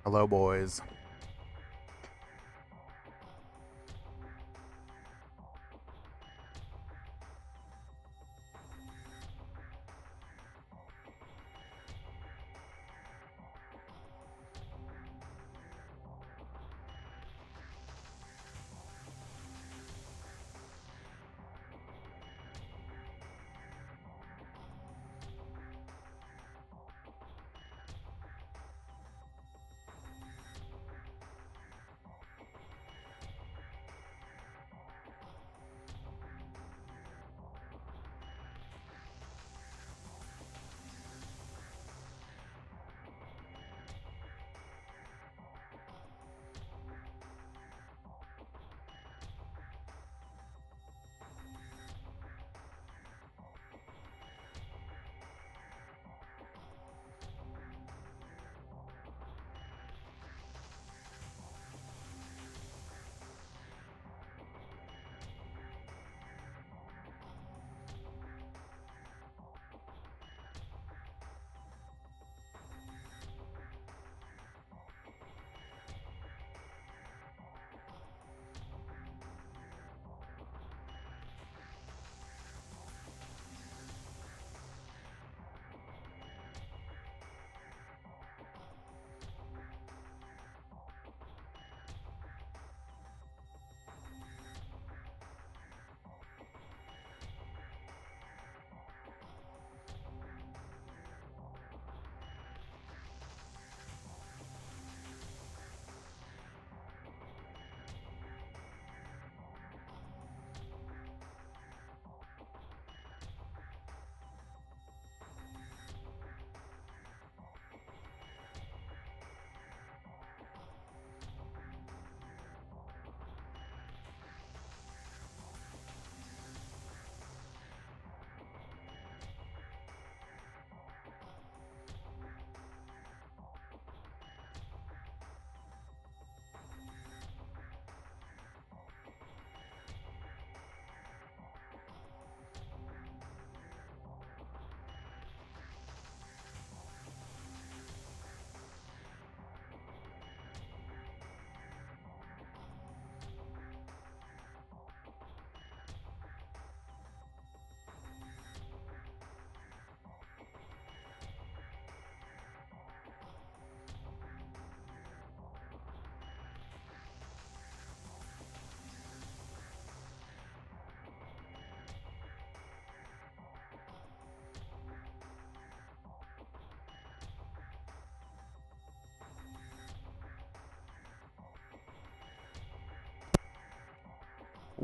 Hello, boys.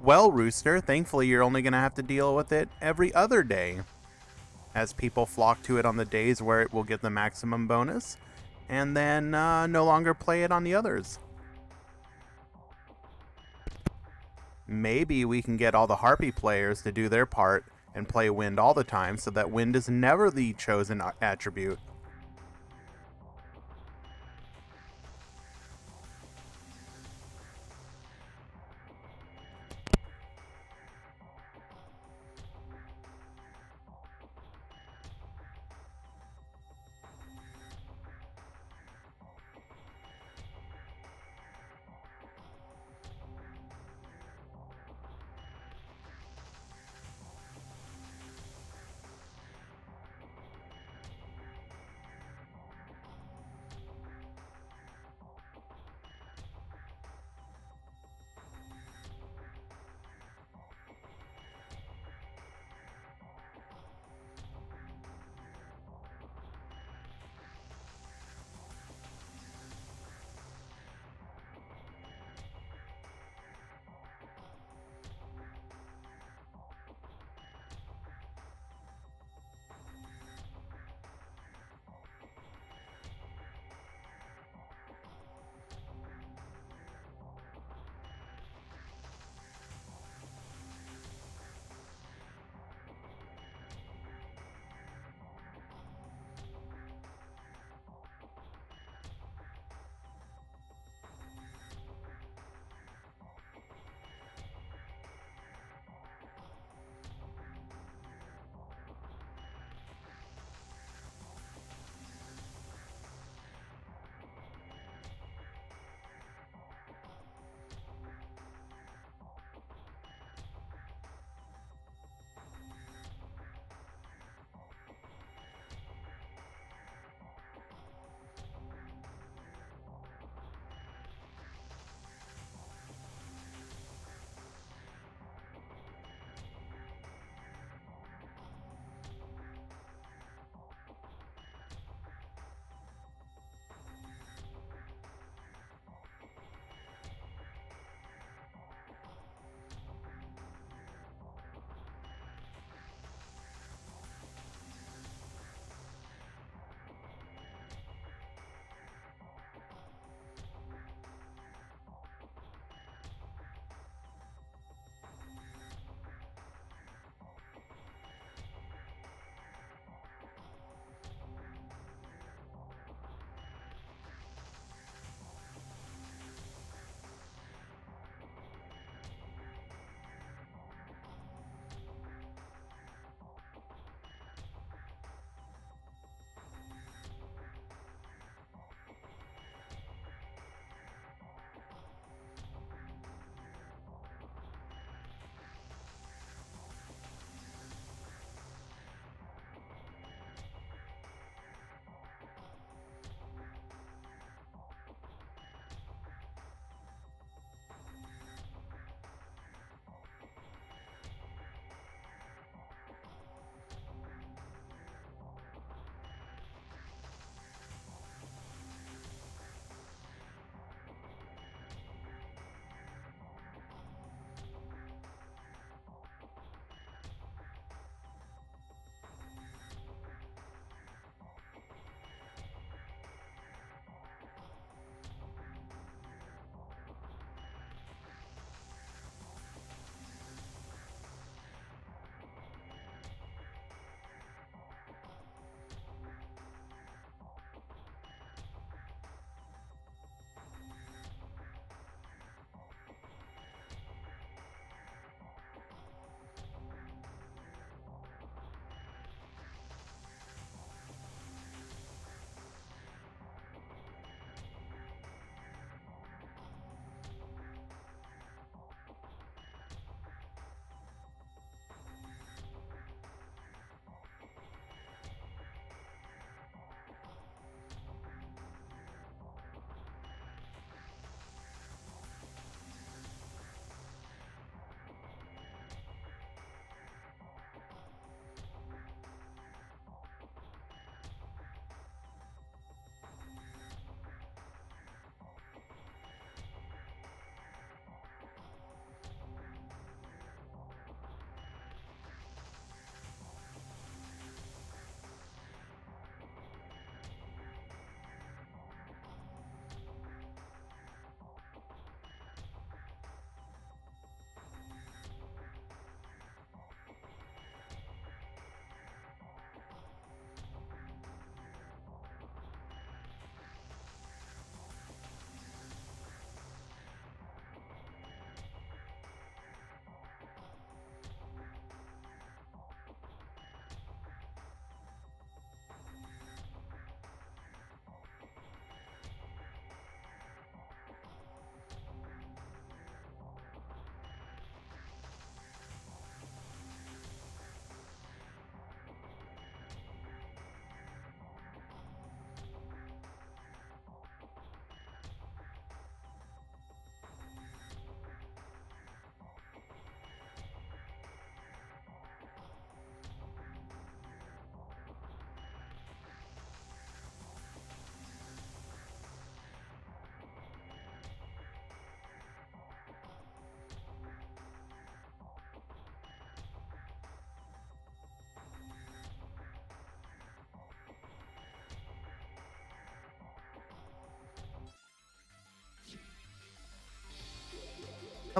Well, Rooster, thankfully you're only going to have to deal with it every other day, as people flock to it on the days where it will give the maximum bonus, and then no longer play it on the others. Maybe we can get all the Harpy players to do their part and play Wind all the time so that Wind is never the chosen attribute.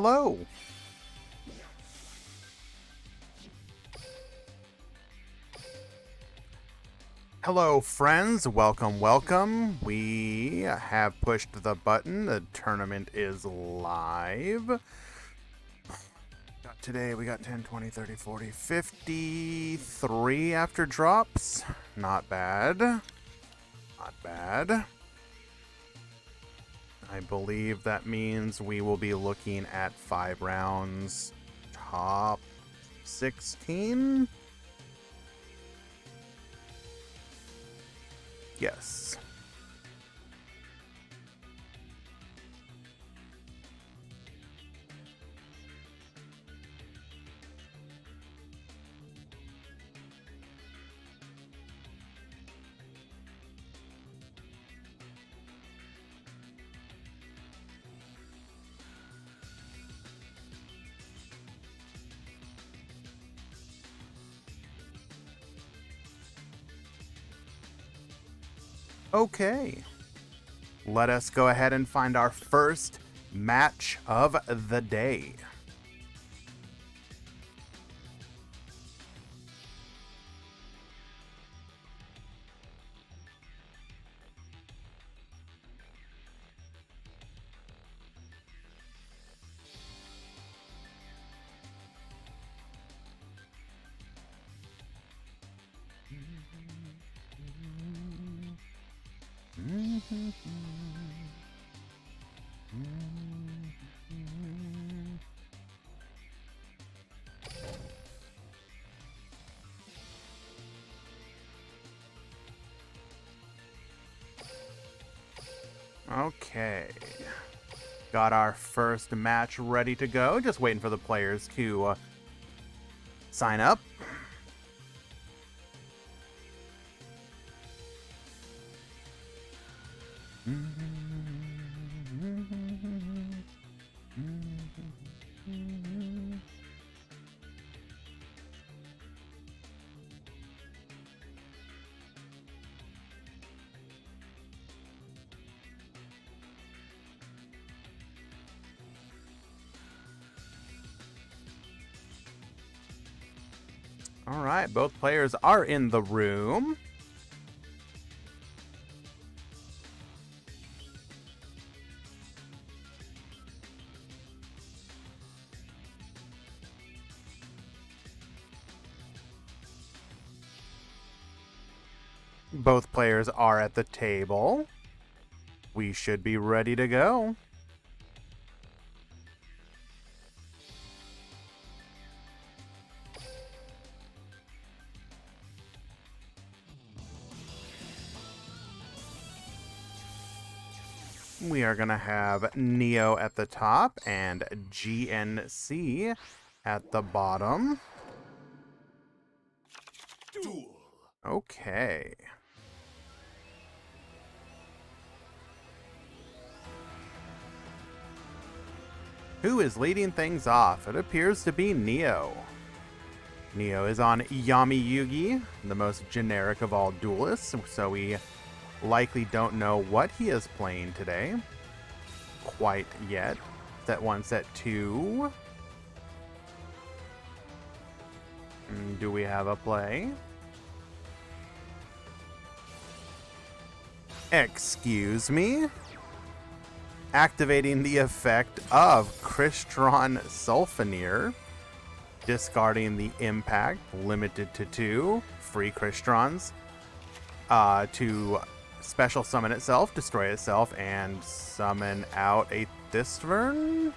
Hello. Hello, friends. Welcome, welcome. We have pushed the button. The tournament is live. Today we got 10, 20, 30, 40, 53 after drops. Not bad. Not bad. I believe that means we will be looking at 5 rounds, top 16. Yes. Okay. Let us go ahead and find our first match of the day. Okay. Got our first match ready to go. Just waiting for the players to sign up. All right, both players are in the room. Both players are at the table. We should be ready to go. We are going to have Neo at the top and GNC at the bottom. Duel. Okay. Who is leading things off? It appears to be Neo. Neo is on Yami Yugi, the most generic of all duelists, so we likely don't know what he is playing today quite yet. Set 1, set 2. Do we have a play? Excuse me? Activating the effect of Crystron Sulfenir. Discarding the impact, limited to 2 free Crystrons. To special summon itself, destroy itself, and summon out a Thistvern.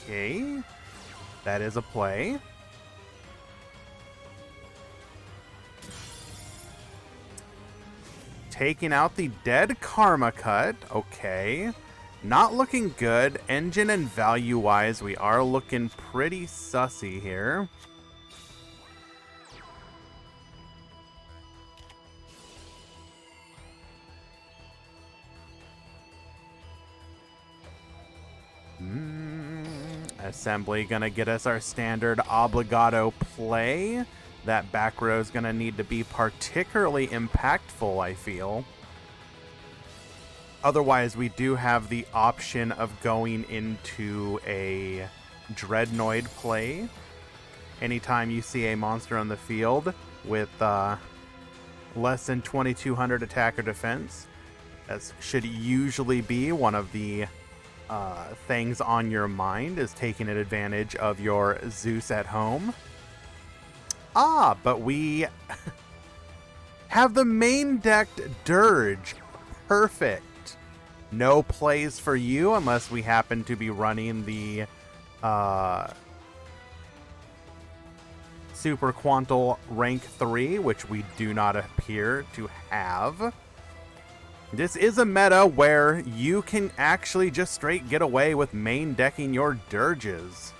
Okay. That is a play. Taking out the dead Karma Cut. Okay. Not looking good. Engine and value-wise, we are looking pretty sussy here. Assembly gonna get us our standard obligato play. That back row is gonna need to be particularly impactful, I feel. Otherwise, we do have the option of going into a Dreadnoid play. Anytime you see a monster on the field with less than 2200 attack or defense, that should usually be one of the things on your mind, is taking advantage of your Zeus at home. But we have the main decked Dirge. Perfect. No plays for you unless we happen to be running the Super Quantal rank 3, which we do not appear to have. This is a meta where you can actually just straight get away with main decking your Dirges.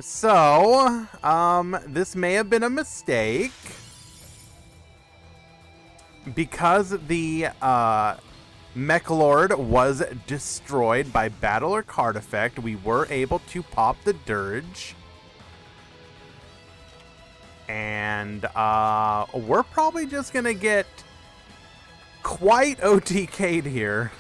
So, this may have been a mistake. Because the Mechalord was destroyed by battle or card effect, we were able to pop the Dirge. And we're probably just going to get quite OTK'd here.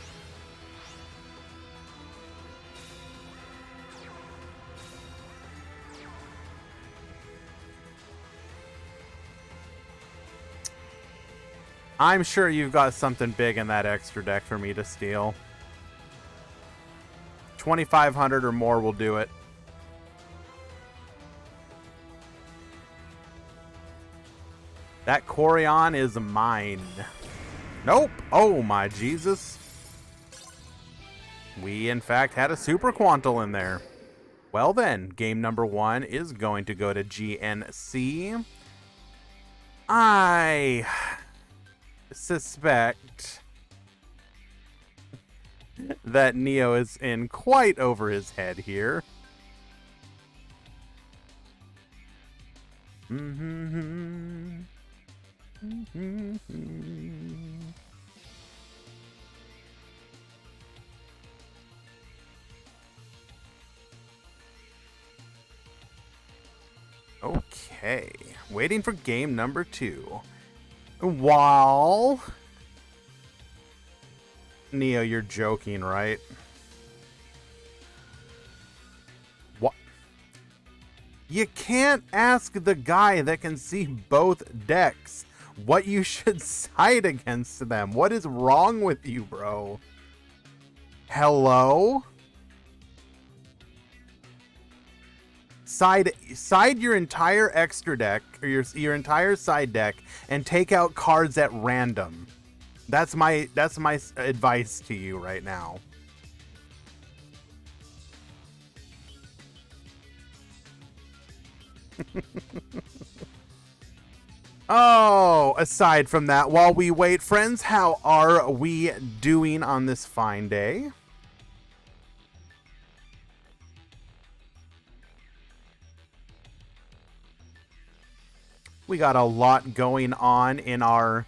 I'm sure you've got something big in that extra deck for me to steal. 2,500 or more will do it. That Corion is mine. Nope. Oh my Jesus. We in fact had a Super Quantal in there. Well then, game number 1 is going to go to GNC. I suspect that Neo is in quite over his head here. Okay, waiting for game number 2. While Neo, you're joking, right? What? You can't ask the guy that can see both decks what you should side against them. What is wrong with you, bro? Hello? Side your entire extra deck, or your entire side deck, and take out cards at random. That's my advice to you right now. Oh, aside from that, while we wait, friends, how are we doing on this fine day? We got a lot going on in our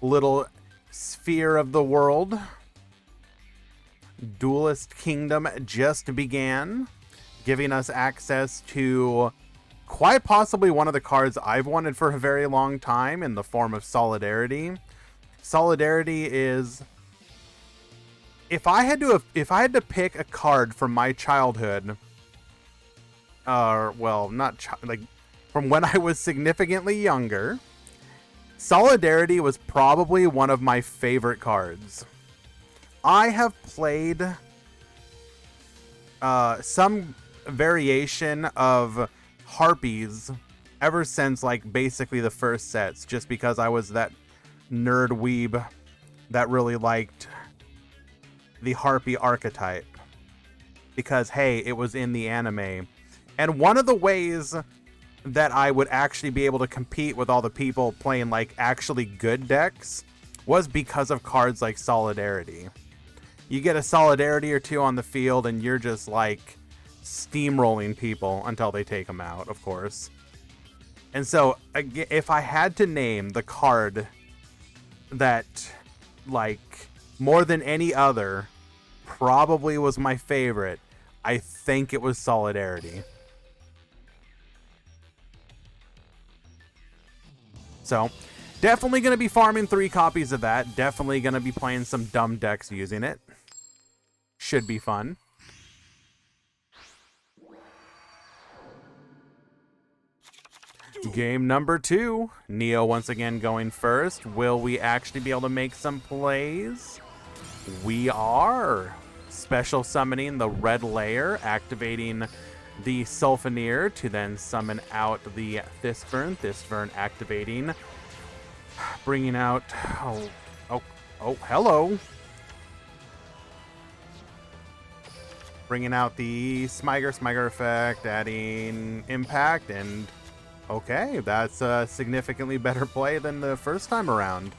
little sphere of the world. Duelist Kingdom just began, giving us access to quite possibly one of the cards I've wanted for a very long time, in the form of Solidarity. Solidarity is, if I had to pick a card from my childhood, well, not like from when I was significantly younger, Solidarity was probably one of my favorite cards. I have played some variation of Harpies ever since, like, basically the first sets, just because I was that nerd weeb that really liked the Harpy archetype. Because, hey, it was in the anime. And one of the ways that I would actually be able to compete with all the people playing, like, actually good decks was because of cards like Solidarity. You get a solidarity or two on the field, and you're just like steamrolling people until they take them out, of course. And so, if I had to name the card that, like, more than any other, probably was my favorite, I think it was Solidarity. So, definitely going to be farming 3 copies of that. Definitely going to be playing some dumb decks using it. Should be fun. Game number 2. Neo once again going first. Will we actually be able to make some plays? We are. Special summoning the red layer, activating the Sulfaneer to then summon out the Thisvern. Thisvern activating, bringing out... Oh, hello. Bringing out the Smiger effect, adding Impact, and... Okay, that's a significantly better play than the first time around.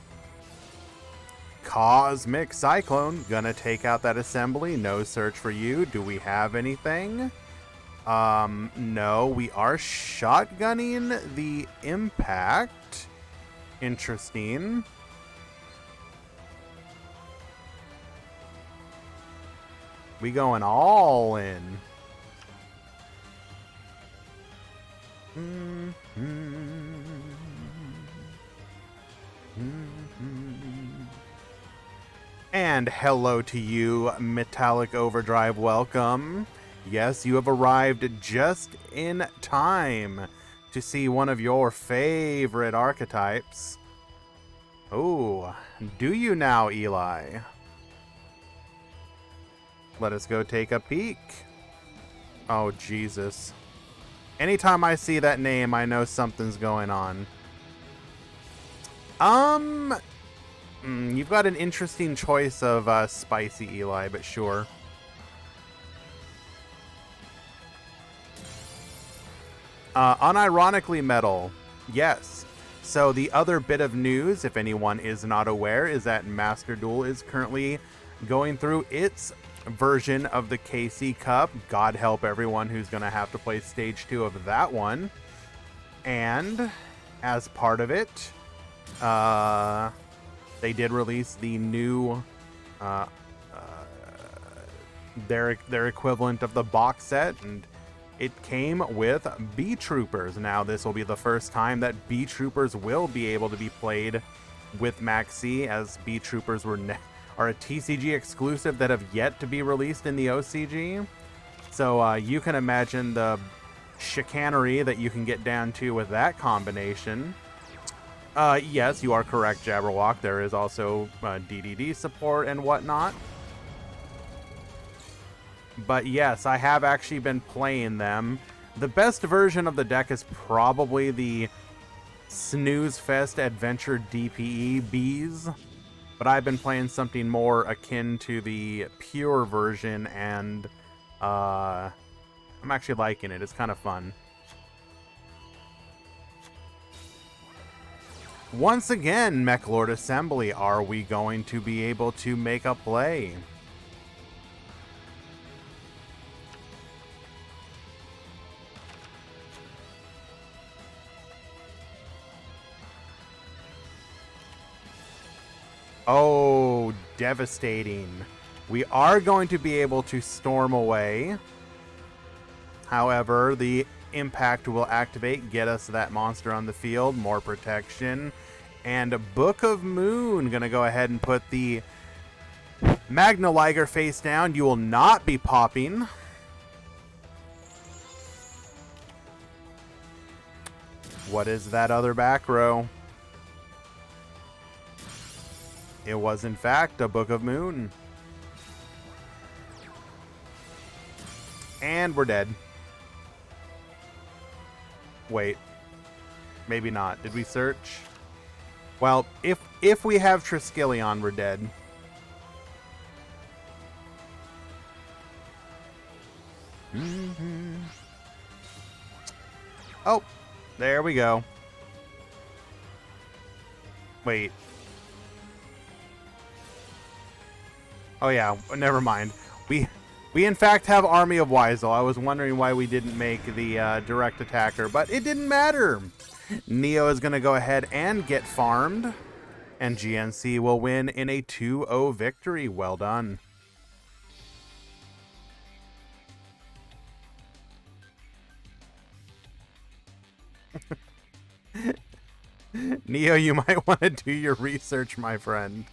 Cosmic Cyclone, gonna take out that assembly. No search for you. Do we have anything? No, we are shotgunning the Impact. Interesting. We going all in. And hello to you, Metallic Overdrive, welcome. Yes, you have arrived just in time to see one of your favorite archetypes. Oh, do you now, Eli? Let us go take a peek. Oh, Jesus. Anytime I see that name, I know something's going on. You've got an interesting choice of spicy, Eli, but sure. Unironically metal, yes. So the other bit of news, if anyone is not aware, is that Master Duel is currently going through its version of the KC Cup. God help everyone who's going to have to play Stage 2 of that one. And as part of it, they did release the new, their equivalent of the box set, and it came with B-Troopers. Now, this will be the first time that B-Troopers will be able to be played with Maxi, as B-Troopers are a TCG exclusive that have yet to be released in the OCG. So you can imagine the chicanery that you can get down to with that combination. Yes, you are correct, Jabberwock. There is also DDD support and whatnot. But yes, I have actually been playing them. The best version of the deck is probably the Snooze Fest Adventure DPE Bees. But I've been playing something more akin to the pure version, and I'm actually liking it. It's kind of fun. Once again, Mechlord Assembly, are we going to be able to make a play? Oh, devastating. We are going to be able to storm away. However, the Impact will activate, get us that monster on the field, more protection. And Book of Moon, gonna go ahead and put the Magna Liger face down. You will not be popping. What is that other back row? It was, in fact, a Book of Moon. And we're dead. Wait. Maybe not. Did we search? Well, if we have Triskelion, we're dead. Oh, there we go. Wait. Oh yeah, never mind. We in fact have Army of Weisel. I was wondering why we didn't make the direct attacker, but it didn't matter. Neo is going to go ahead and get farmed, and GNC will win in a 2-0 victory. Well done. Neo, you might want to do your research, my friend.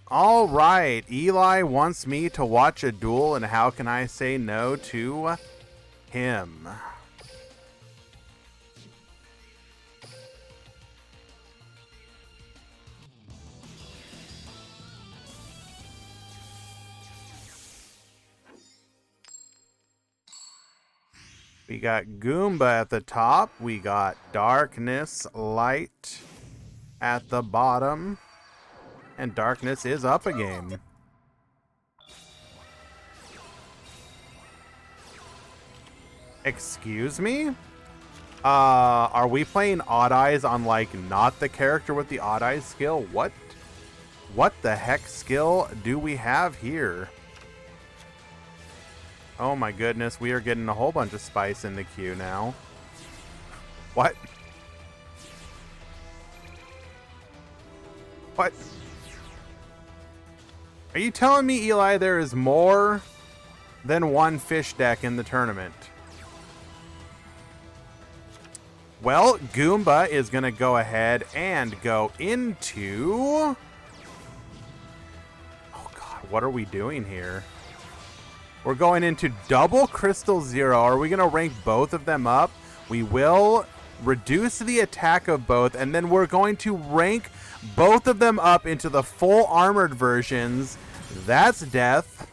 All right, Eli wants me to watch a duel, and how can I say no to him? We got Goomba at the top. We got Darkness Light at the bottom. And Darkness is up a game. Excuse me? Are we playing Odd Eyes on, like, not the character with the Odd Eyes skill? What the heck skill do we have here? Oh my goodness, we are getting a whole bunch of spice in the queue now. What? What? Are you telling me, Eli, there is more than one fish deck in the tournament? Well, Goomba is going to go ahead and go into... Oh god, what are we doing here? We're going into double Crystal Zero. Are we going to rank both of them up? We will reduce the attack of both, and then we're going to rank both of them up into the full armored versions. That's death.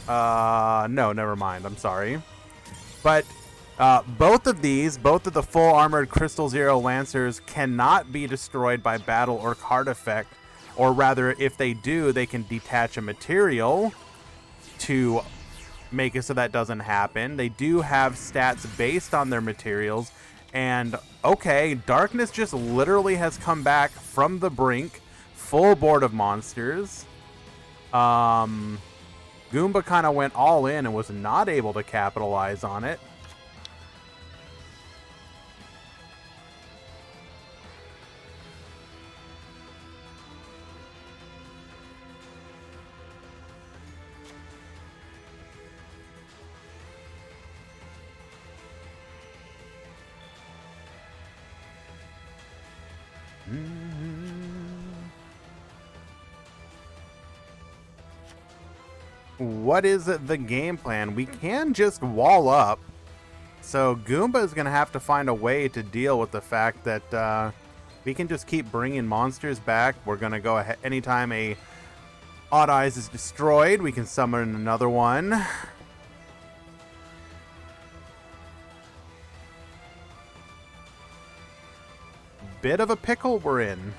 No, never mind. I'm sorry. But both of the full armored Crystal Zero Lancers cannot be destroyed by battle or card effect. Or rather, if they do, they can detach a material to make it so that doesn't happen. They do have stats based on their materials. And, okay, Darkness just literally has come back from the brink. Full board of monsters. Goomba kind of went all in and was not able to capitalize on it. What is the game plan? We can just wall up. So Goomba is going to have to find a way to deal with the fact that we can just keep bringing monsters back. We're going to go ahead. Anytime a Odd Eyes is destroyed, we can summon another one. Bit of a pickle we're in.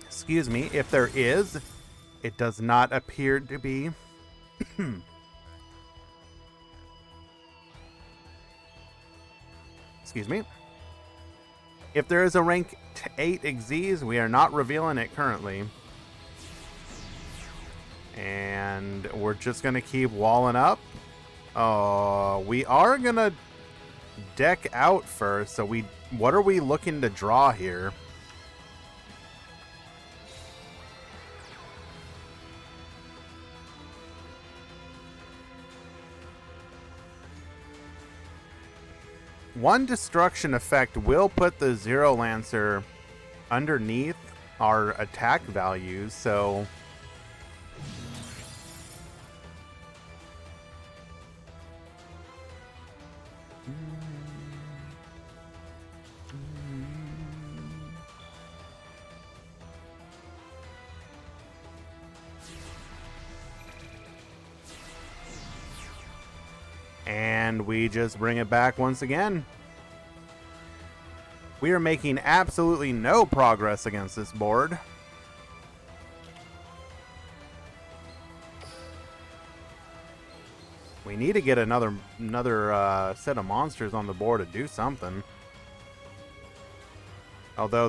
Excuse me, if there is, it does not appear to be. Excuse me. If there is a rank 8 Xyz, we are not revealing it currently. And we're just going to keep walling up. Oh, we are going to deck out first. So what are we looking to draw here? One destruction effect will put the Zero Lancer underneath our attack values, so... And we just bring it back once again. We are making absolutely no progress against this board. We need to get another set of monsters on the board to do something. Although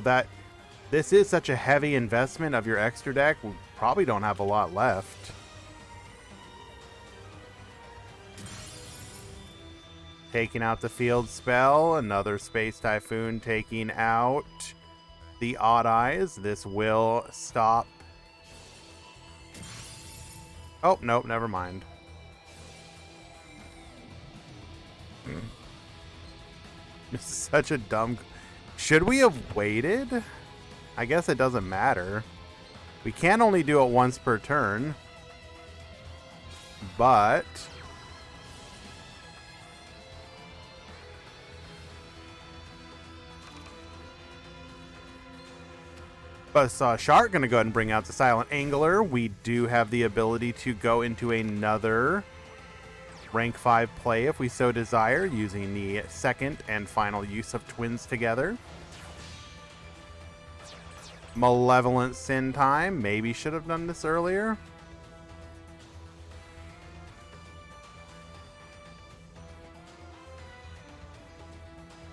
this is such a heavy investment of your extra deck, we probably don't have a lot left. Taking out the field spell, another Space Typhoon taking out the Odd Eyes. This will stop. Oh, nope, never mind. This is such a dumb... Should we have waited? I guess it doesn't matter. We can only do it once per turn. But... Buzzsaw Shark going to go ahead and bring out the Silent Angler. We do have the ability to go into another rank 5 play if we so desire, using the second and final use of Twins Together. Malevolent Sin time. Maybe should have done this earlier.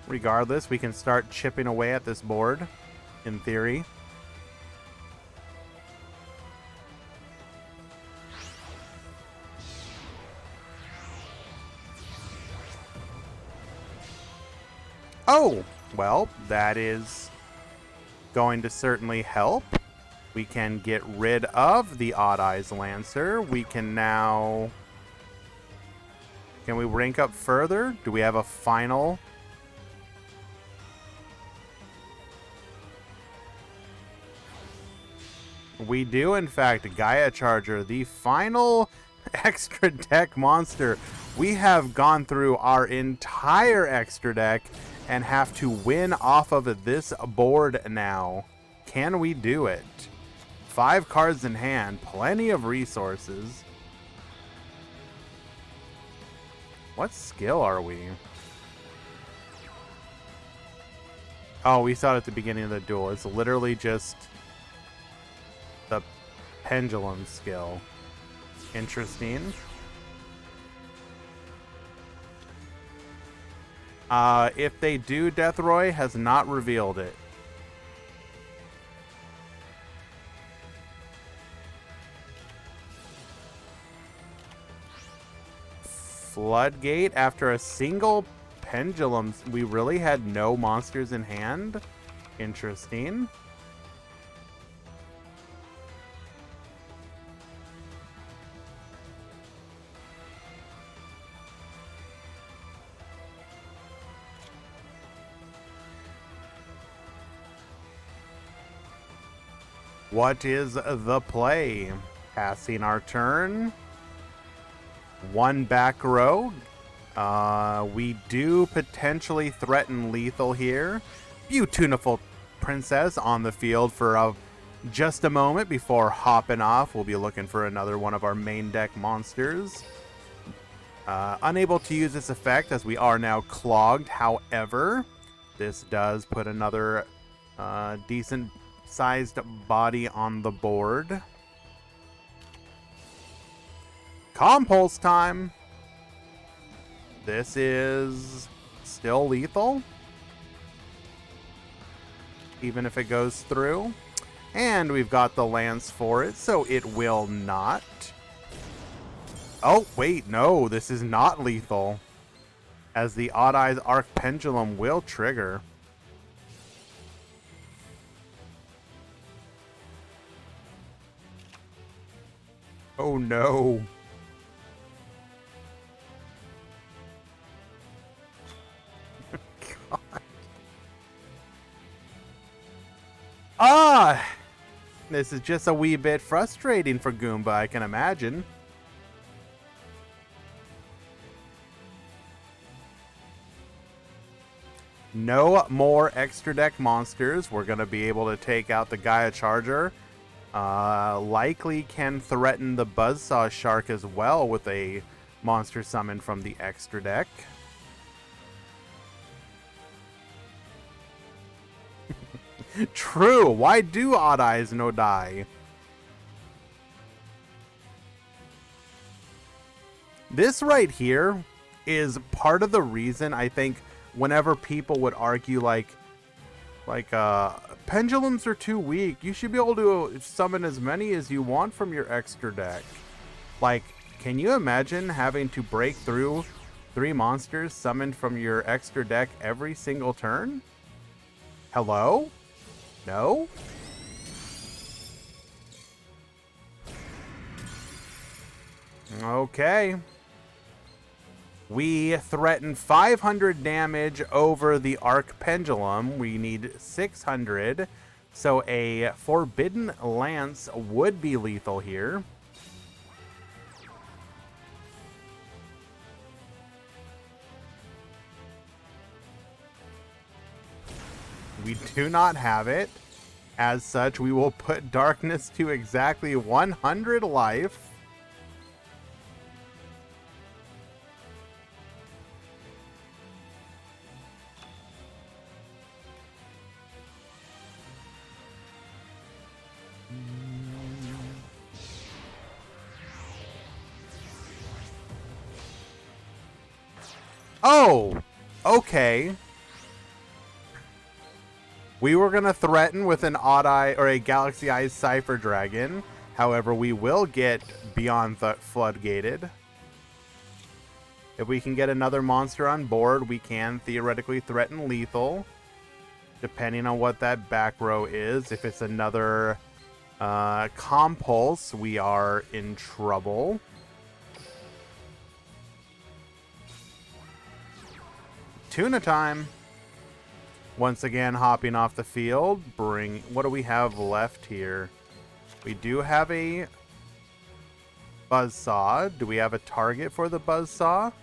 Regardless, we can start chipping away at this board, in theory. Oh, well, that is going to certainly help. We can get rid of the Odd Eyes Lancer. We can now... Can we rank up further? Do we have a final... We do, in fact, Gaia Charger, the final extra deck monster. We have gone through our entire extra deck and have to win off of this board now. Can we do it? 5 cards in hand, plenty of resources. What skill are we? Oh, we saw it at the beginning of the duel. It's literally just the pendulum skill. Interesting. If they do, Deathroy has not revealed it. Floodgate, after a single pendulum, we really had no monsters in hand. Interesting. What is the play? Passing our turn. 1 back row. We do potentially threaten lethal here. Beautiful Princess on the field for just a moment before hopping off. We'll be looking for another one of our main deck monsters. Unable to use this effect as we are now clogged. However, this does put another decent sized body on the board. Compulse time. This is still lethal, even if it goes through. And we've got the lance for it, so it will not. Oh, wait, no, this is not lethal, as the Odd Eyes Arc Pendulum will trigger. Oh no. God. This is just a wee bit frustrating for Goomba, I can imagine. No more extra deck monsters. We're going to be able to take out the Gaia Charger. Likely can threaten the Buzzsaw Shark as well with a monster summon from the extra deck. True. Why do odd eyes no die? This right here is part of the reason I think whenever people would argue like pendulums are too weak, you should be able to summon as many as you want from your extra deck. Like, can you imagine having to break through 3 monsters summoned from your extra deck every single turn? Hello? No? Okay. We threaten 500 damage over the Arc Pendulum. We need 600. So a Forbidden Lance would be lethal here. We do not have it. As such, we will put Darkness to exactly 100 life. Oh, okay. We were going to threaten with an Odd Eye or a Galaxy Eyes Cypher Dragon. However, we will get Beyond Floodgated. If we can get another monster on board, we can theoretically threaten lethal. Depending on what that back row is. If it's another Compulse, we are in trouble. Tuna time. Once again, hopping off the field. What do we have left here? We do have a Buzzsaw. Do we have a target for the Buzzsaw?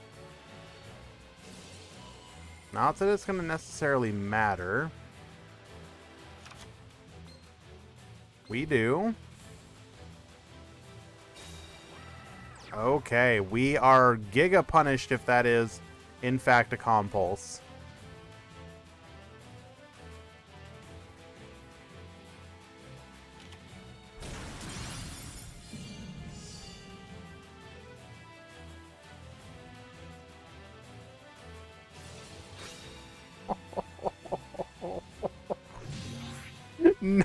Not that it's going to necessarily matter. We do. Okay, we are giga punished if that is, in fact, a Compulse. No!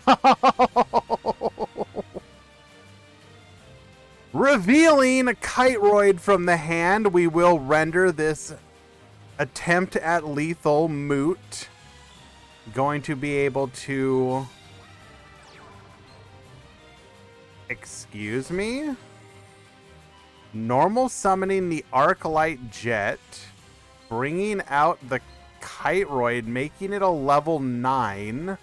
Revealing a Kiteroid from the hand, we will render this attempt at lethal moot. Going to be able to... Excuse me? Normal summoning the Arclight Jet, bringing out the Kiteroid, making it a level 9.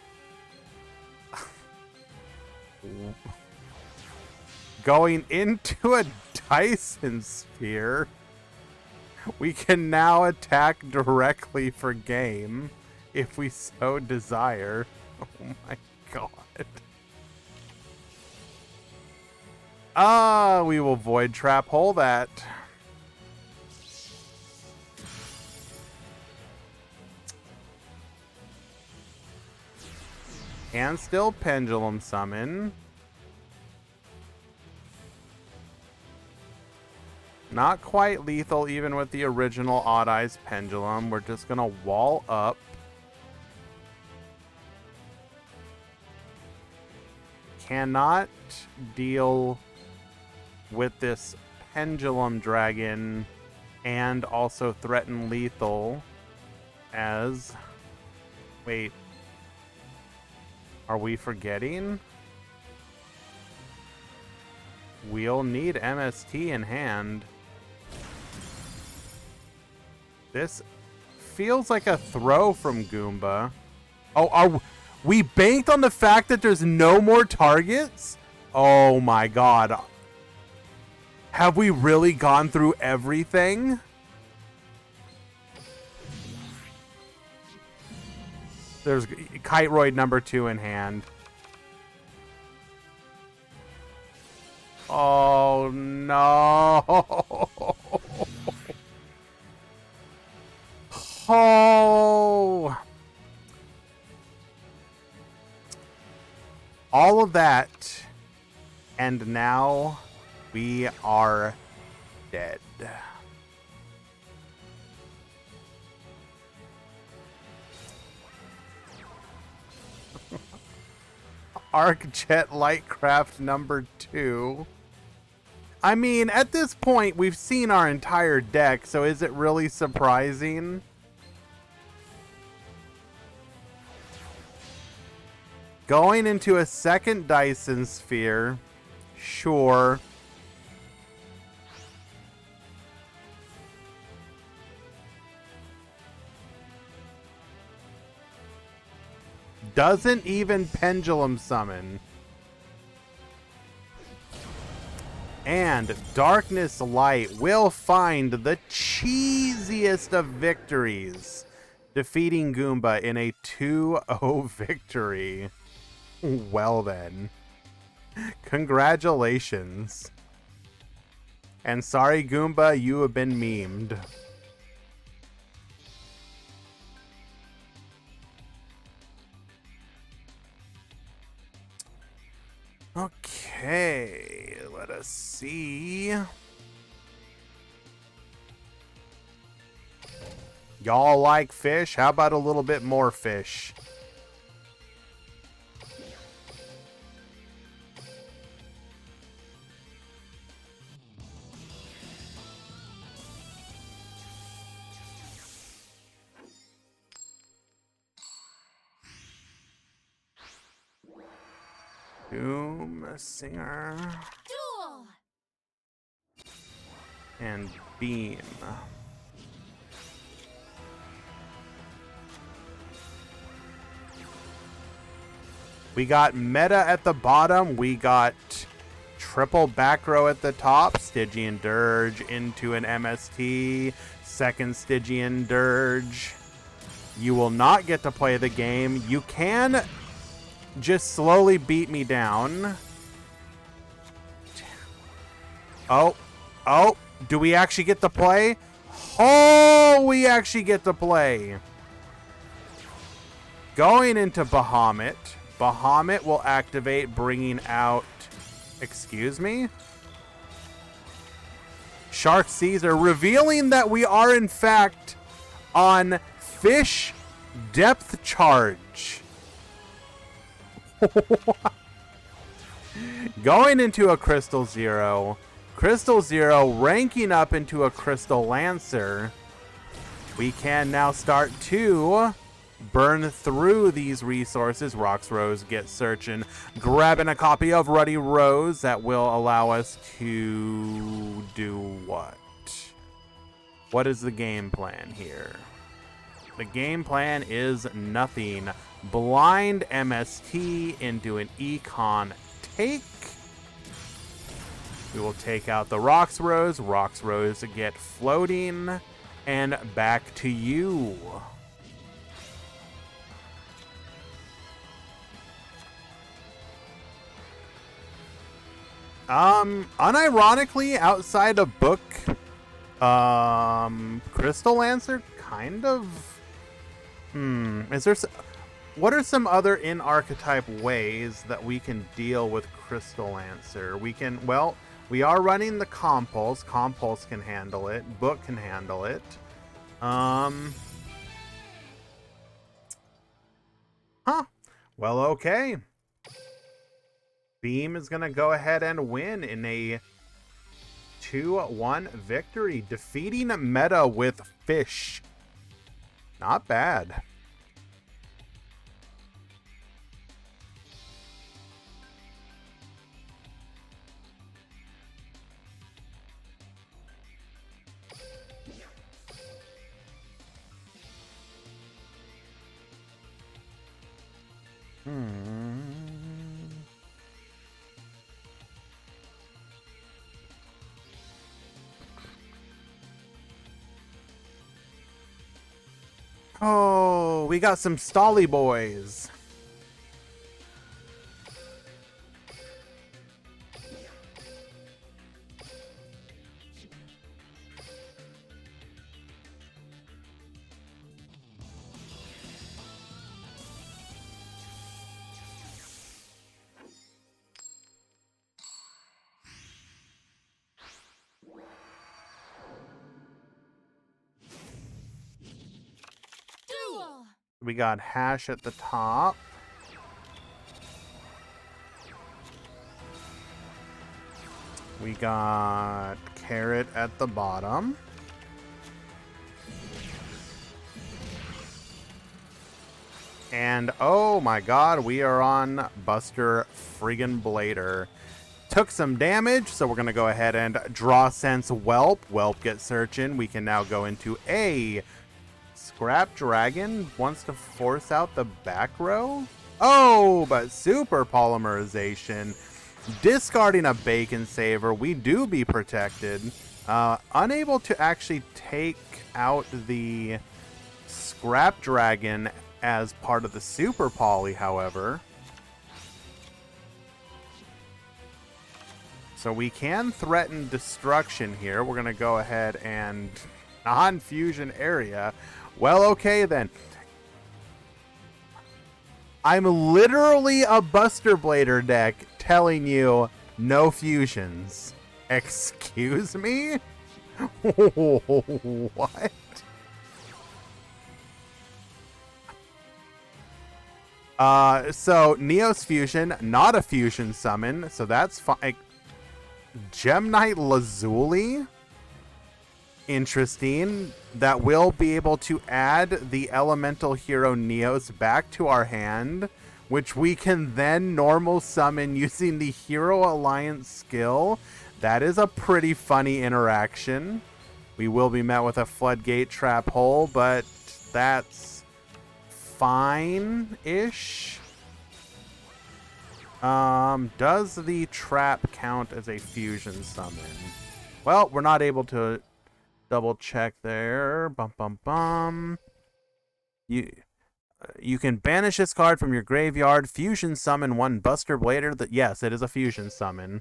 Going into a Dyson Sphere. We can now attack directly for game if we so desire. Oh my god. We will Void Trap Hole that. And still Pendulum Summon. Not quite lethal even with the original Odd Eyes Pendulum. We're just going to wall up. Cannot deal with this Pendulum Dragon and also threaten lethal as... Wait. Are we forgetting? We'll need MST in hand. This feels like a throw from Goomba. Oh, we banked on the fact that there's no more targets? Oh my god. Have we really gone through everything? There's Kiteroid number 2 in hand. Oh no. Oh. All of that, and now we are dead. Arcjet Lightcraft number 2. I mean, at this point, we've seen our entire deck, so is it really surprising? Going into a second Dyson Sphere, sure. Doesn't even Pendulum Summon. And Darkness Light will find the cheesiest of victories, defeating Goomba in a 2-0 victory. Well then. Congratulations. And sorry, Goomba, you have been memed. Okay, let us see. Y'all like fish? How about a little bit more fish? Doom Singer. Duel. And Beam. We got meta at the bottom. We got triple back row at the top. Stygian Dirge into an MST. Second Stygian Dirge. You will not get to play the game. You can just slowly beat me down. Oh. Oh. Do we actually get to play? Oh, we actually get to play. Going into Bahamut. Bahamut will activate, bringing out... Excuse me? Shark Caesar, revealing that we are, in fact, on Fish Depth Charge. Going into a Crystal Zero. Crystal Zero ranking up into a Crystal Lancer. We can now start to burn through these resources. Rox Rose gets searching, grabbing a copy of Ruddy Rose that will allow us to do what? What is the game plan here? The game plan is nothing. Blind MST into an Econ take. We will take out the Rox Rose. Rox Rose get floating. And back to you. Unironically, outside of book, Crystal Lancer, kind of. Is there? What are some other in-archetype ways that we can deal with Crystal Lancer? We can. Well, we are running the Compulse. Compulse can handle it. Book can handle it. Huh. Well, okay. Beam is going to go ahead and win in a 2-1 victory, defeating meta with Fish. Not bad. Oh, we got some Stolly boys. We got hash at the top. We got carrot at the bottom. And oh my god, we are on Buster friggin' Blader. Took some damage, so we're going to go ahead and draw sense Whelp. Whelp gets searching. We can now go into a Scrap Dragon. Wants to force out the back row. Oh, but super polymerization. Discarding a Bacon Saver. We do be protected. Unable to actually take out the Scrap Dragon as part of the super poly, however. So we can threaten destruction here. We're going to go ahead and non-fusion area. Well, okay then. I'm literally a Buster Blader deck telling you no fusions. Excuse me? What? So Neos Fusion, not a fusion summon, so that's fine. Gem Knight Lazuli, interesting. That will be able to add the elemental hero Neos back to our hand, which we can then normal summon using the Hero Alliance skill. That is a pretty funny interaction. We will be met with a Floodgate Trap Hole, but that's fine-ish. Does the trap count as a fusion summon? Well, we're not able to double check there. Bum bum bum. You can banish this card from your graveyard. Fusion summon one Buster Blader. That yes, it is a fusion summon.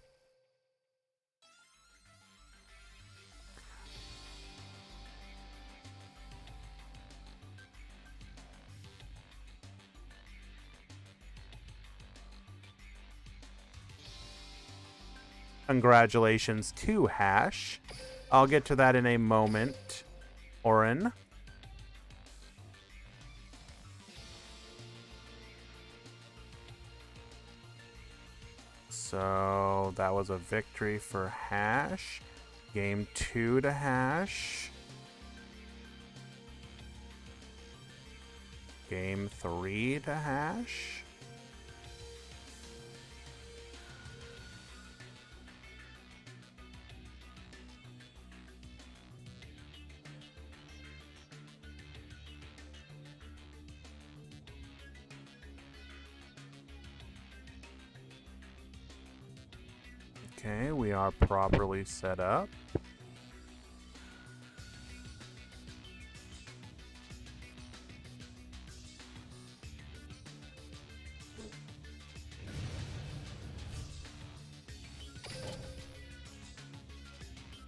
Congratulations to Hash. I'll get to that in a moment, Orin. So that was a victory for Hash. Game 2 to Hash. Game 3 to Hash. Okay, we are properly set up.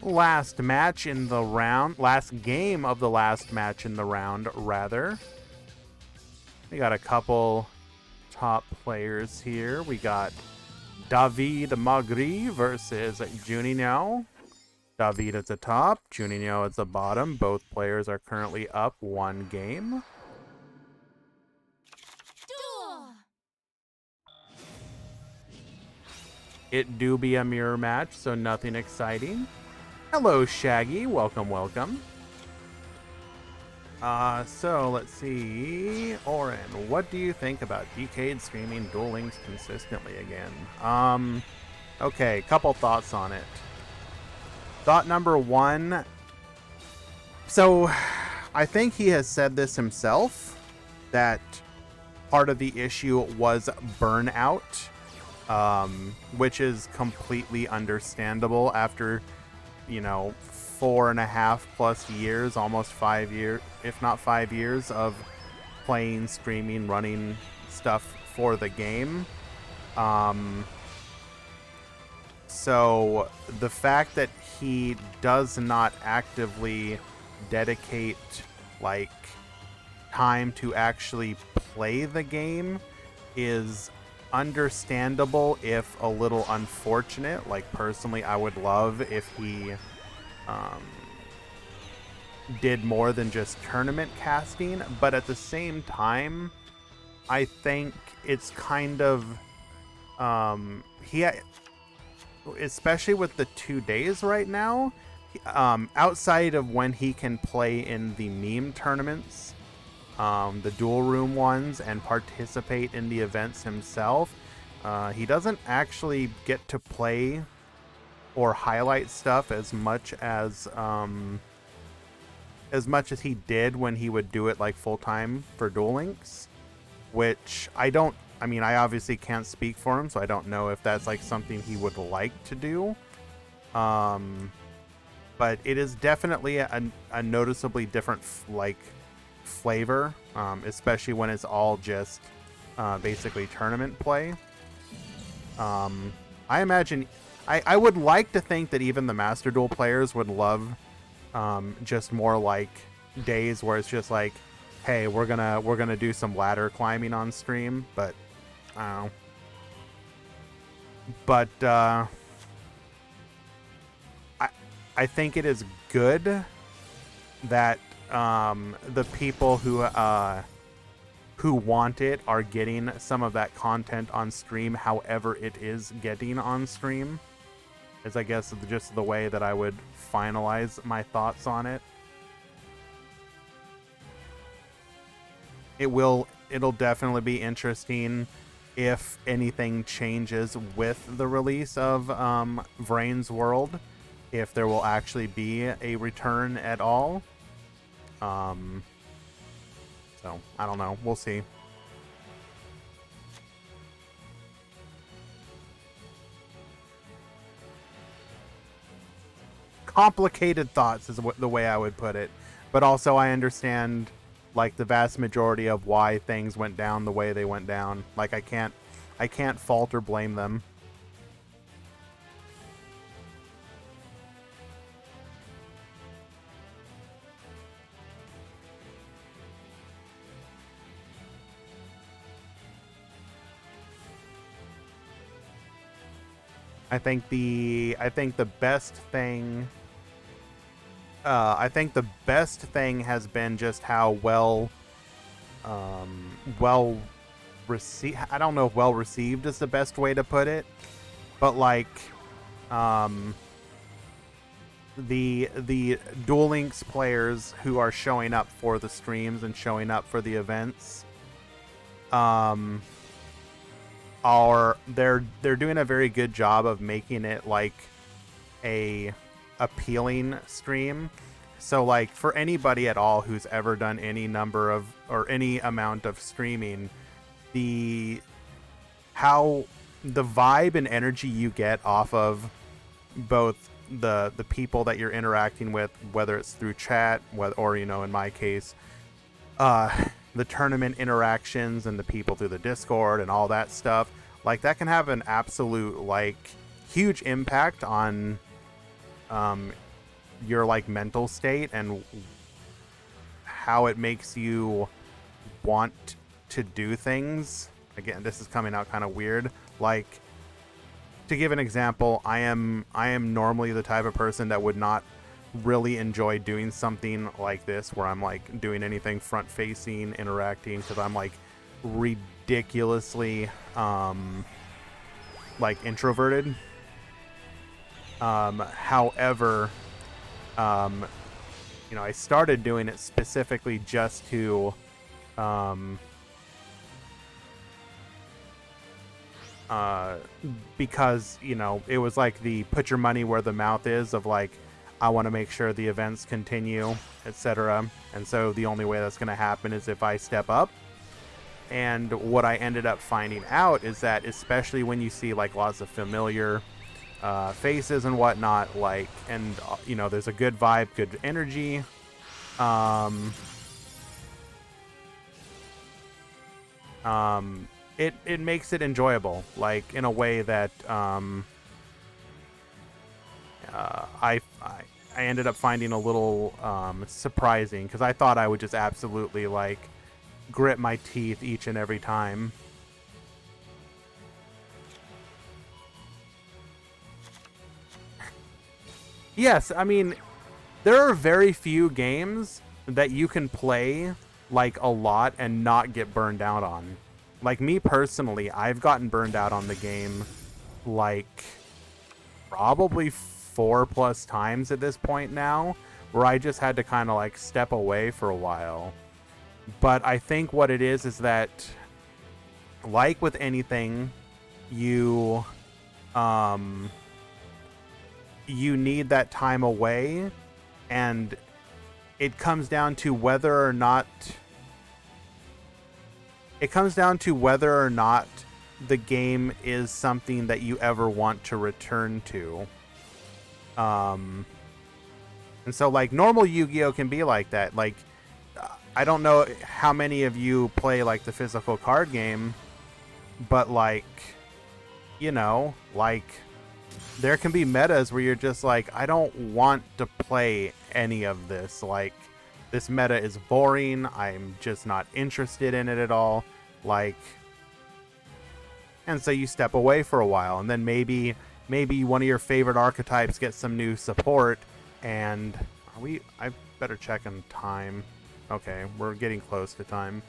Last match in the round, last game of the last match in the round, rather. We got a couple top players here. We got David Magri versus Juninho. David at the top, Juninho at the bottom. Both players are currently up 1 game. It do be a mirror match, so nothing exciting. Hello, Shaggy. Welcome, welcome. So let's see. Oren, what do you think about Decade streaming Duel Links consistently again? Okay, couple thoughts on it. Thought number 1. So, I think he has said this himself, that part of the issue was burnout, which is completely understandable after, 4.5+ years, almost 5 years, if not 5 years of playing, streaming, running stuff for the game. So the fact that he does not actively dedicate time to actually play the game is understandable, if a little unfortunate. Personally, I would love if he did more than just tournament casting, but at the same time, I think it's kind of he, especially with the 2 days right now, outside of when he can play in the meme tournaments, the dual room ones, and participate in the events himself, he doesn't actually get to play or highlight stuff as much as he did when he would do it like full time for Duel Links, which I mean, I obviously can't speak for him, so I don't know if that's like something he would like to do. But it is definitely a noticeably different flavor, especially when it's all just basically tournament play. I imagine I would like to think that even the Master Duel players would love just more like days where it's just like, hey, we're gonna do some ladder climbing on stream, but I don't know. But I think it is good that the people who want it are getting some of that content on stream, however it is getting on stream. Is, I guess, just the way that I would finalize my thoughts on it. It'll definitely be interesting if anything changes with the release of Vrain's World, if there will actually be a return at all. So I don't know. We'll see. Complicated thoughts is the way I would put it, but also I understand like the vast majority of why things went down the way they went down. Like I can't fault or blame them. I think the best thing has been just how well received. I don't know if well received is the best way to put it, but like the Duel Links players who are showing up for the streams and showing up for the events they're doing a very good job of making it like a appealing stream. So like for anybody at all who's ever done any number of or any amount of streaming, how the vibe and energy you get off of both the people that you're interacting with, whether it's through chat, or in my case, the tournament interactions and the people through the Discord and all that stuff, like that can have an absolute like huge impact on your like mental state and how it makes you want to do things. Again, this is coming out kind of weird. Like, to give an example, I am normally the type of person that would not really enjoy doing something like this where I'm like doing anything front facing, interacting, because I'm like ridiculously like introverted. However, I started doing it specifically just to because it was like the put your money where the mouth is of like, I want to make sure the events continue, etc. And so the only way that's going to happen is if I step up. And what I ended up finding out is that, especially when you see like lots of familiar faces and whatnot, like, and there's a good vibe, good energy, it makes it enjoyable, like in a way that I ended up finding a little surprising, because I thought I would just absolutely like grit my teeth each and every time. Yes, I mean, there are very few games that you can play like a lot and not get burned out on. Like me personally, I've gotten burned out on the game like probably 4+ times at this point now, where I just had to kind of like step away for a while. But I think what it is that, like with anything, you you need that time away, and it comes down to whether or not the game is something that you ever want to return to. And so like normal Yu-Gi-Oh can be like that. Like I don't know how many of you play like the physical card game, but like, you know, like there can be metas where you're just like, I don't want to play any of this. Like this meta is boring. I'm just not interested in it at all. Like, and so you step away for a while, and then maybe one of your favorite archetypes gets some new support. And I better check on time. Okay, we're getting close to time.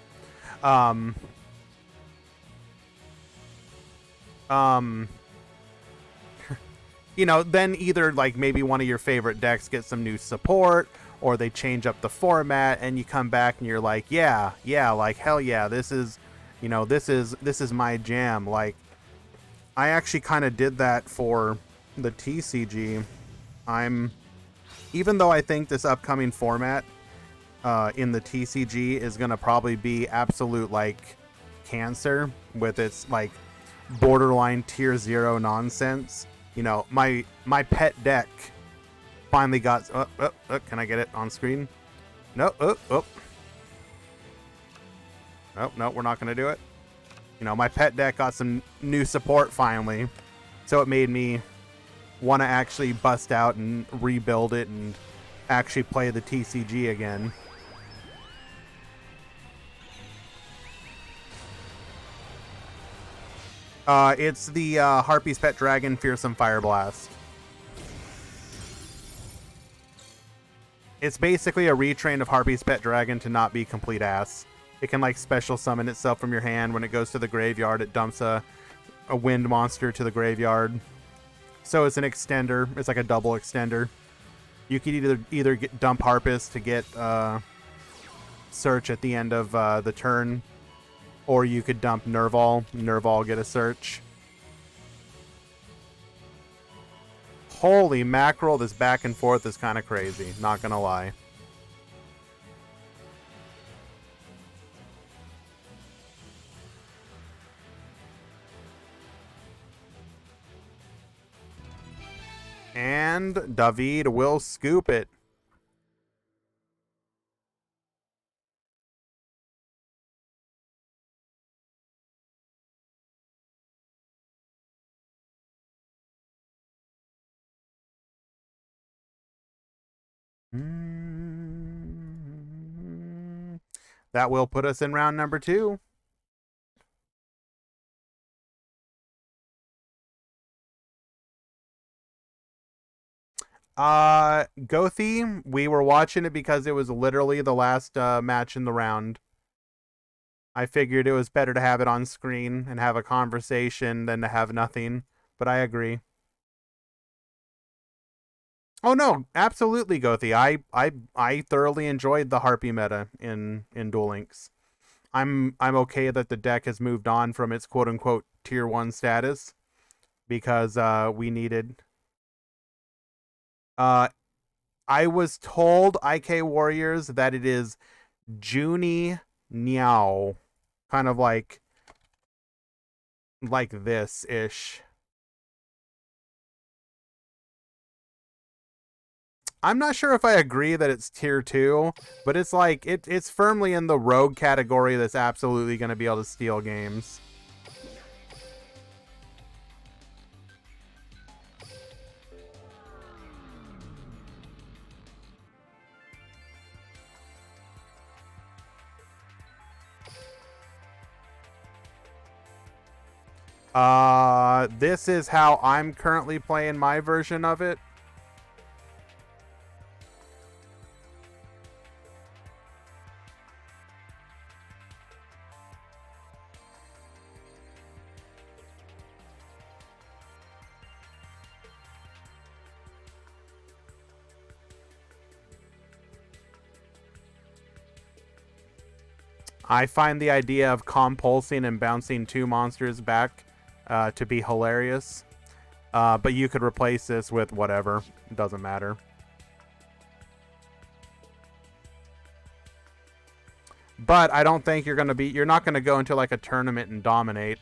You know, then either like maybe one of your favorite decks gets some new support, or they change up the format, and you come back and you're like, yeah, like hell yeah, this is, you know, this is my jam. Like I actually kind of did that for the TCG. Even though I think this upcoming format in the TCG is gonna probably be absolute like cancer with its like borderline tier 0 nonsense. You know, my pet deck finally got. Can I get it on screen? No. No, we're not gonna do it. You know, my pet deck got some new support finally, so it made me want to actually bust out and rebuild it and actually play the TCG again. It's the Harpy's Pet Dragon Fearsome Fire Blast. It's basically a retrain of Harpy's Pet Dragon to not be complete ass. It can like special summon itself from your hand. When it goes to the graveyard, it dumps a wind monster to the graveyard. So it's an extender. It's like a double extender. You could either dump Harpist to get search at the end of the turn, or you could dump Nerval, get a search. Holy mackerel, this back and forth is kind of crazy, not gonna lie. And David will scoop it. That will put us in round number 2. Gothi, we were watching it because it was literally the last match in the round. I figured it was better to have it on screen and have a conversation than to have nothing, but I agree. Oh no, absolutely, Gothi. I thoroughly enjoyed the Harpy meta in Duel Links. I'm okay that the deck has moved on from its quote unquote tier 1 status, because we needed I was told, IK Warriors, that it is Junie Niao. Kind of like this ish. I'm not sure if I agree that it's tier 2, but it's like it's firmly in the rogue category that's absolutely going to be able to steal games. This is how I'm currently playing my version of it. I find the idea of compulsing and bouncing 2 monsters back to be hilarious. But you could replace this with whatever. It doesn't matter. But I don't think you're not gonna go into like a tournament and dominate.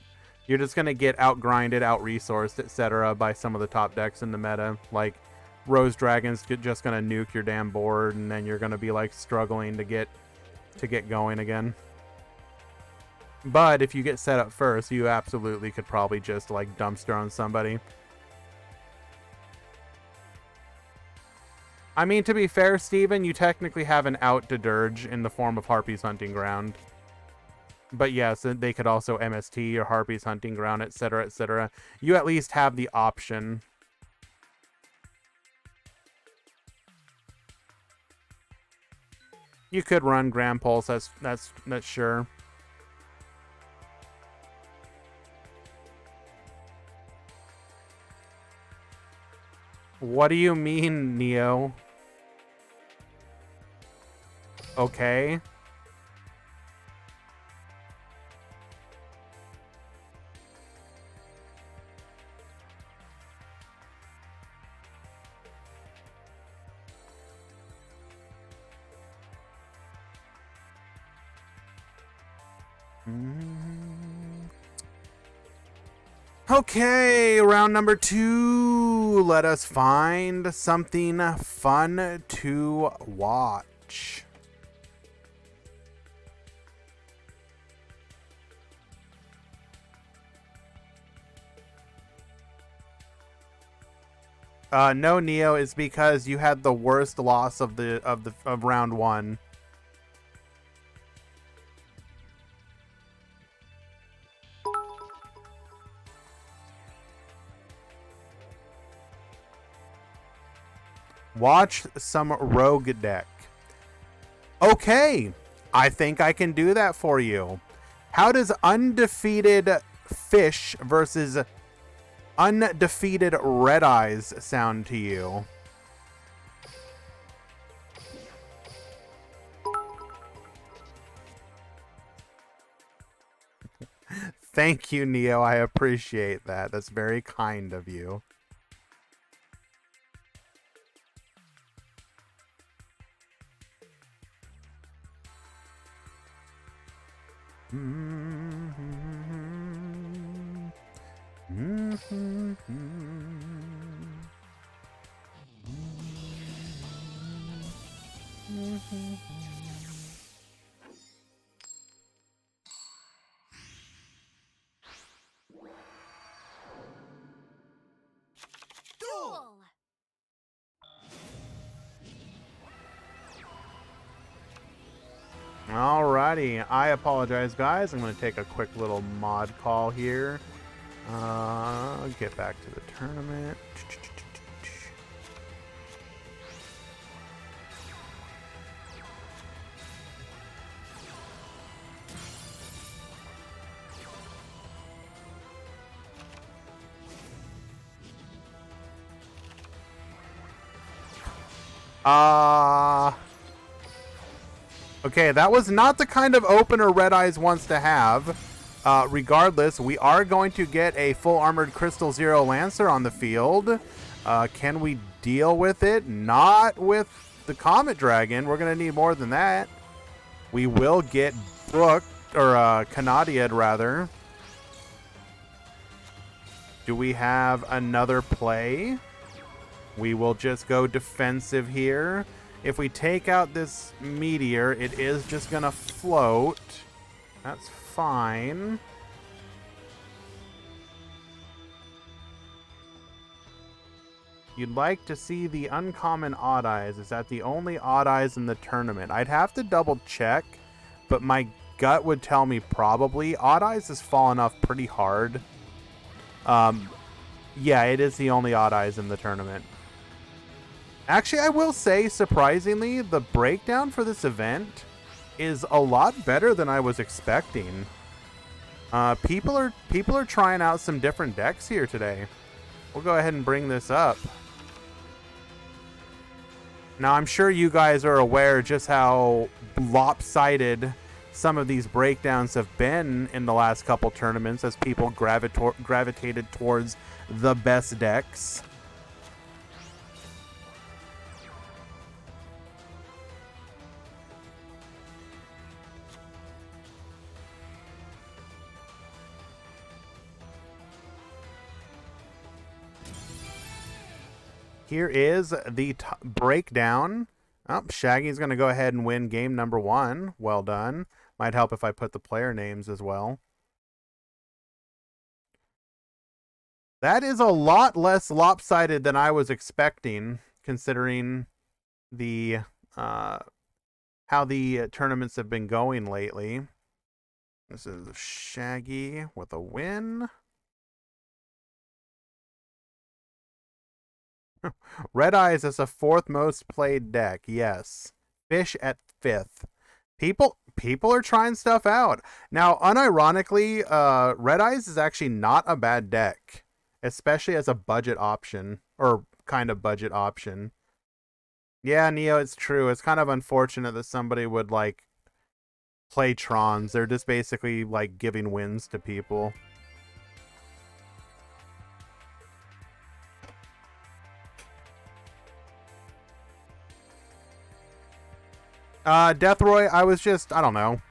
You're just gonna get out-grinded, out-resourced, etc. by some of the top decks in the meta. Like Rose Dragon's just gonna nuke your damn board, and then you're gonna be like struggling to get going again. But if you get set up first, you absolutely could probably just like dumpster on somebody. I mean, to be fair, Steven, you technically have an out to Dirge in the form of Harpy's Hunting Ground. But yes, they could also MST or Harpy's Hunting Ground, etc., etc. You at least have the option. You could run Grand Pulse, that's sure. What do you mean, Neo? Okay. Okay, round number 2. Let us find something fun to watch. No, Neo, is because you had the worst loss of round 1. Watch some rogue deck. Okay, I think I can do that for you. How does undefeated fish versus undefeated red eyes sound to you? Thank you, Neo. I appreciate that. That's very kind of you. Alrighty, I apologize, guys. I'm going to take a quick little mod call here. Get back to the tournament. Okay, that was not the kind of opener Red Eyes wants to have. Regardless, we are going to get a full armored Crystal Zero Lancer on the field. Can we deal with it? Not with the Comet Dragon. We're going to need more than that. We will get Brook, or Canadiad rather. Do we have another play? We will just go defensive here. If we take out this meteor, it is just going to float. That's fine. You'd like to see the uncommon Odd Eyes. Is that the only Odd Eyes in the tournament? I'd have to double check, but my gut would tell me probably. Odd Eyes has fallen off pretty hard. Yeah, it is the only Odd Eyes in the tournament. Actually, I will say, surprisingly, the breakdown for this event is a lot better than I was expecting. People are trying out some different decks here today. We'll go ahead and bring this up. Now, I'm sure you guys are aware just how lopsided some of these breakdowns have been in the last couple tournaments as people gravitated towards the best decks. Here is the breakdown. Oh, Shaggy's going to go ahead and win game number 1. Well done. Might help if I put the player names as well. That is a lot less lopsided than I was expecting, considering the how the tournaments have been going lately. This is Shaggy with a win. Red Eyes is the 4th most played deck. Yes. Fish at 5th. People are trying stuff out. Now, unironically, Red Eyes is actually not a bad deck, especially as a budget option, or kind of budget option. Yeah, Neo, it's true. It's kind of unfortunate that somebody would, like, play Trons. They're just basically, like, giving wins to people. Deathroy, I was just, I don't know.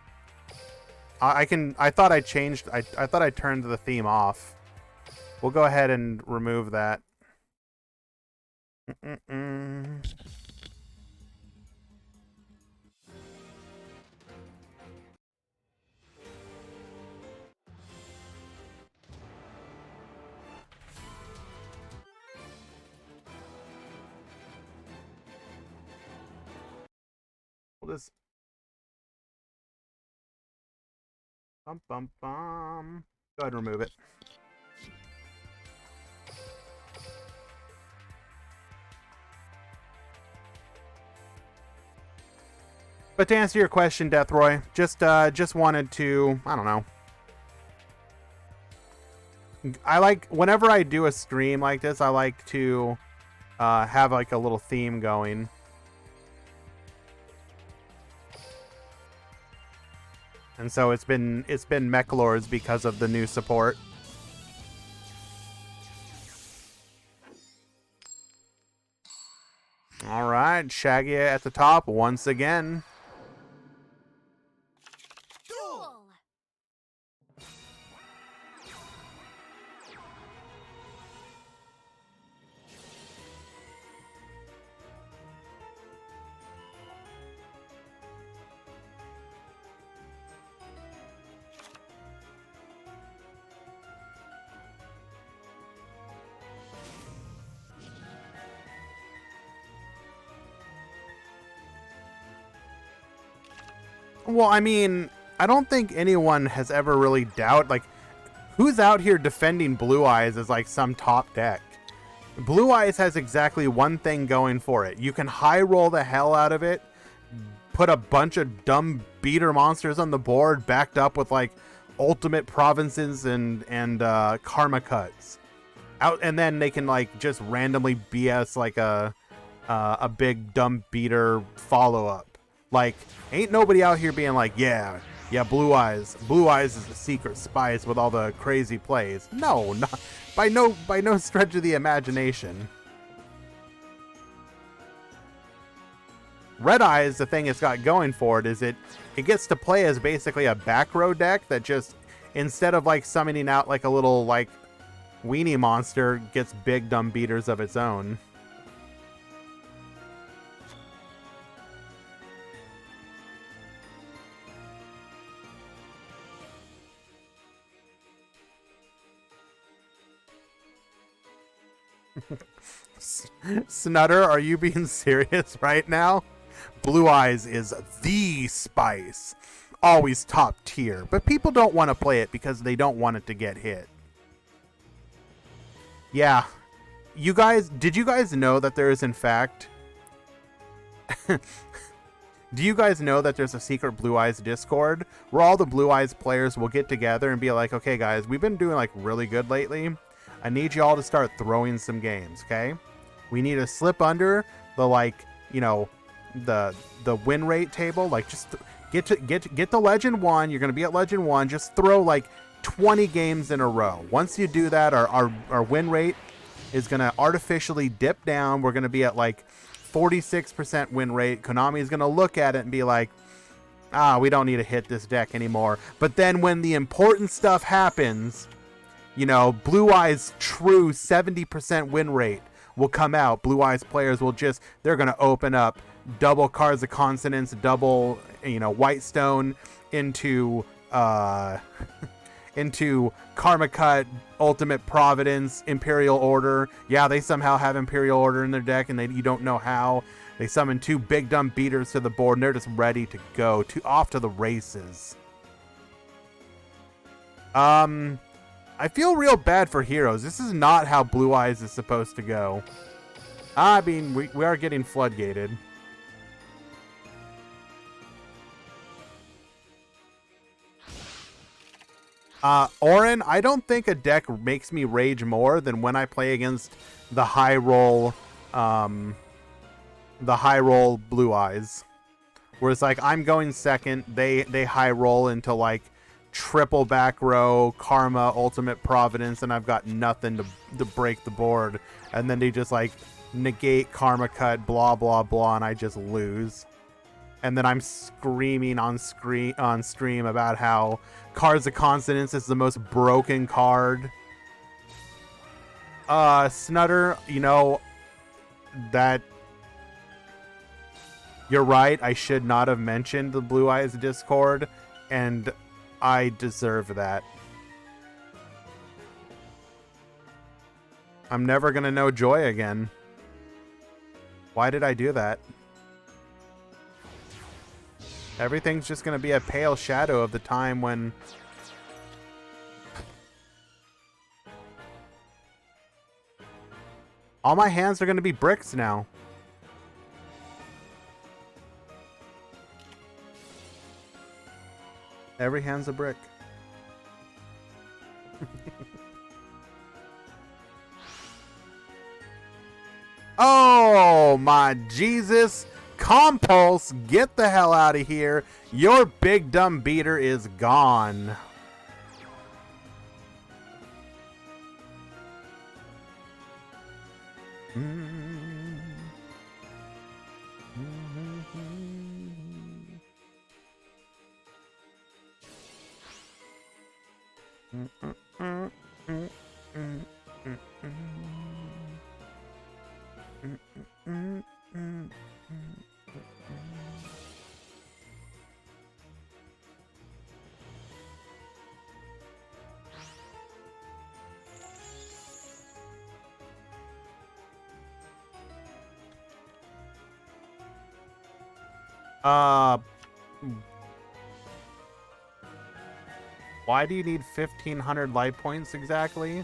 I thought I changed, I thought I turned the theme off. We'll go ahead and remove that. We'll just Go ahead and remove it. But to answer your question, Deathroy, just wanted to, I don't know. I like, whenever I do a stream like this, I like to have like a little theme going. And so it's been Mechlor's because of the new support. All right, Shaggy at the top once again. Well, I mean, I don't think anyone has ever really like, who's out here defending Blue Eyes as like some top deck? Blue Eyes has exactly one thing going for it. You can high roll the hell out of it, put a bunch of dumb beater monsters on the board, backed up with like ultimate provinces and karma cuts out, and then they can like just randomly BS like a big dumb beater follow up. Like, ain't nobody out here being like, yeah, Blue Eyes is the secret spice with all the crazy plays. No, not by no stretch of the imagination. Red Eyes, the thing it's got going for it is it gets to play as basically a back row deck that just, instead of like summoning out like a little like weenie monster, gets big dumb beaters of its own. Snutter, are you being serious right now? Blue Eyes is the spice. Always top tier. But people don't want to play it because they don't want it to get hit. Yeah. Did you guys know that there is in fact... Do you guys know that there's a secret Blue Eyes Discord where all the Blue Eyes players will get together and be like, okay guys, we've been doing like really good lately. I need you all to start throwing some games, okay? We need to slip under the, like, you know, the win rate table. Like, just Get the Legend 1. You're going to be at Legend 1. Just throw like 20 games in a row. Once you do that, our win rate is going to artificially dip down. We're going to be at like 46% win rate. Konami is going to look at it and be like, we don't need to hit this deck anymore. But then when the important stuff happens, you know, Blue Eyes' true 70% win rate will come out. Blue Eyes players will they're going to open up double Cards of Consonance, double, you know, Whitestone into into Karma Cut, Ultimate Providence, Imperial Order. Yeah, they somehow have Imperial Order in their deck, and you don't know how. They summon 2 big dumb beaters to the board, and they're just ready to go off to the races. I feel real bad for Heroes. This is not how Blue Eyes is supposed to go. I mean, we are getting floodgated. Orin, I don't think a deck makes me rage more than when I play against the high roll Blue Eyes. Where it's like, I'm going second, they high roll into like triple back row, Karma, Ultimate Providence, and I've got nothing to break the board. And then they just like negate Karma Cut, blah, blah, blah, and I just lose. And then I'm screaming on stream about how Cards of Consonance is the most broken card. Snutter, you know, that... You're right, I should not have mentioned the Blue Eyes Discord, and I deserve that. I'm never gonna know joy again. Why did I do that? Everything's just going to be a pale shadow of the time when... All my hands are going to be bricks now. Every hand's a brick. Oh, my Jesus. Compulse, get the hell out of here. Your big dumb beater is gone. Why do you need 1,500 life points exactly?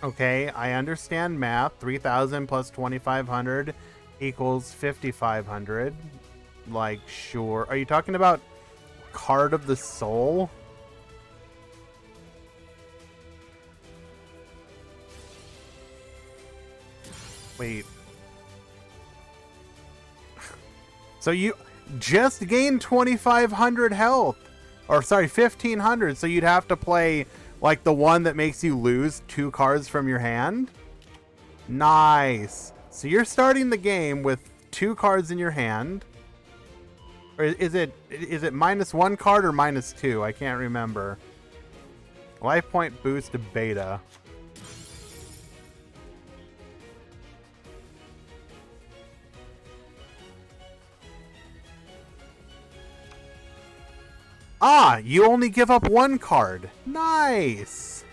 Okay, I understand math. 3,000 plus 2,500 equals 5,500. Like, sure. Are you talking about Card of the Soul? Wait. So you just gained 2,500 health. Or, sorry, 1,500. So you'd have to play... like the one that makes you lose 2 cards from your hand? Nice. So you're starting the game with 2 cards in your hand. Or is it -1 card or -2? I can't remember. Life point boost to beta. Ah, you only give up 1 card. Nice.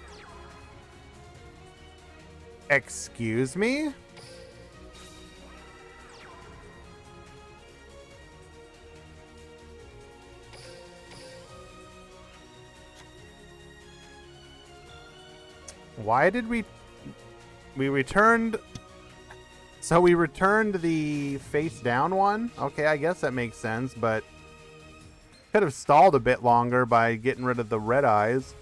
Excuse me? Why did we returned? So we returned the face down one. Okay, I guess that makes sense, but could have stalled a bit longer by getting rid of the red eyes.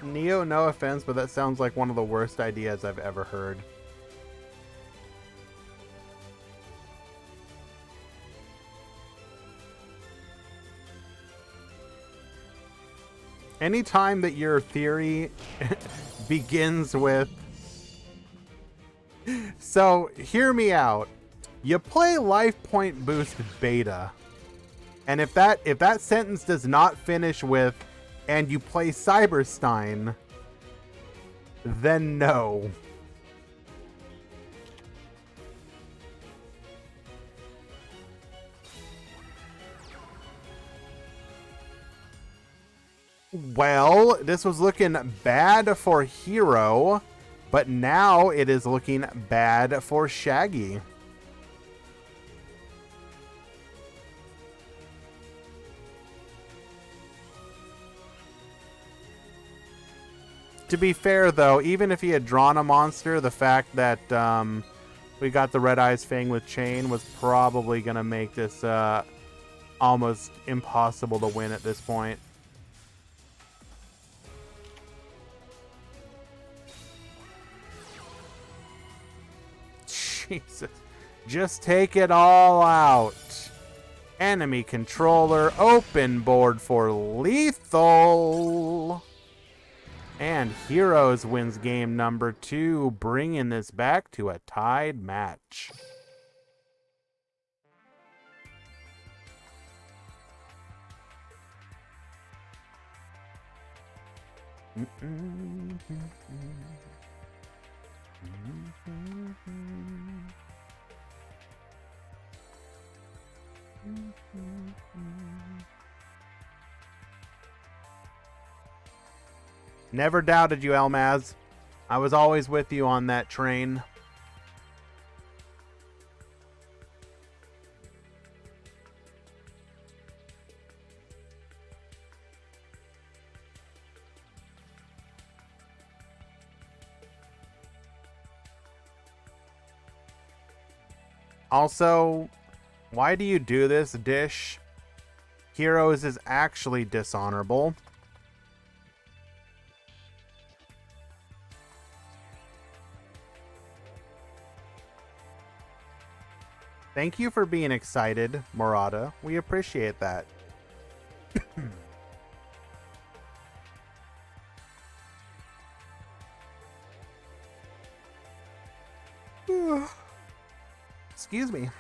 Neo, no offense, but that sounds like one of the worst ideas I've ever heard. Anytime that your theory begins with... So, hear me out. You play Life Point Boost Beta, and if that sentence does not finish with, and you play Cyberstein, then no. Well, this was looking bad for Hero, but now it is looking bad for Shaggy. To be fair, though, even if he had drawn a monster, the fact that we got the Red Eyes Fang with Chain was probably going to make this almost impossible to win at this point. Jesus. Just take it all out. Enemy controller, open board for lethal. And Heroes wins game number 2, bringing this back to a tied match. Never doubted you, Elmaz. I was always with you on that train. Also, why do you do this, Dish? Heroes is actually dishonorable. Thank you for being excited, Murata. We appreciate that. Excuse me.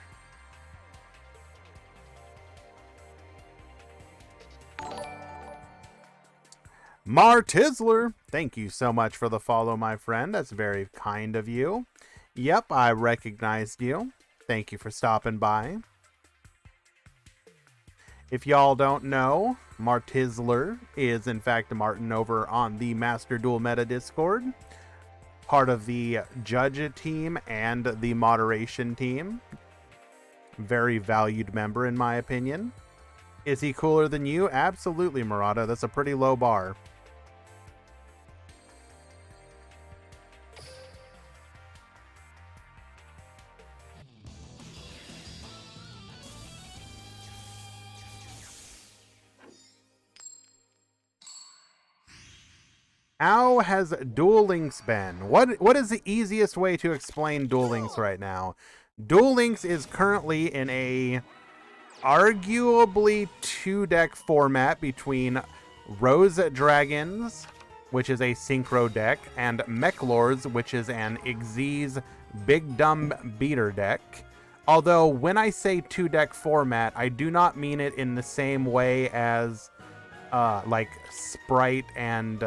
Martizzler, thank you so much for the follow, my friend. That's very kind of you. Yep, I recognized you. Thank you for stopping by. If y'all don't know, Martizzler is in fact Martin over on the Master Duel Meta Discord. Part of the judge team and the moderation team. Very valued member in my opinion. Is he cooler than you? Absolutely, Murata. That's a pretty low bar. How has Duel Links been? What is the easiest way to explain Duel Links right now? Duel Links is currently in a arguably 2-deck format between Rose Dragons, which is a synchro deck, and Mech Lords, which is an Xyz Big Dumb Beater deck. Although when I say 2-deck format, I do not mean it in the same way as like Sprite and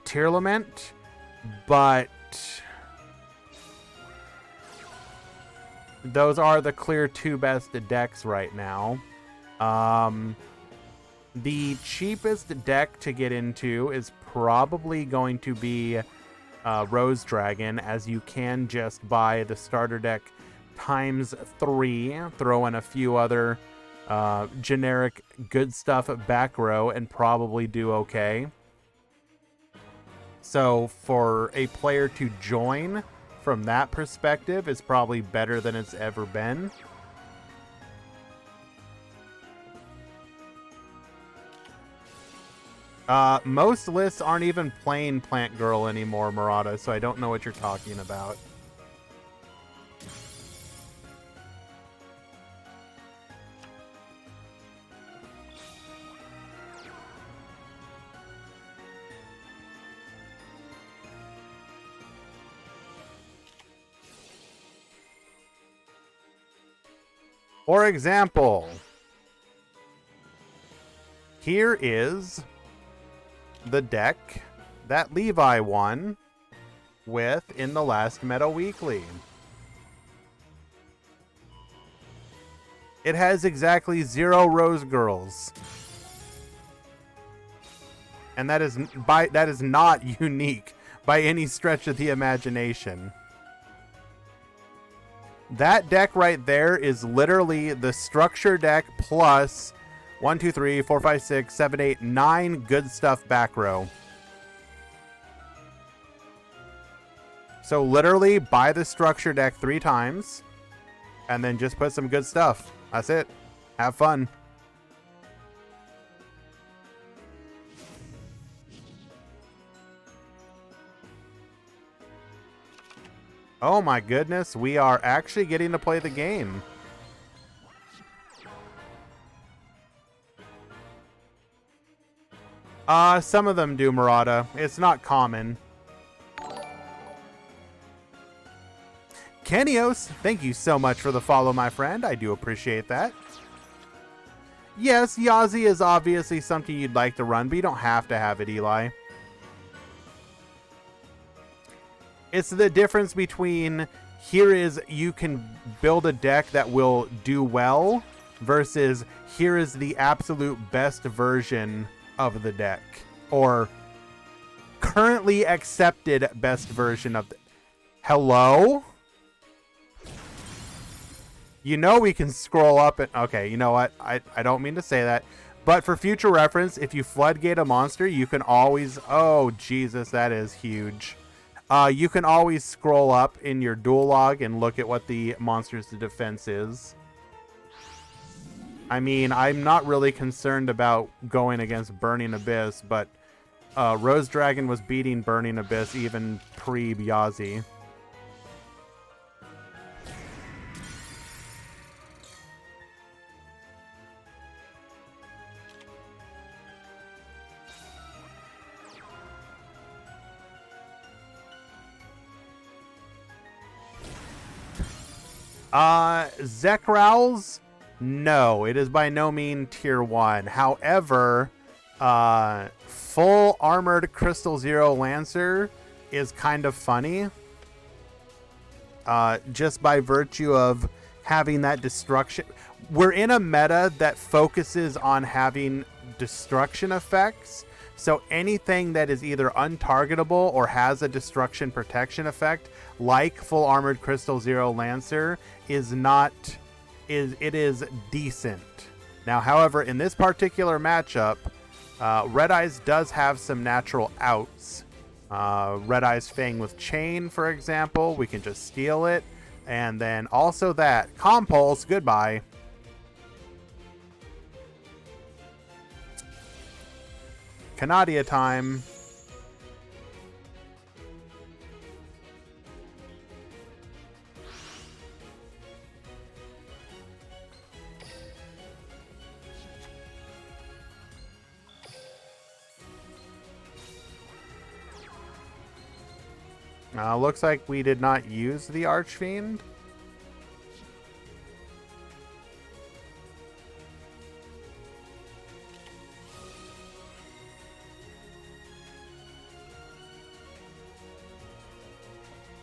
Tear Lament, but those are the clear 2 best decks right now. The cheapest deck to get into is probably going to be Rose Dragon, as you can just buy the starter deck ×3, throw in a few other generic good stuff at back row, and probably do okay. So for a player to join from that perspective, it's probably better than it's ever been. Most lists aren't even playing Plant Girl anymore, Murata, so I don't know what you're talking about. For example, here is the deck that Levi won with in the last Meta Weekly. It has exactly 0 Rose Girls. And that is not unique by any stretch of the imagination. That deck right there is literally the structure deck plus 1, 2, 3, 4, 5, 6, 7, 8, 9 good stuff back row. So literally buy the structure deck 3 times and then just put some good stuff. That's it. Have fun. Oh my goodness, we are actually getting to play the game. Some of them do, Murata. It's not common. Kenios, thank you so much for the follow, my friend. I do appreciate that. Yes, Yazi is obviously something you'd like to run, but you don't have to have it, Eli. It's the difference between here is you can build a deck that will do well versus here is the absolute best version of the deck, or currently accepted best version of the... Hello? You know we can scroll up and... Okay, you know what? I don't mean to say that. But for future reference, if you floodgate a monster, you can always... Oh, Jesus, that is huge. You can always scroll up in your duel log and look at what the monster's defense is. I mean, I'm not really concerned about going against Burning Abyss, but Rose Dragon was beating Burning Abyss even pre-Byazi. Zekrowls? No, it is by no means tier 1. However, full armored Crystal Zero Lancer is kind of funny. Just by virtue of having that destruction. We're in a meta that focuses on having destruction effects. So anything that is either untargetable or has a destruction protection effect, like full armored Crystal Zero Lancer, is decent. Now, however, in this particular matchup, Red Eyes does have some natural outs. Red Eyes Fang with Chain, for example, we can just steal it. And then also that Compulse, goodbye. Canadia time. Looks like we did not use the Archfiend.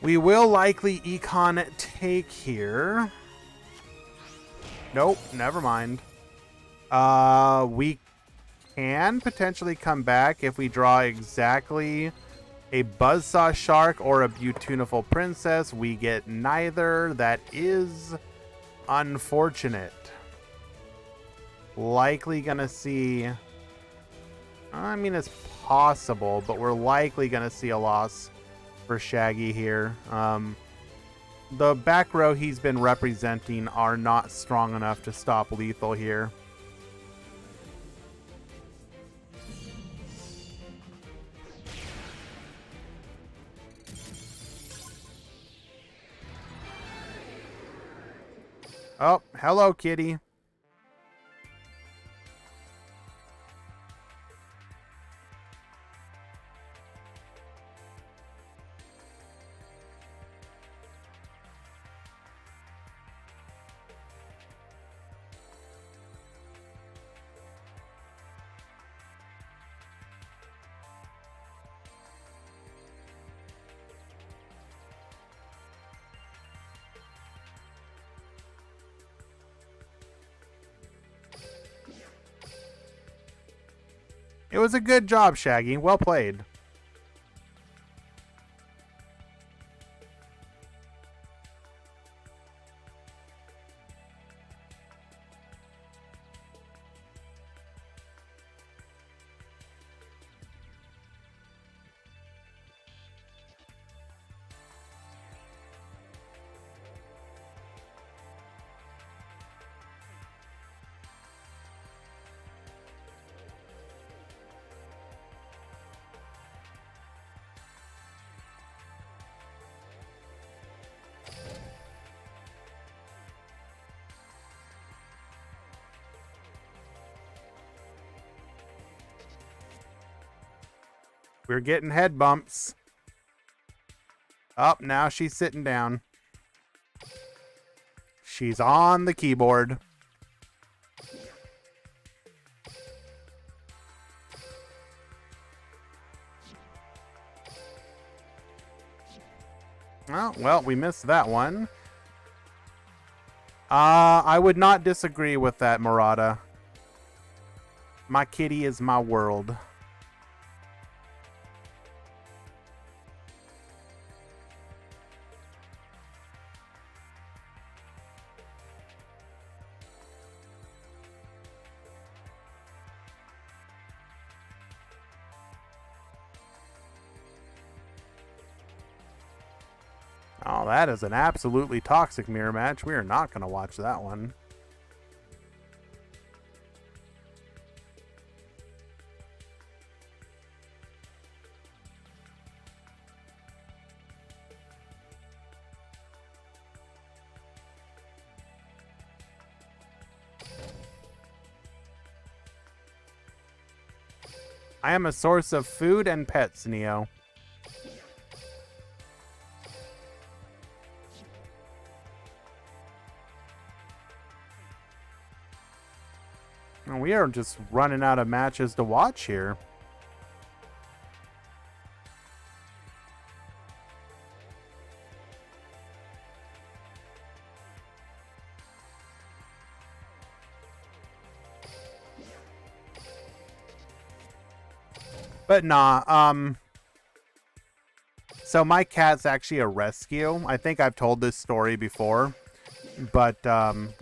We will likely econ take here. Nope, never mind. We can potentially come back if we draw exactly a buzzsaw shark or a beautiful princess. We get neither. That is unfortunate. Likely gonna see... I mean, it's possible, but we're likely gonna see a loss for Shaggy here. The back row he's been representing are not strong enough to stop Lethal here. Oh, hello, kitty. It was a good job, Shaggy. Well played. We're getting head bumps. Up, now she's sitting down. She's on the keyboard. Oh, well, we missed that one. I would not disagree with that, Murata. My kitty is my world. Oh, that is an absolutely toxic mirror match. We are not going to watch that one. I am a source of food and pets, Neo. We are just running out of matches to watch here. But nah, so my cat's actually a rescue. I think I've told this story before. But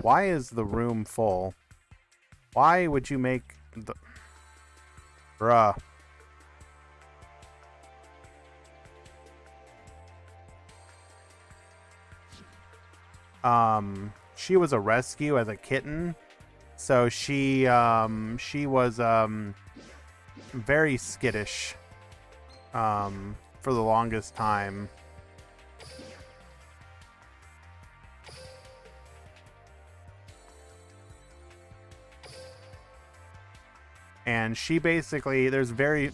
why is the room full? Why would you make the... Bruh. She was a rescue as a kitten. So she was very skittish for the longest time. And she basically, there's very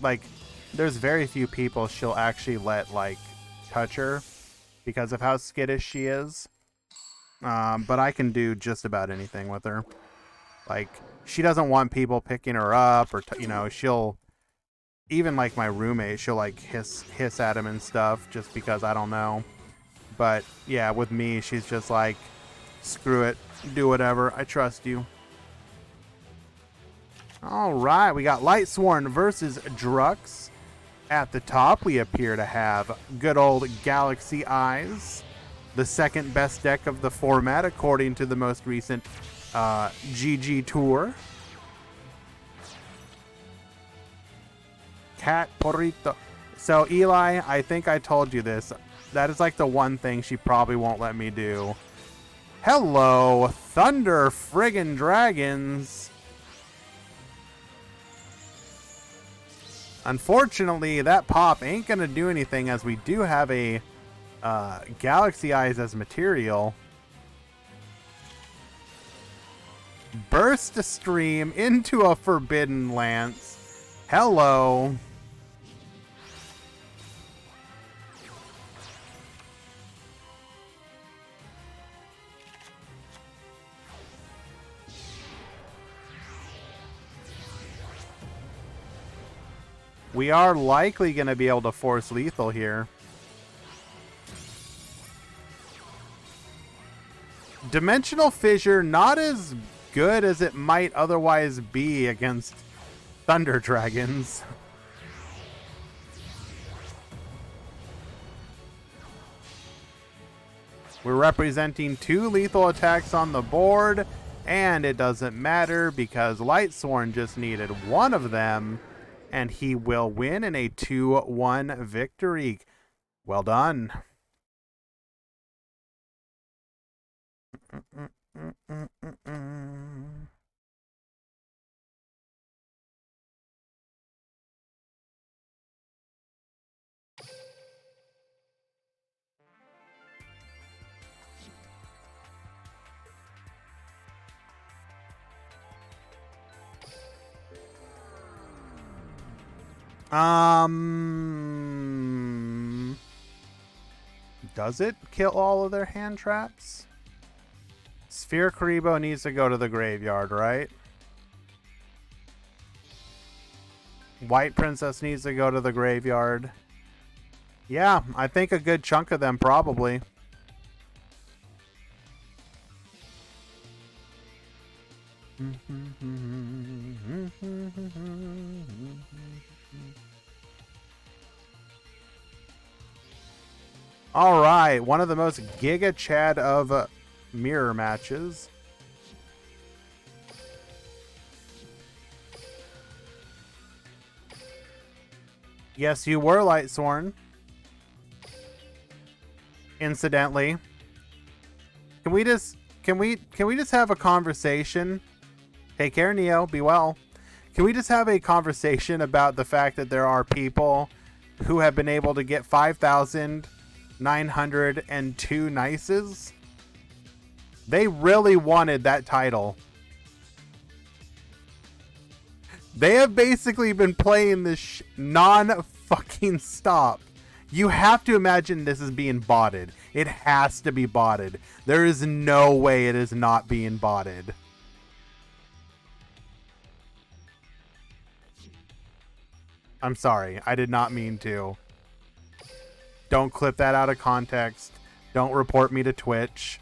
few people she'll actually let like touch her because of how skittish she is. But I can do just about anything with her. Like, she doesn't want people picking her up, or she'll, even like my roommate, she'll like hiss at him and stuff just because, I don't know. But yeah, with me, she's just like, screw it, do whatever, I trust you. All right, we got Lightsworn versus Drux. At the top, we appear to have good old Galaxy Eyes, the second best deck of the format according to the most recent GG Tour. Cat Porrito. So, Eli, I think I told you this. That is like the one thing she probably won't let me do. Hello, Thunder Friggin' Dragons. Unfortunately, that pop ain't going to do anything as we do have a Galaxy Eyes as material. Burst a stream into a Forbidden Lance. Hello. We are likely going to be able to force lethal here. Dimensional Fissure, not as good as it might otherwise be against Thunder Dragons. We're representing 2 lethal attacks on the board, and it doesn't matter because Lightsworn just needed one of them, and he will win in a 2-1 victory. Well done. Does it kill all of their hand traps? Sphere Karibo needs to go to the graveyard, right? White Princess needs to go to the graveyard. Yeah, I think a good chunk of them probably. All right, one of the most Giga Chad of mirror matches. Yes, you were Lightsworn. Incidentally, can we just have a conversation? Take care, Neo. Be well. Can we just have a conversation about the fact that there are people who have been able to get 5,902 nices? They really wanted that title. They have basically been playing this non-fucking stop. You have to imagine this is being botted. It has to be botted. There is no way it is not being botted. I'm sorry. I did not mean to. Don't clip that out of context. Don't report me to Twitch.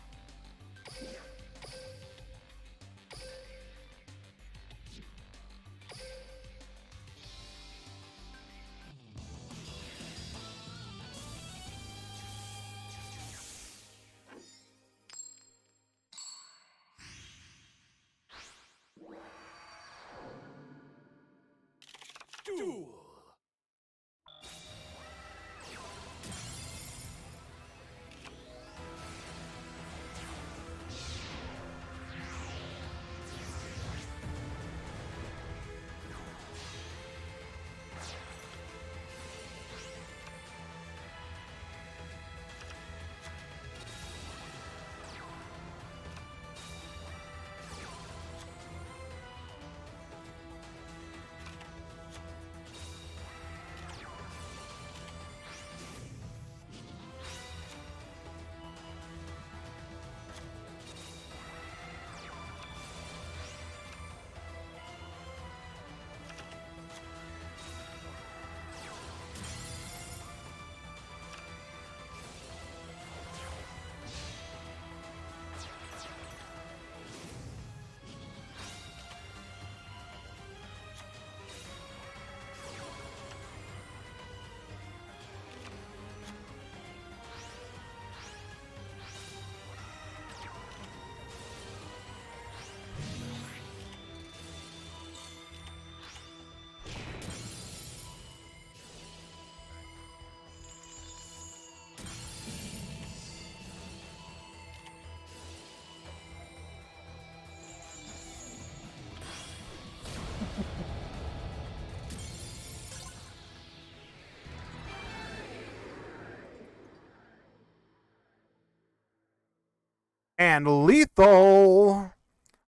And lethal.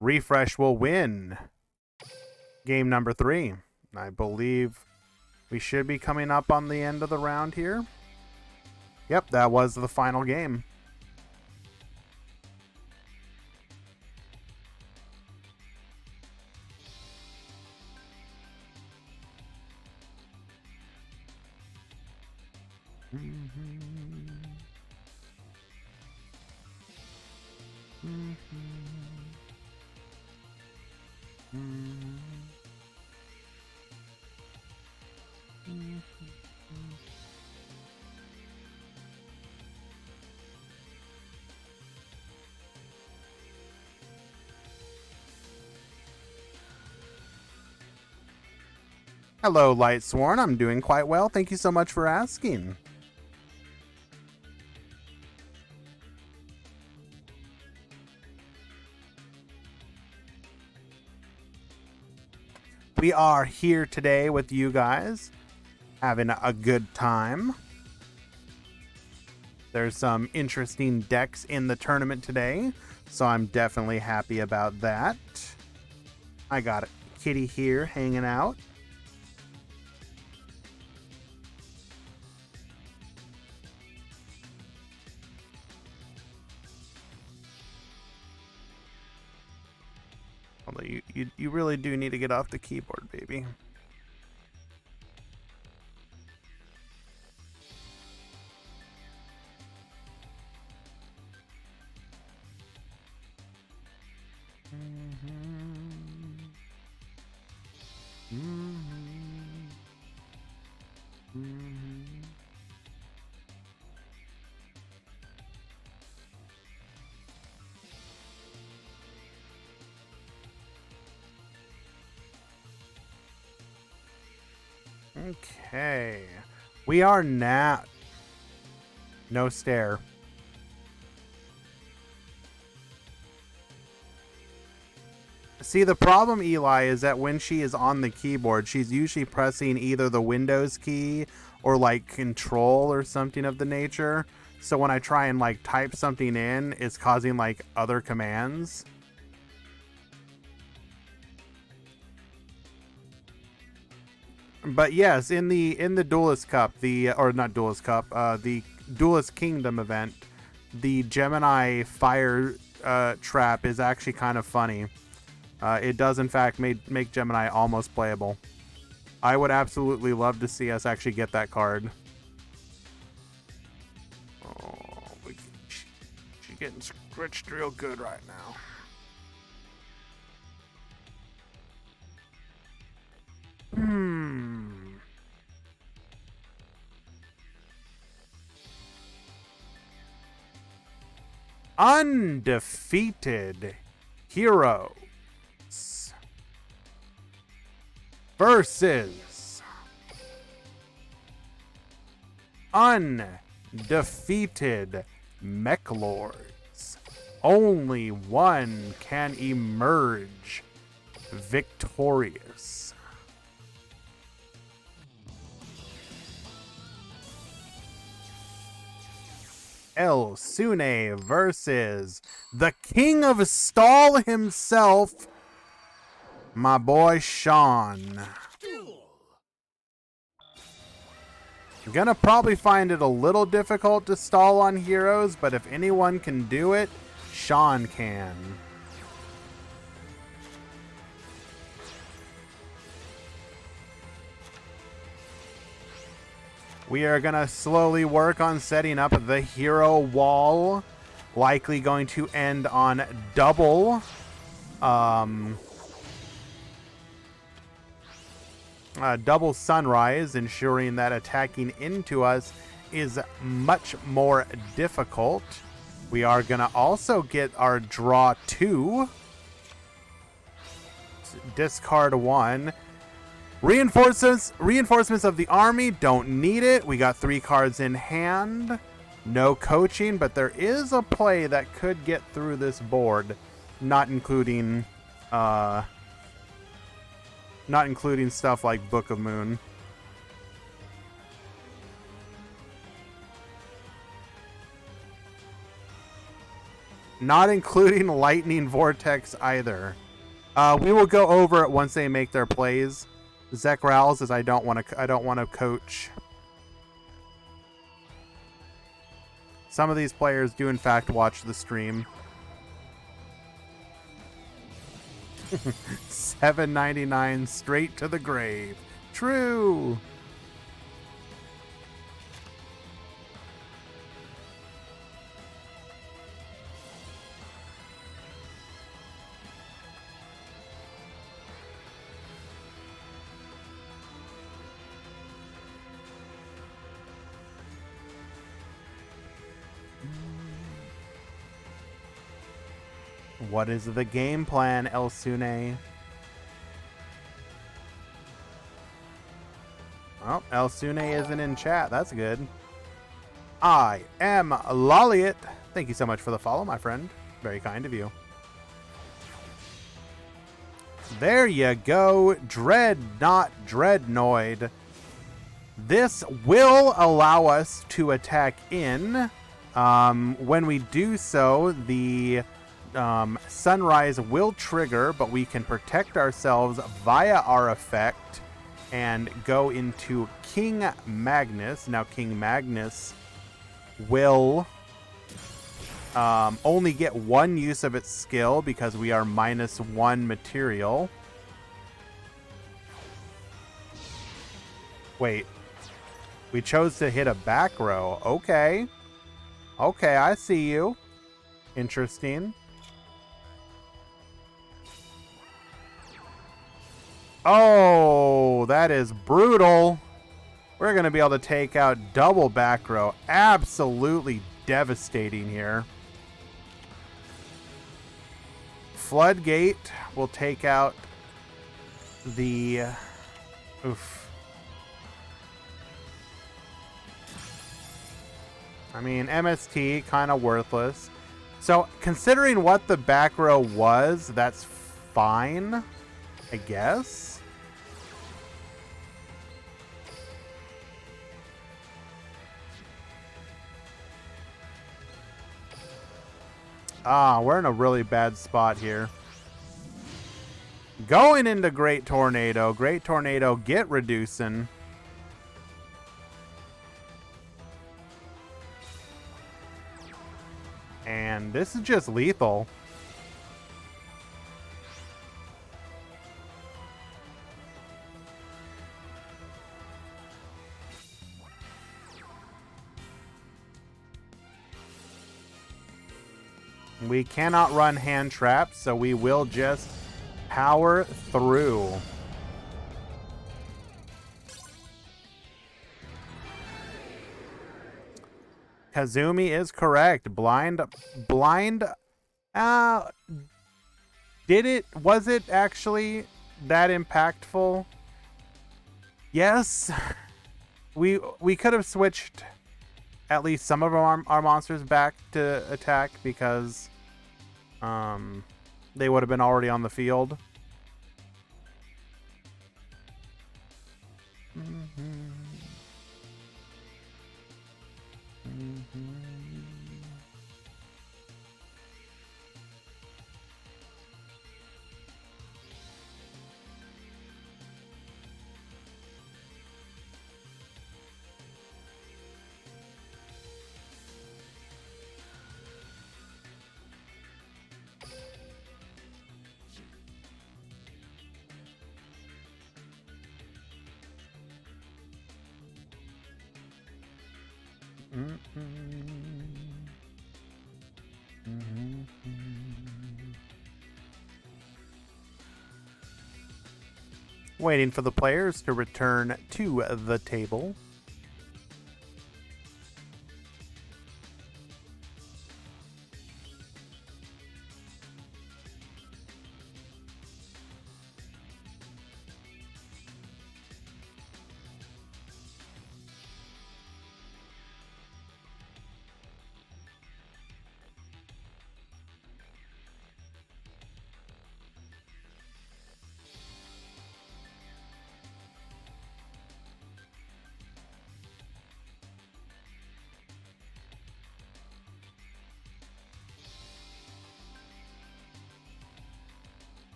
Refresh will win. Game number 3. I believe we should be coming up on the end of the round here. Yep, that was the final game. Hello, Lightsworn. I'm doing quite well. Thank you so much for asking. We are here today with you guys, having a good time. There's some interesting decks in the tournament today, so I'm definitely happy about that. I got Kitty here hanging out. Although you really do need to get off the keyboard, baby. Okay. We are now... No stare. See, the problem, Eli, is that when she is on the keyboard, she's usually pressing either the Windows key or like Control or something of the nature. So when I try and like type something in, it's causing like other commands. But yes, in the Duelist Cup, or not Duelist Cup, the Duelist Kingdom event, the Gemini fire trap is actually kind of funny. It does in fact make Gemini almost playable. I would absolutely love to see us actually get that card. Oh, she's getting scratched real good right now. Undefeated Heroes versus undefeated Mech Lords. Only one can emerge victorious. El Sune versus the King of Stall himself, my boy Sean. I'm gonna probably find it a little difficult to stall on heroes, but if anyone can do it, Sean can. We are going to slowly work on setting up the hero wall. Likely going to end on double. Double sunrise, ensuring that attacking into us is much more difficult. We are going to also get our draw 2. Discard 1. Reinforcements of the army, don't need it. We got 3 cards in hand. No coaching, but there is a play that could get through this board, not including stuff like Book of Moon. Not including Lightning Vortex either. We will go over it once they make their plays. Zek Rowell says I don't want to coach. Some of these players do in fact watch the stream. $7.99 straight to the grave. True. What is the game plan, Elsune? Oh, Elsune isn't in chat. That's good. I am Lolliot. Thank you so much for the follow, my friend. Very kind of you. There you go. Dread, not Dreadnoid. This will allow us to attack in. When we do so, the Sunrise will trigger, but we can protect ourselves via our effect and go into King Magnus. Now, King Magnus will only get one use of its skill because we are -1 material. Wait. We chose to hit a back row. Okay. Okay, I see you. Interesting. Oh, that is brutal. We're going to be able to take out double back row. Absolutely devastating here. Floodgate will take out the... Oof. I mean, MST, kind of worthless. So, considering what the back row was, that's fine, I guess. Ah, we're in a really bad spot here. Going into Great Tornado. Great Tornado, get reducing. And this is just lethal. We cannot run hand traps, so we will just power through. Kazumi is correct. Was it actually that impactful? Yes. We could have switched at least some of our monsters back to attack because they would have been already on the field. Waiting for the players to return to the table.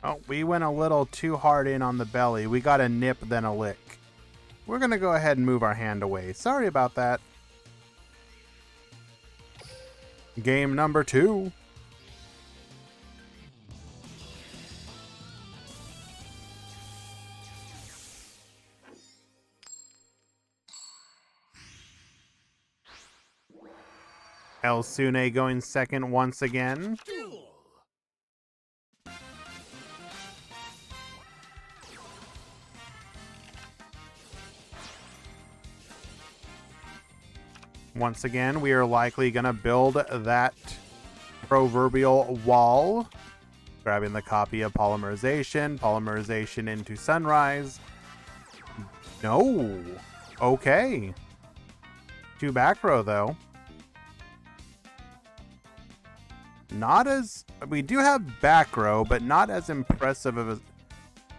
Oh, we went a little too hard in on the belly. We got a nip, then a lick. We're going to go ahead and move our hand away. Sorry about that. Game number 2. El Sune going second once again. Once again, we are likely going to build that proverbial wall. Grabbing the copy of polymerization into sunrise. No. Okay. 2 back row, though. Not as... We do have back row, but not as impressive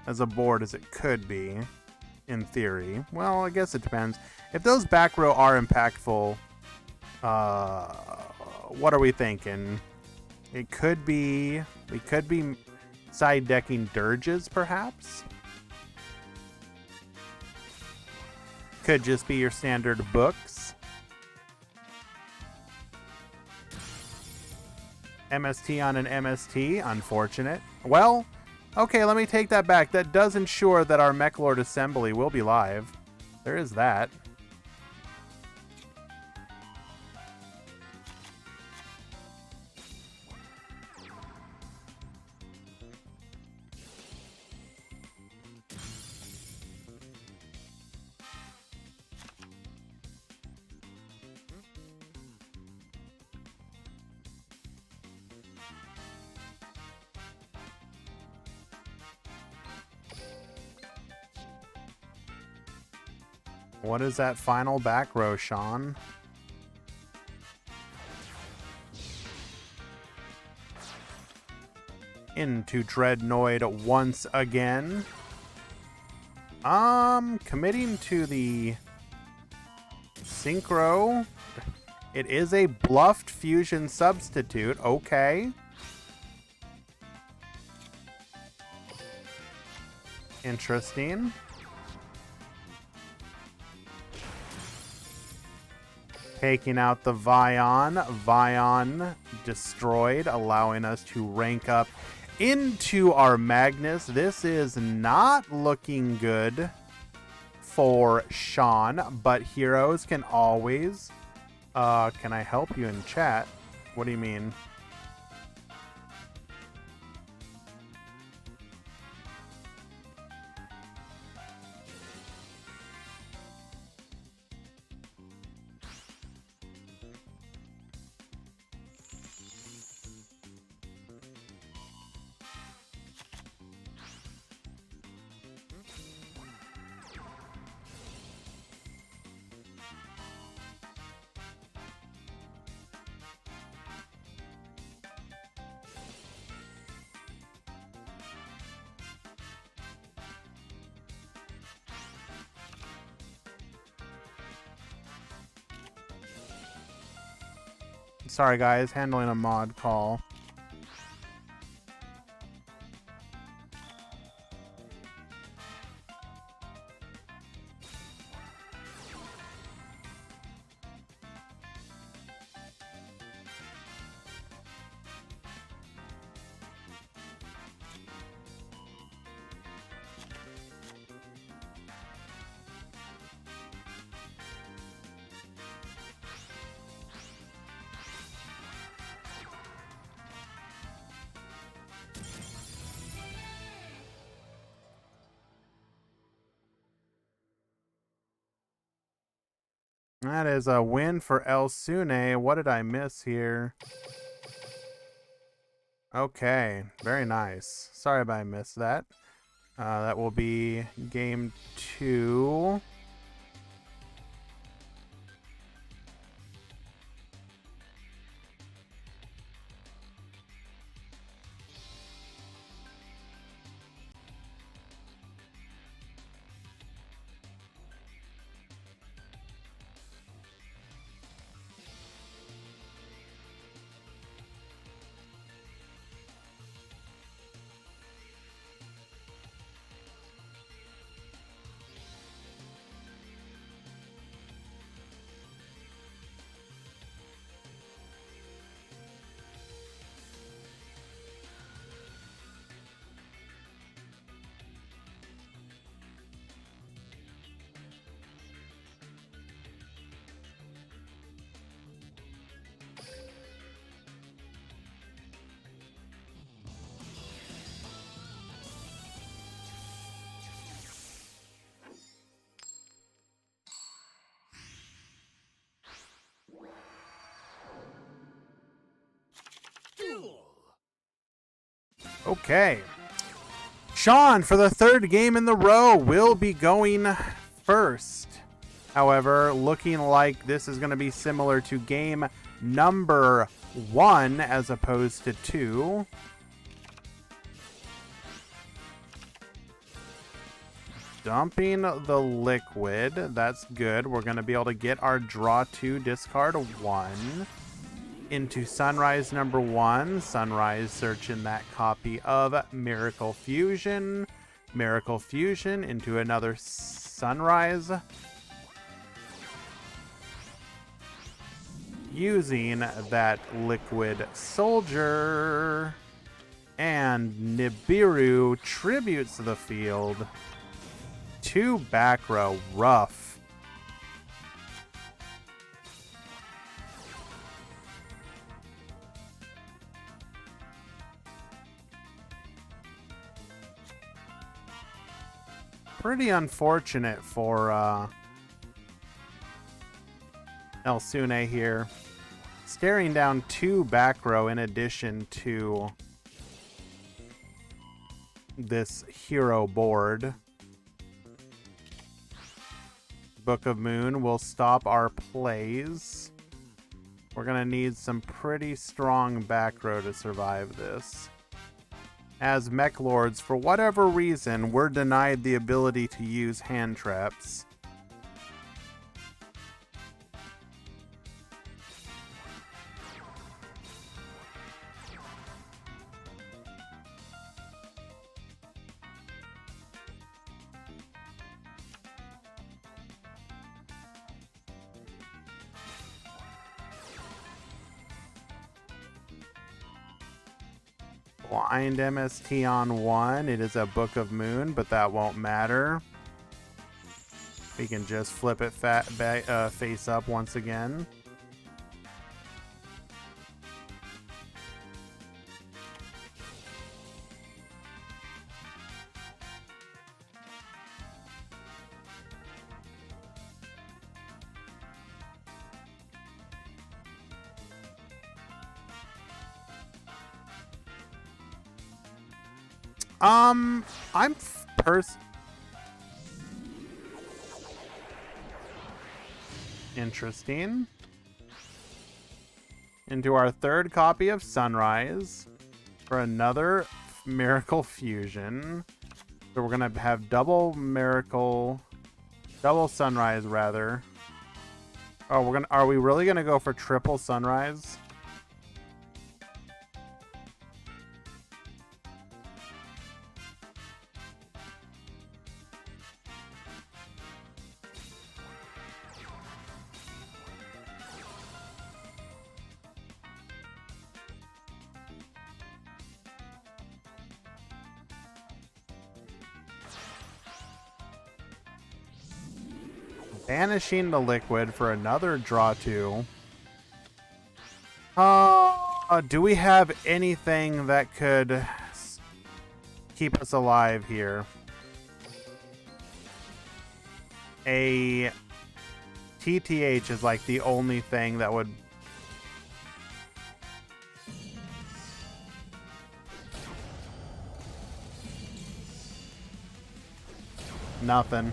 as a board as it could be, in theory. Well, I guess it depends. If those back row are impactful, what are we thinking? It could be... We could be side decking dirges, perhaps? Could just be your standard books. MST on an MST. Unfortunate. Well, okay, let me take that back. That does ensure that our Mechlord assembly will be live. There is that. What is that final back row, Sean? Into Dreadnoid once again. Committing to the Synchro. It is a bluffed fusion substitute. Okay. Interesting. Taking out the Vion. Vion destroyed, allowing us to rank up into our Magnus. This is not looking good for Sean, but heroes can always... can I help you in chat? What do you mean? Sorry guys, handling a mod call. That is a win for El Sune. What did I miss here? Okay, very nice. Sorry if I missed that. That will be game 2. Okay. Sean, for the third game in the row, will be going first. However, looking like this is going to be similar to game number 1 as opposed to 2. Dumping the liquid. That's good. We're going to be able to get our draw 2, discard 1 into Sunrise number 1. Sunrise, search in that copy of Miracle Fusion. Miracle Fusion into another Sunrise. Using that Liquid Soldier. And Nibiru tributes the field. 2 back row, rough. Pretty unfortunate for Elsune here. Staring down 2 back row in addition to this hero board. Book of Moon will stop our plays. We're going to need some pretty strong back row to survive this. As Mech Lords, for whatever reason, we're denied the ability to use hand traps. Blind MST on 1. It is a Book of Moon, but that won't matter. We can just flip it face up once again. I'm interesting. Into our third copy of Sunrise for another Miracle Fusion. So we're gonna have double Sunrise rather. Oh, are we really gonna go for triple Sunrise? Banishing the liquid for another draw 2. Do we have anything that could keep us alive here? A TTH is like the only thing that would... Nothing.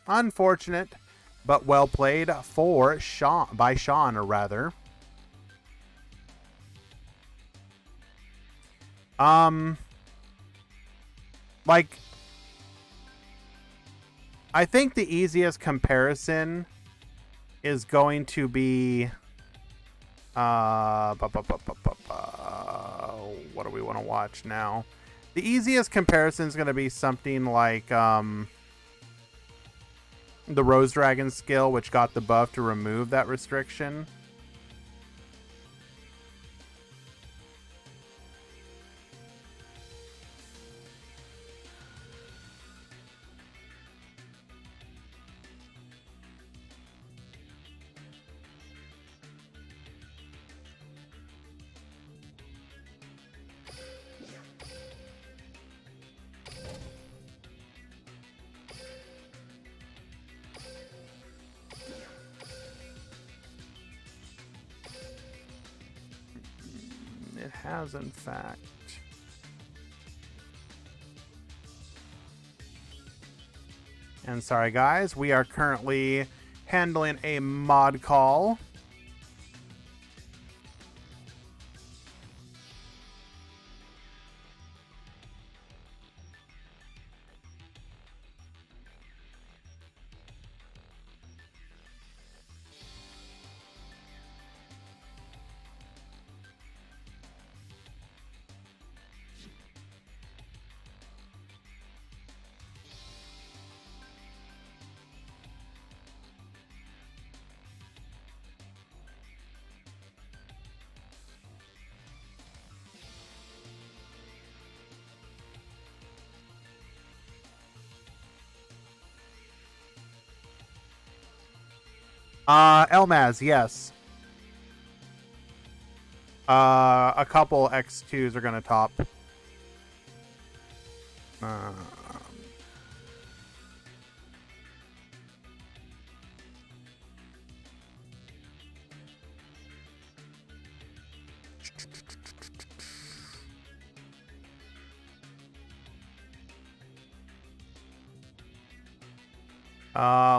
Unfortunate, but well played for Sean, by Sean, or rather. Like, I think the easiest comparison is going to be, what do we want to watch now? The easiest comparison is going to be something like, the Rose Dragon skill, which got the buff to remove that restriction. It has, in fact. And sorry, guys, we are currently handling a mod call. Elmaz, yes. A couple X2s are gonna top.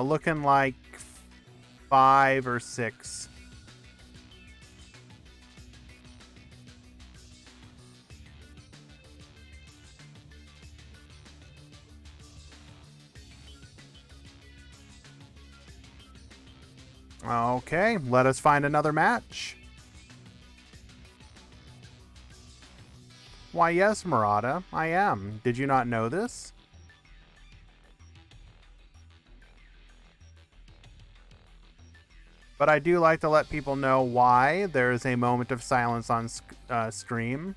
Looking like 5 or 6. Okay, let us find another match. Why, yes, Murata, I am. Did you not know this? But I do like to let people know why there is a moment of silence on stream.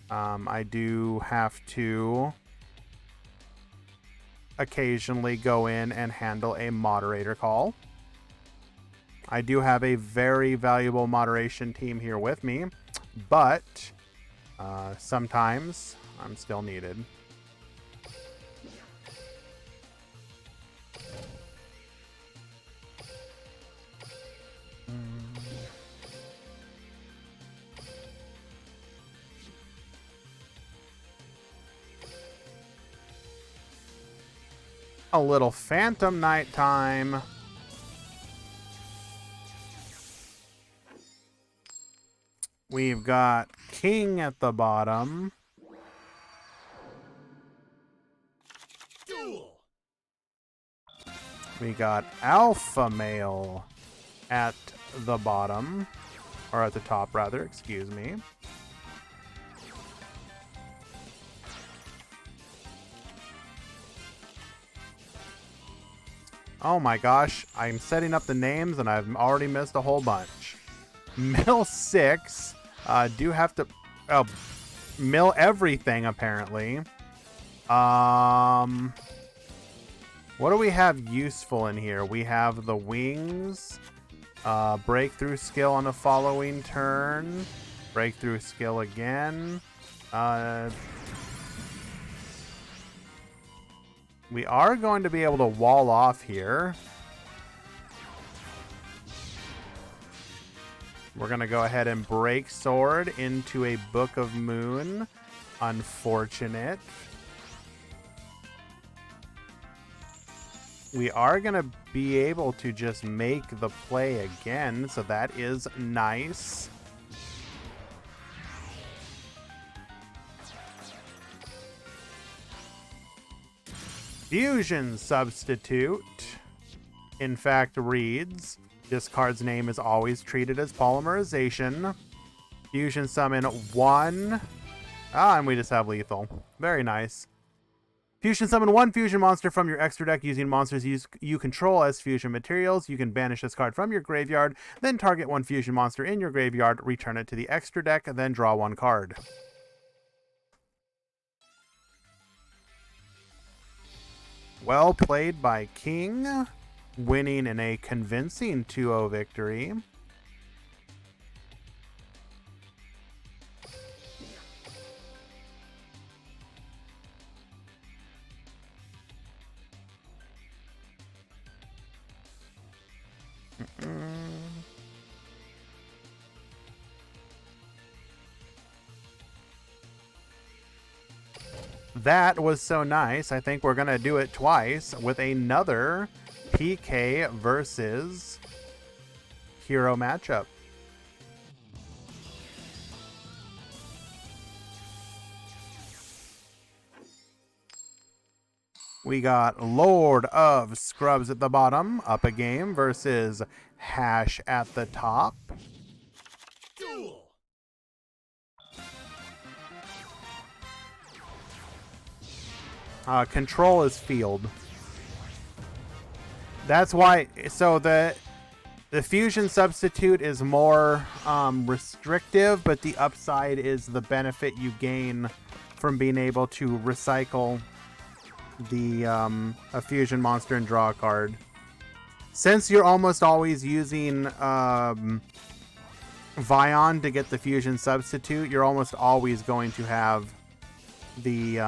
I do have to occasionally go in and handle a moderator call. I do have a very valuable moderation team here with me, but sometimes I'm still needed. A little Phantom Nighttime. We've got King at the bottom. We got Alpha Male at the bottom. Or at the top, rather, excuse me. Oh my gosh, I'm setting up the names and I've already missed a whole bunch. Mill 6. Do have to mill everything, apparently. What do we have useful in here? We have the wings. Breakthrough skill on the following turn. Breakthrough skill again. We are going to be able to wall off here. We're going to go ahead and break sword into a Book of Moon. Unfortunate. We are going to be able to just make the play again, so that is nice. Fusion Substitute, in fact, reads, this card's name is always treated as polymerization. Fusion Summon 1. And we just have lethal. Very nice. Fusion Summon 1 fusion monster from your extra deck using monsters you control as fusion materials. You can banish this card from your graveyard, then target 1 fusion monster in your graveyard, return it to the extra deck, then draw 1 card. Well played by King, winning in a convincing 2-0 victory. that was so nice. I think we're going to do it twice with another PK versus hero matchup. We got Lord of Scrubs at the bottom, up a game, versus Hash at the top. Duel. Control is field. That's why. So the fusion substitute is more restrictive, but the upside is the benefit you gain from being able to recycle the a fusion monster and draw a card. Since you're almost always using Vion to get the fusion substitute, you're almost always going to have the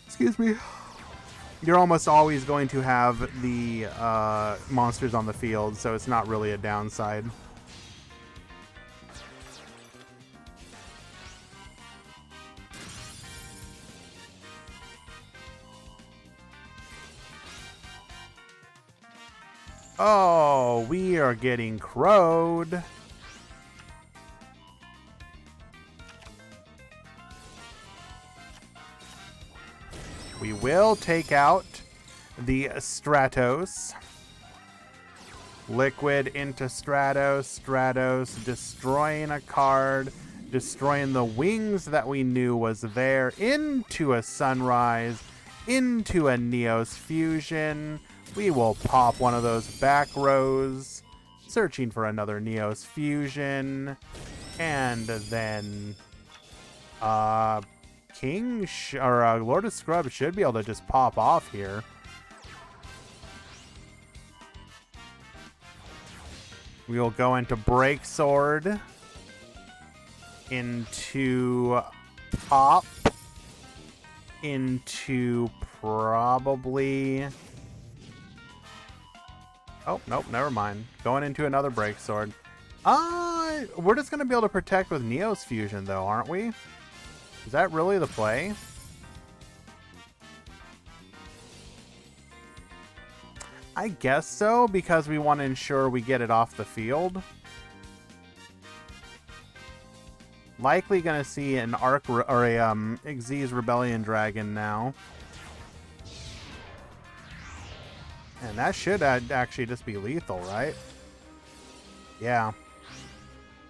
excuse me. You're almost always going to have the monsters on the field, so it's not really a downside. Oh, we are getting crowed. We will take out the Stratos. Liquid into Stratos. Stratos destroying a card. Destroying the wings that we knew was there. Into a Sunrise. Into a Neos Fusion. We will pop one of those back rows. Searching for another Neos Fusion. And then... Lord of Scrubs should be able to just pop off here. We'll go into Break Sword. Into Pop. Into probably... Oh, nope, never mind. Going into another Break Sword. We're just going to be able to protect with Neos Fusion, though, aren't we? Is that really the play? I guess so, because we want to ensure we get it off the field. Likely going to see an Arc or a Xyz Rebellion Dragon now. And that should actually just be lethal, right? Yeah.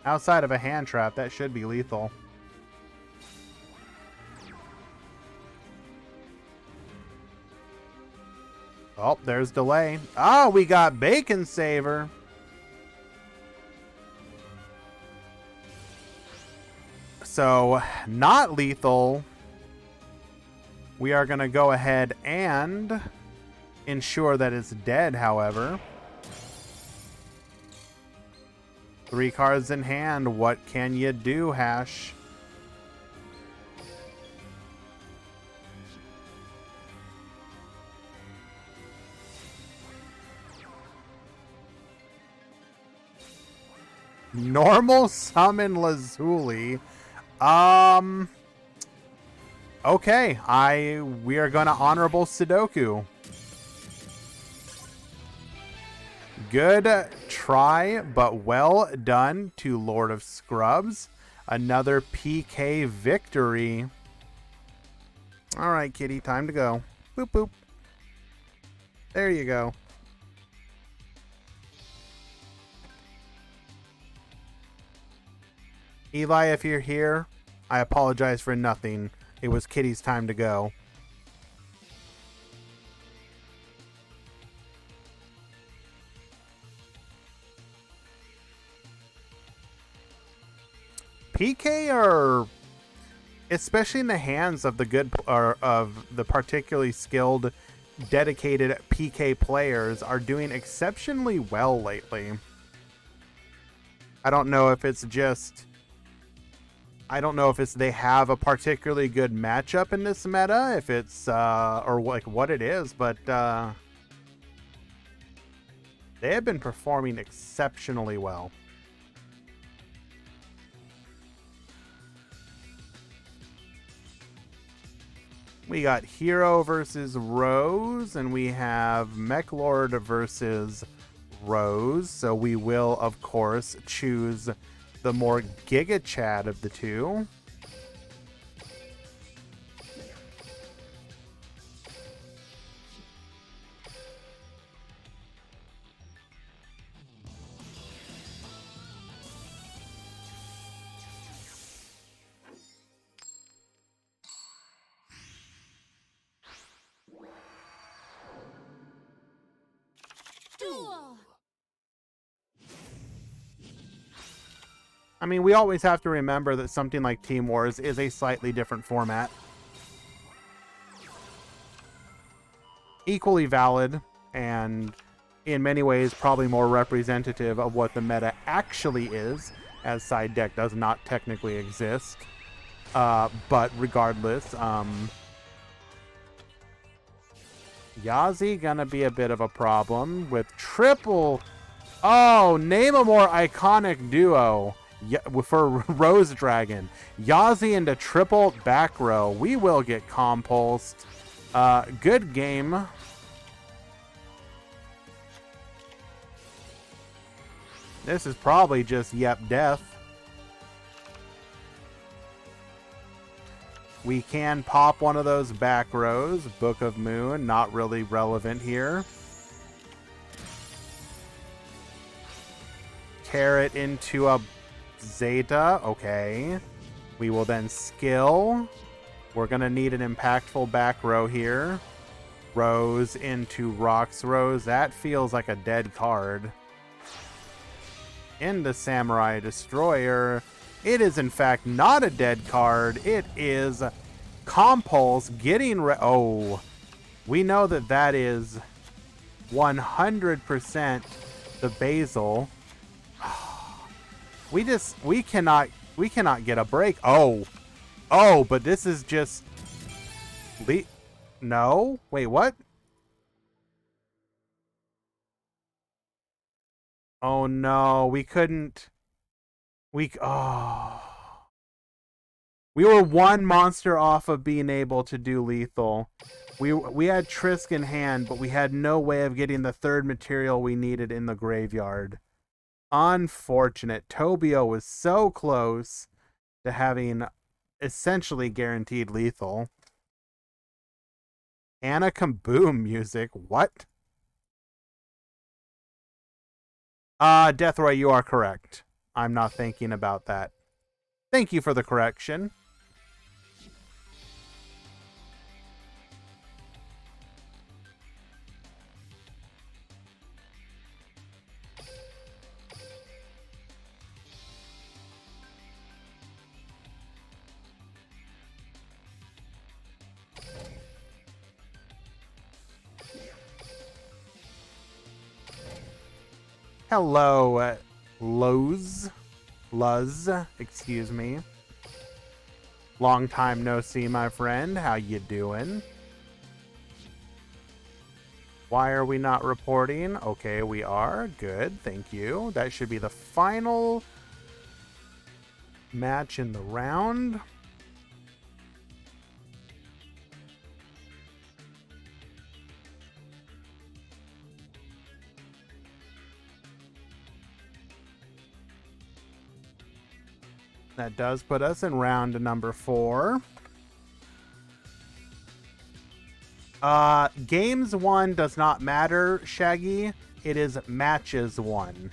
Outside of a hand trap, that should be lethal. Oh, there's delay. Oh, we got Bacon Saver. So, not lethal. We are going to go ahead and ensure that it's dead, however. 3 cards in hand. What can you do, Hash? Normal summon Lazuli. Okay, we are gonna honorable Sudoku. Good try, but well done to Lord of Scrubs. Another PK victory. All right, kitty, time to go. Boop, boop. There you go. Eli, if you're here, I apologize for nothing. It was Kitty's time to go. PK are, especially in the hands of the good or of the particularly skilled, dedicated PK players, are doing exceptionally well lately. I don't know if it's just... I don't know if it's they have a particularly good matchup in this meta, if it's or like what it is, but they have been performing exceptionally well. We got Hero versus Rose, and we have Mech Lord versus Rose. So we will, of course, choose the more Giga Chad of the two. I mean, we always have to remember that something like Team Wars is a slightly different format. Equally valid, and in many ways probably more representative of what the meta actually is, as side deck does not technically exist. But regardless, Yazi gonna be a bit of a problem with triple. Oh, name a more iconic duo for Rose Dragon. Yazi into triple back row. We will get compulsed. Good game. This is probably just death. We can pop one of those back rows. Book of Moon, not really relevant here. Carrot into a Zeta. Okay. We will then skill. We're going to need an impactful back row here. Rose into Rocks Rose. That feels like a dead card. Into Samurai Destroyer. It is, in fact, not a dead card. It is Compulse getting... Oh. We know that that is 100% the Basil. We cannot get a break. Oh, but this is just no. Wait, what? Oh no, we couldn't. We were one monster off of being able to do lethal. We had Trisk in hand, but we had no way of getting the third material we needed in the graveyard. Unfortunate. Tobio was so close to having essentially guaranteed lethal. Anna Kaboom music. What? Deathray, you are correct. I'm not thinking about that. Thank you for the correction. Hello, Luz, excuse me. Long time no see, my friend. How you doing? Why are we not reporting? Okay, we are. Good, thank you. That should be the final match in the round. That does put us in round number 4. Games won does not matter, Shaggy. It is matches won.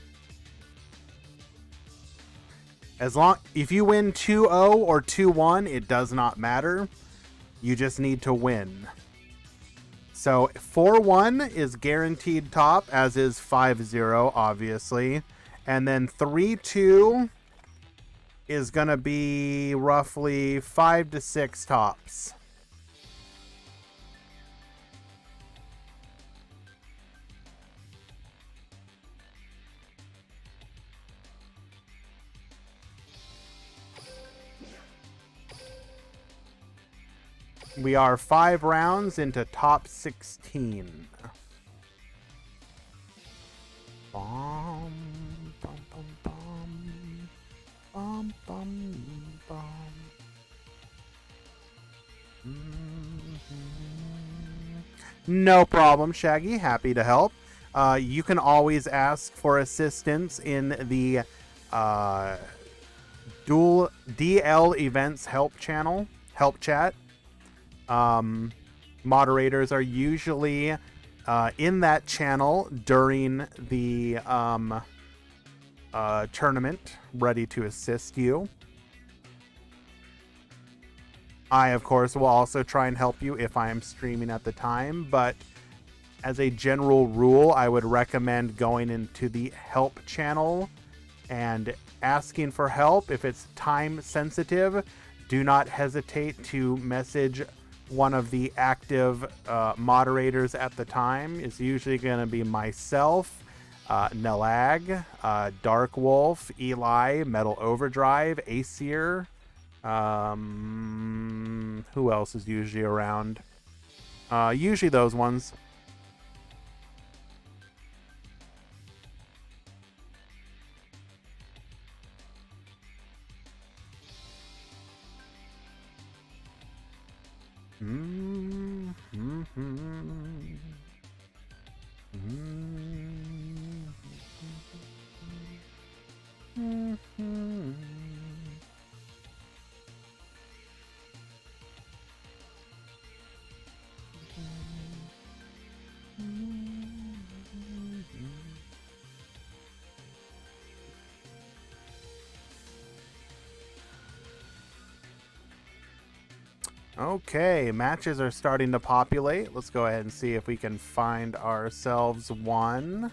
If you win 2-0 or 2-1, it does not matter. You just need to win. So 4-1 is guaranteed top, as is 5-0, obviously. And then 3-2 is going to be roughly 5 to 6 tops. We are 5 rounds into top 16. Bum, bum, bum, bum. Bum, bum, bum. No problem, Shaggy. Happy to help. You can always ask for assistance in the Dual DL Events help channel, help chat. Moderators are usually in that channel during the tournament, ready to assist you. I, of course, will also try and help you if I am streaming at the time, but as a general rule, I would recommend going into the help channel and asking for help. If it's time sensitive, do not hesitate to message one of the active moderators at the time. It's usually going to be myself, Nelag, Dark Wolf, Eli, Metal Overdrive, Aesir. Who else is usually around? Usually those ones. Okay, matches are starting to populate. Let's go ahead and see if we can find ourselves one.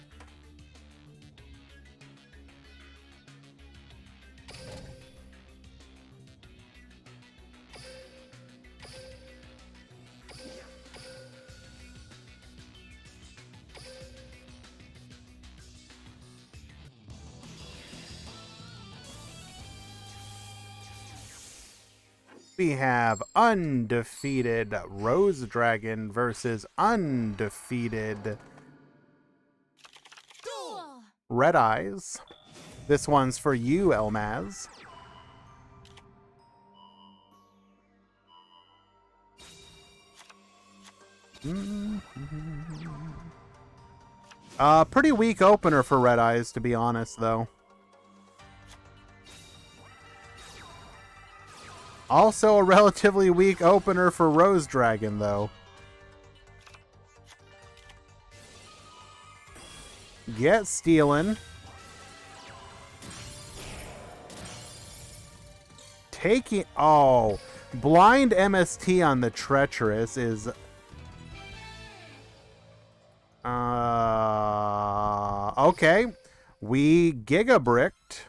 We have undefeated Rose Dragon versus undefeated Red Eyes. This one's for you, Elmaz. Pretty weak opener for Red Eyes, to be honest, though. Also a relatively weak opener for Rose Dragon, though. Get stealing. Taking... Oh, blind MST on the Treacherous is... Okay. We Gigabricked.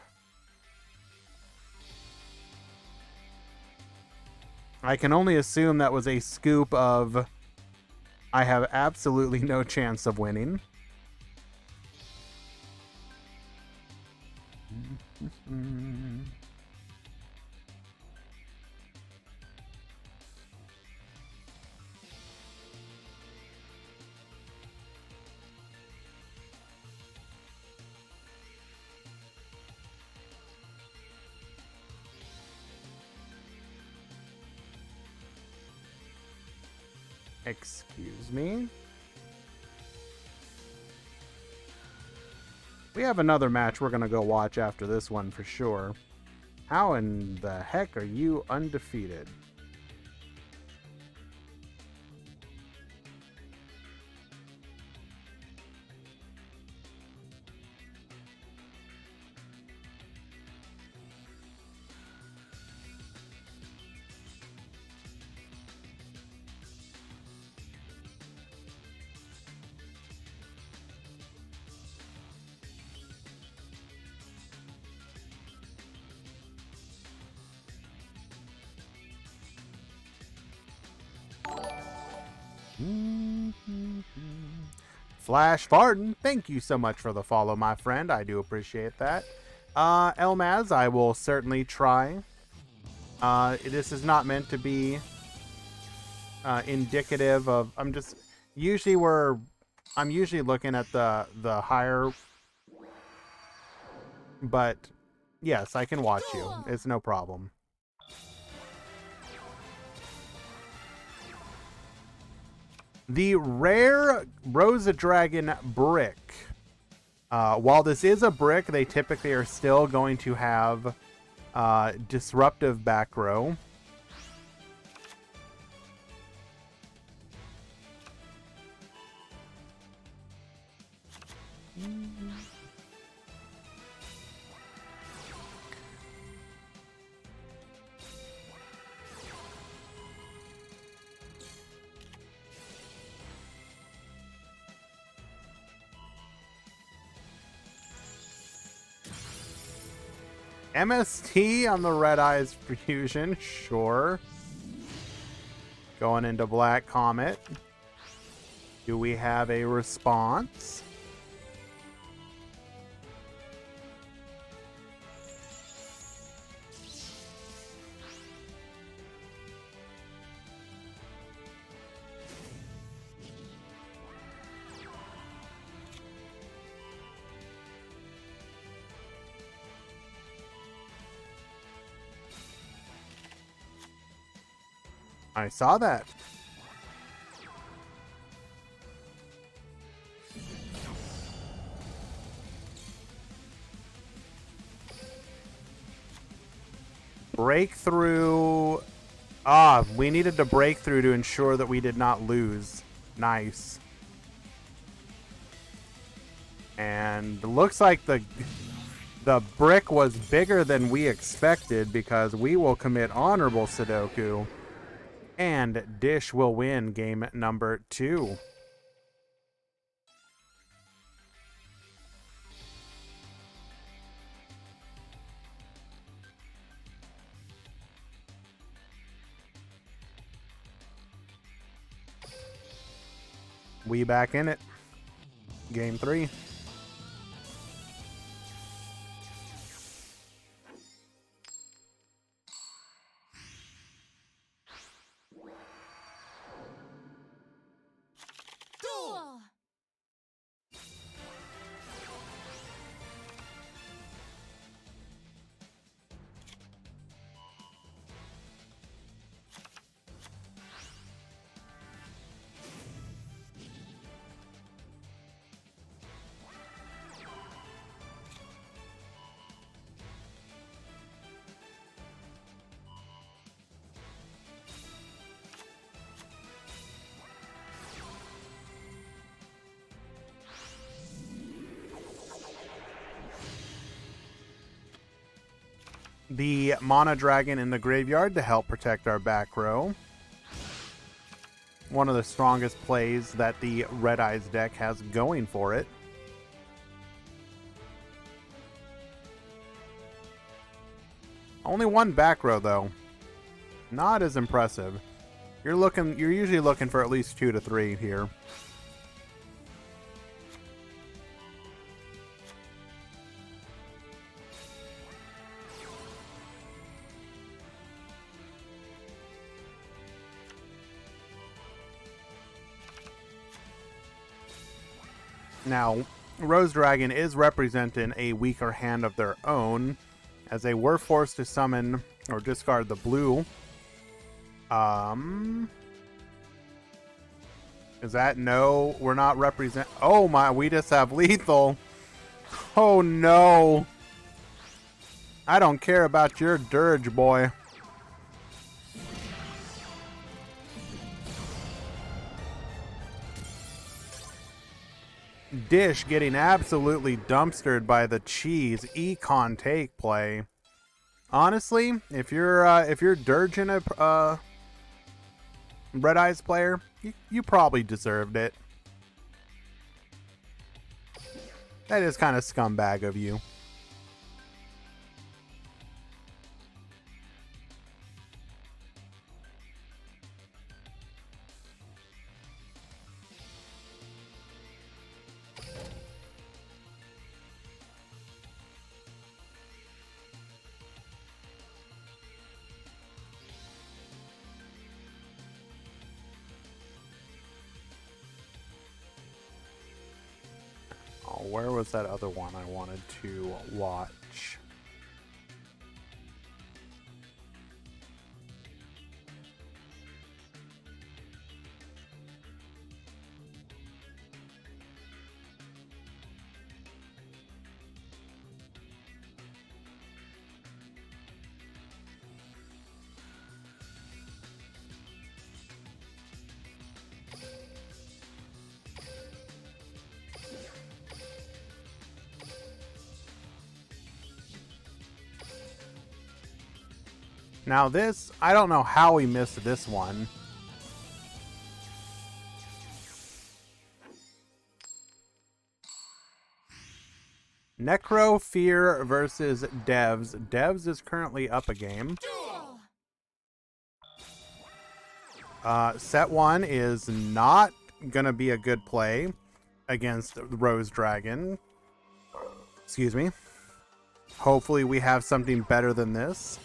I can only assume that was a scoop of I have absolutely no chance of winning. Excuse me. We have another match we're going to go watch after this one for sure. How in the heck are you undefeated? Flash Farden, thank you so much for the follow, my friend. I do appreciate that. Elmaz, I will certainly try. This is not meant to be indicative of... I'm usually looking at the higher... But yes, I can watch you. It's no problem. The rare Rosa Dragon brick. While this is a brick, they typically are still going to have disruptive back row. MST on the Red Eyes Fusion, sure. Going into Black Comet. Do we have a response? I saw that. Breakthrough. We needed to break through to ensure that we did not lose. Nice. And looks like the brick was bigger than we expected, because we will commit honorable Sudoku. And Dish will win game number 2. We back in it. Game 3. The Mana Dragon in the graveyard to help protect our back row. One of the strongest plays that the Red Eyes deck has going for it. Only one back row though. Not as impressive. You're usually looking for at least 2 to 3 here. Now, Rose Dragon is representing a weaker hand of their own, as they were forced to summon or discard the blue. Is that no? We're not represent. Oh my, we just have lethal. Oh no. I don't care about your dirge, boy. Dish getting absolutely dumpstered by the cheese econ take play. Honestly, if you're dirging a Red Eyes player, you probably deserved it. That is kind of scumbag of you. Where was that other one I wanted to watch? Now this, I don't know how we missed this one. Necro Fear versus Devs. Devs is currently up a game. Set 1 is not gonna be a good play against Rose Dragon. Excuse me. Hopefully we have something better than this.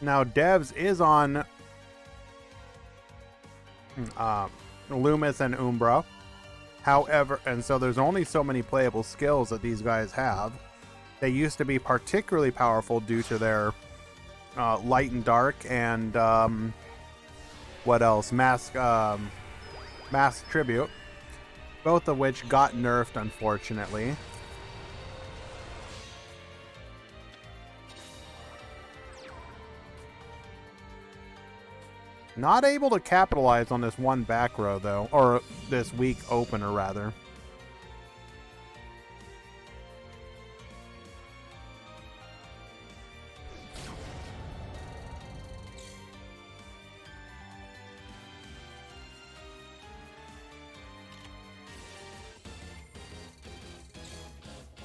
Now, Devs is on Loomis and Umbra. However, and so there's only so many playable skills that these guys have. They used to be particularly powerful due to their Light and Dark and what else? Mask Tribute. Both of which got nerfed, unfortunately. Not able to capitalize on this one back row, though. Or this weak opener, rather.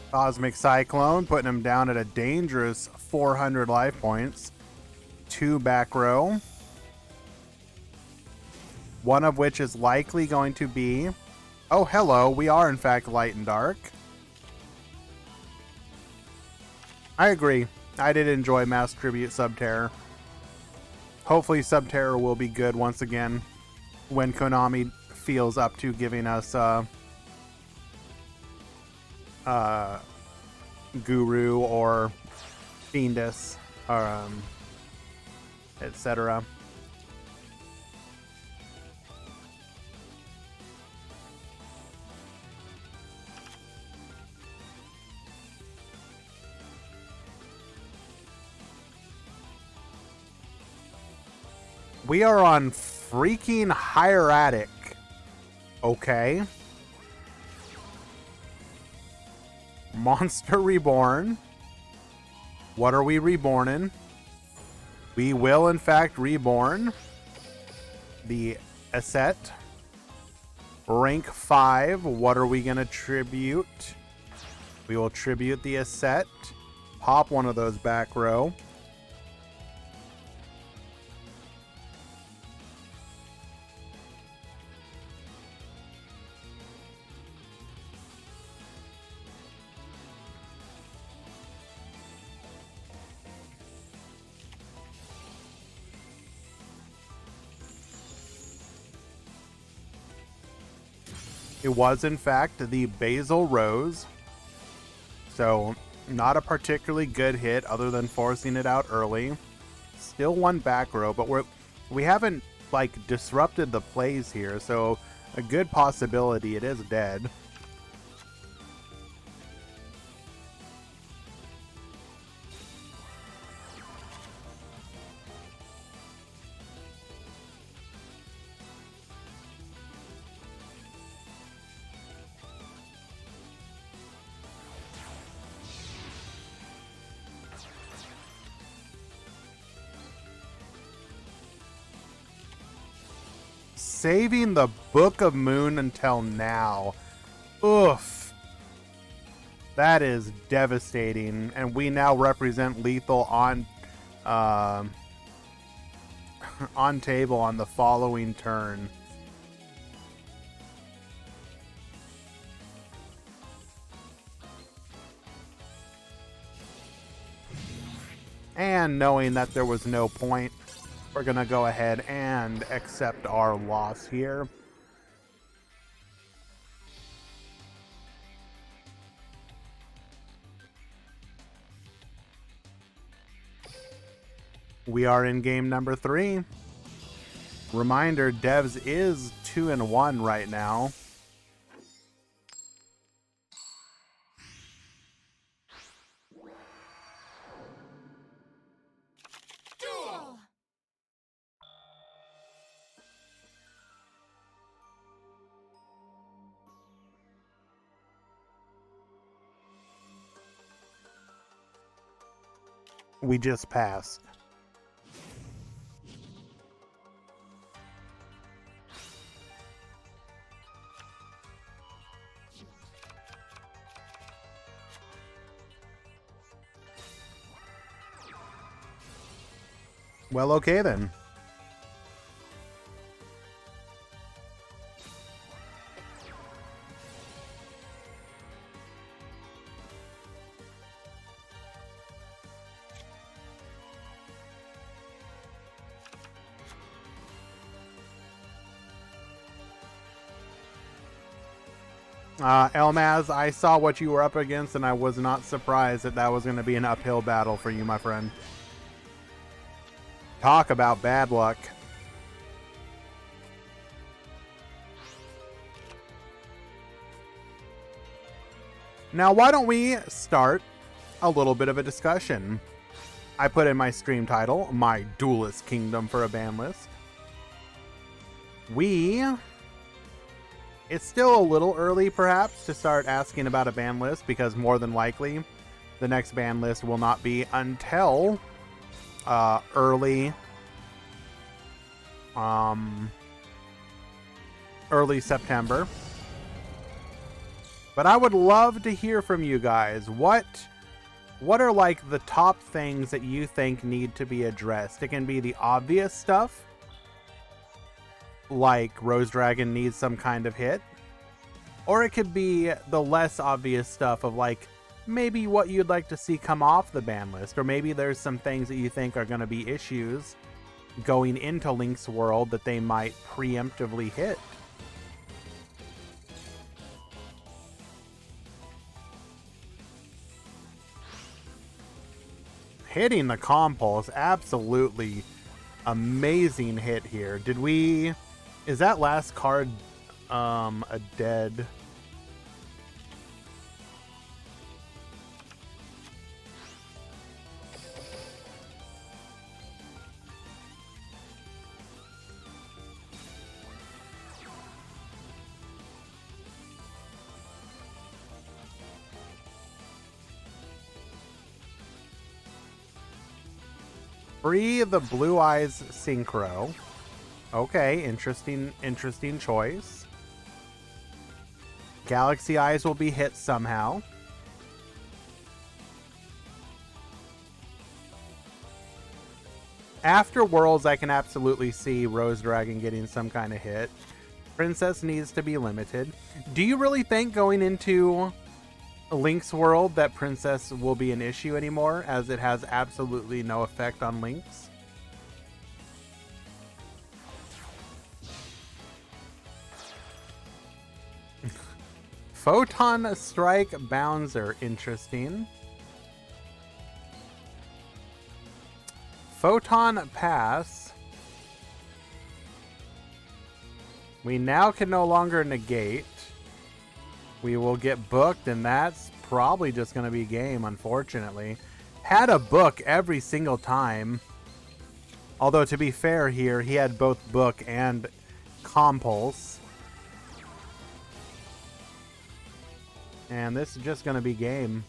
Cosmic Cyclone, putting him down at a dangerous 400 life points. 2 back row. One of which is likely going to be... Oh, hello. We are, in fact, Light and Dark. I agree. I did enjoy Mass Tribute Subterror. Hopefully Subterror will be good once again when Konami feels up to giving us Guru or Fiendus, etc. We are on freaking Hieratic. Okay. Monster Reborn. What are we reborn in? We will, in fact, reborn the Asset. Rank 5. What are we going to tribute? We will tribute the Asset. Pop one of those back row. It was, in fact, the Basil Rose. So, not a particularly good hit other than forcing it out early. Still one back row, but we haven't, like, disrupted the plays here. So, a good possibility it is dead. Saving the Book of Moon until now. Oof. That is devastating. And we now represent lethal on on table on the following turn. And knowing that there was no point, we're going to go ahead and accept our loss here. We are in game number 3. Reminder, Devs is 2-1 right now. Duel. We just passed. Well, okay then. Elmaz, I saw what you were up against, and I was not surprised that that was going to be an uphill battle for you, my friend. Talk about bad luck. Now, why don't we start a little bit of a discussion? I put in my stream title, My Duelist Kingdom for a Banlist. It's still a little early, perhaps, to start asking about a ban list, because more than likely, the next ban list will not be until early September. But I would love to hear from you guys. What are like the top things that you think need to be addressed? It can be the obvious stuff, like Rose Dragon needs some kind of hit. Or it could be the less obvious stuff of like maybe what you'd like to see come off the ban list, or maybe there's some things that you think are going to be issues going into Link's world that they might preemptively hit. Hitting the Compulse, absolutely amazing hit here. Is that last card a dead? Free the Blue Eyes Synchro. Okay, interesting choice. Galaxy Eyes will be hit somehow. After Worlds, I can absolutely see Rose Dragon getting some kind of hit. Princess needs to be limited. Do you really think going into Link's world that Princess will be an issue anymore, as it has absolutely no effect on Link's? Photon Strike Bouncer, interesting. Photon Pass. We now can no longer negate. We will get booked, and that's probably just going to be game, unfortunately. Had a book every single time. Although, to be fair here, he had both book and compulse. And this is just going to be game.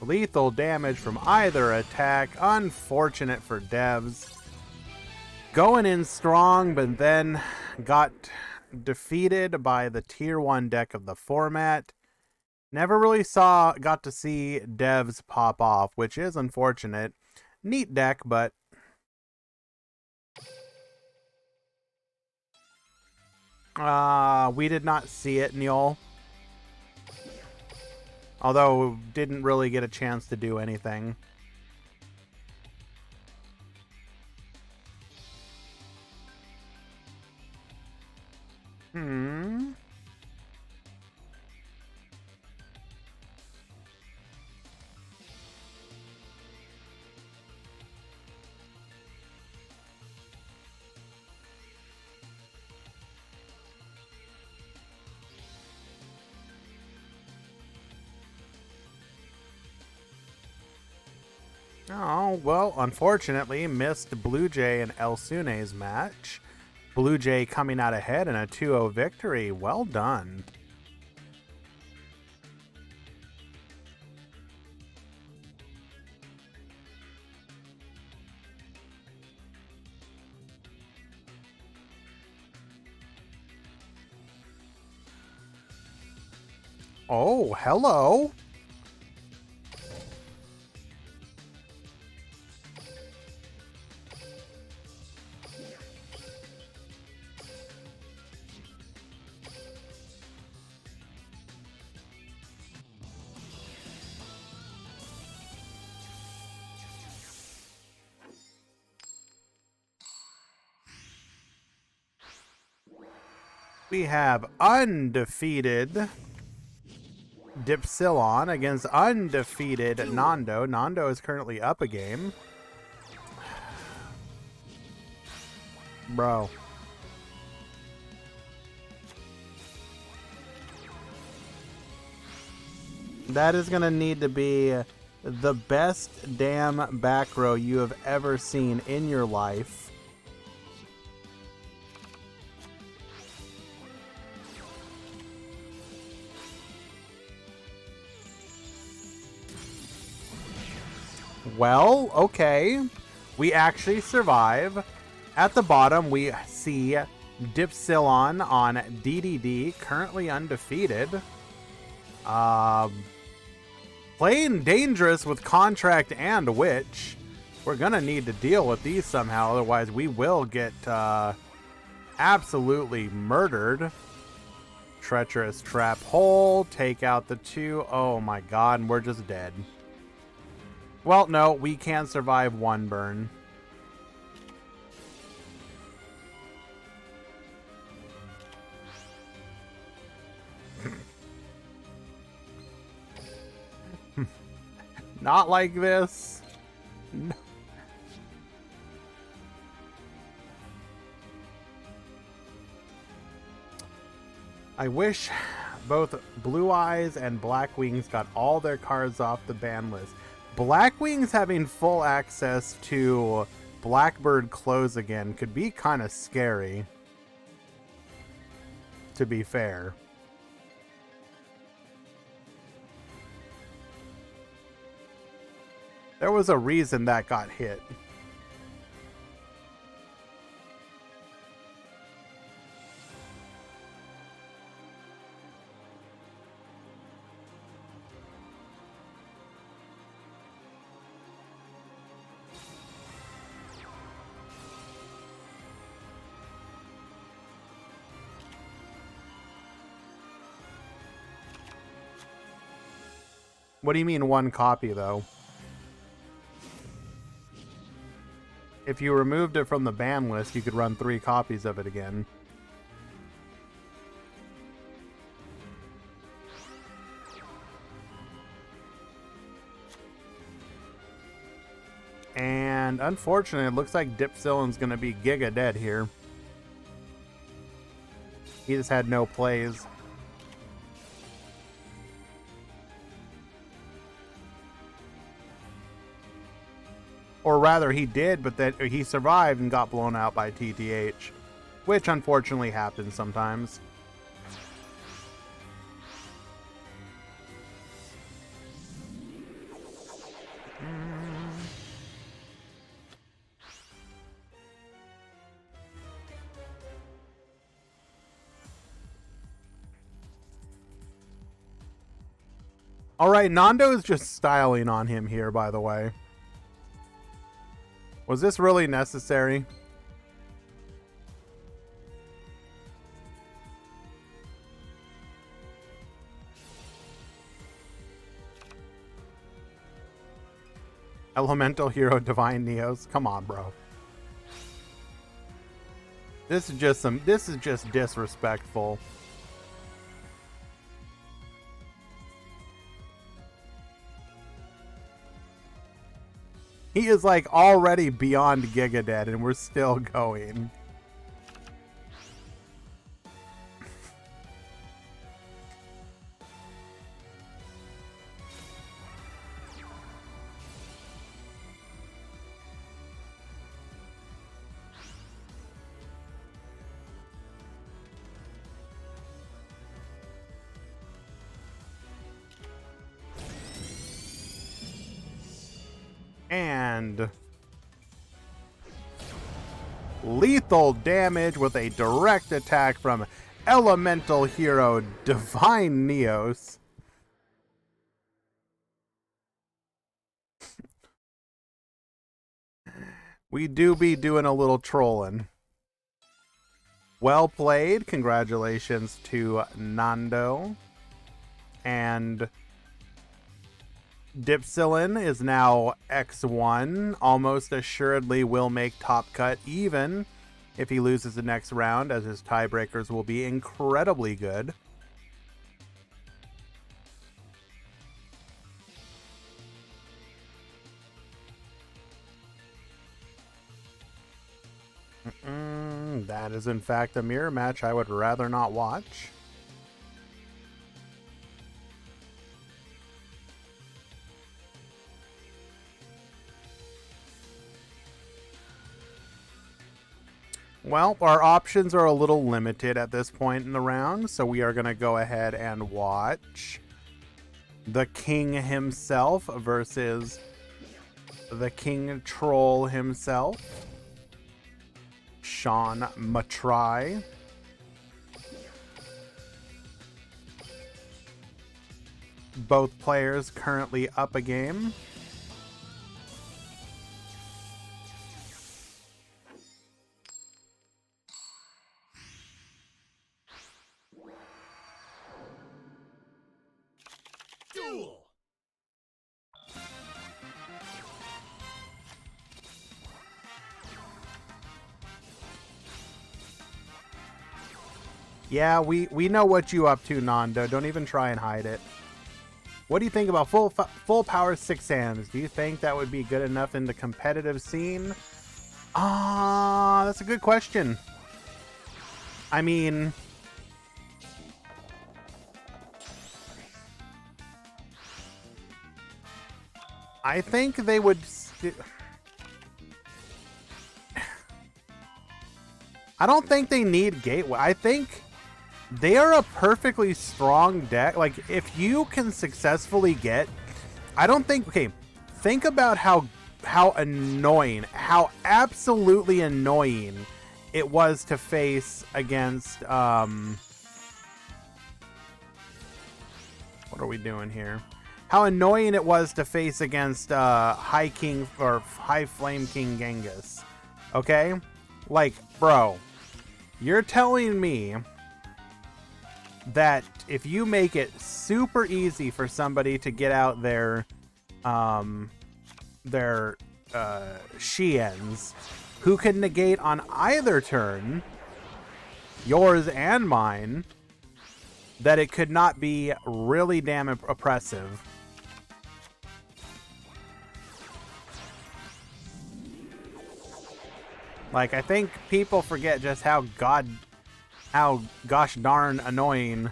Lethal damage from either attack. Unfortunate for Devs. Going in strong, but then got defeated by the tier 1 deck of the format. Never really got to see Devs pop off, which is unfortunate. Neat deck, but we did not see it, Neil. Although, didn't really get a chance to do anything. Hmm. Oh, well, unfortunately, missed Blue Jay and El Sune's match. Blue Jay coming out ahead in a 2-0 victory. Well done. Oh, hello. We have undefeated Dipsilon against undefeated Nando. Nando is currently up a game. Bro. That is going to need to be the best damn back row you have ever seen in your life. Well, okay. We actually survive. At the bottom, we see Dipsilon on DDD, currently undefeated. Playing dangerous with Contract and Witch. We're going to need to deal with these somehow, otherwise we will get absolutely murdered. Treacherous Trap Hole, take out the 2. Oh my god, and we're just dead. Well, no, we can survive 1 burn. Not like this. No. I wish both Blue Eyes and Black Wings got all their cards off the ban list. Black Wings having full access to Blackbird Close again could be kind of scary, to be fair. There was a reason that got hit. What do you mean 1 copy, though? If you removed it from the ban list, you could run 3 copies of it again. And unfortunately, it looks like Dipsilon's going to be giga dead here. He just had no plays. Or rather, he did, but that he survived and got blown out by TTH, which unfortunately happens sometimes. All right, Nando is just styling on him here, by the way. Was this really necessary? Elemental Hero Divine Neos. Come on, bro. This is just disrespectful. He is like already beyond Giga Dead and we're still going. And lethal damage with a direct attack from Elemental Hero Divine Neos. We do be doing a little trolling. Well played. Congratulations to Nando. And Dipsilin is now X1. Almost assuredly will make top cut even if he loses the next round, as his tiebreakers will be incredibly good. That is in fact a mirror match I would rather not watch. Well, our options are a little limited at this point in the round, so we are going to go ahead and watch the King himself versus the King Troll himself, Sean Matry. Both players currently up a game. Duel. Yeah, we know what you up to, Nando. Don't even try and hide it. What do you think about full power 6 hands? Do you think that would be good enough in the competitive scene? That's a good question. I mean, I think they would. I don't think they need Gateway. I think they are a perfectly strong deck. Like, if you can successfully get, I don't think. Okay, think about how annoying, how absolutely annoying it was to face against. What are we doing here? How annoying it was to face against High King or High Flame King Genghis. Okay, like, bro, you're telling me that if you make it super easy for somebody to get out their Shiens, who can negate on either turn, yours and mine, that it could not be really damn oppressive. Like, I think people forget just how gosh darn annoying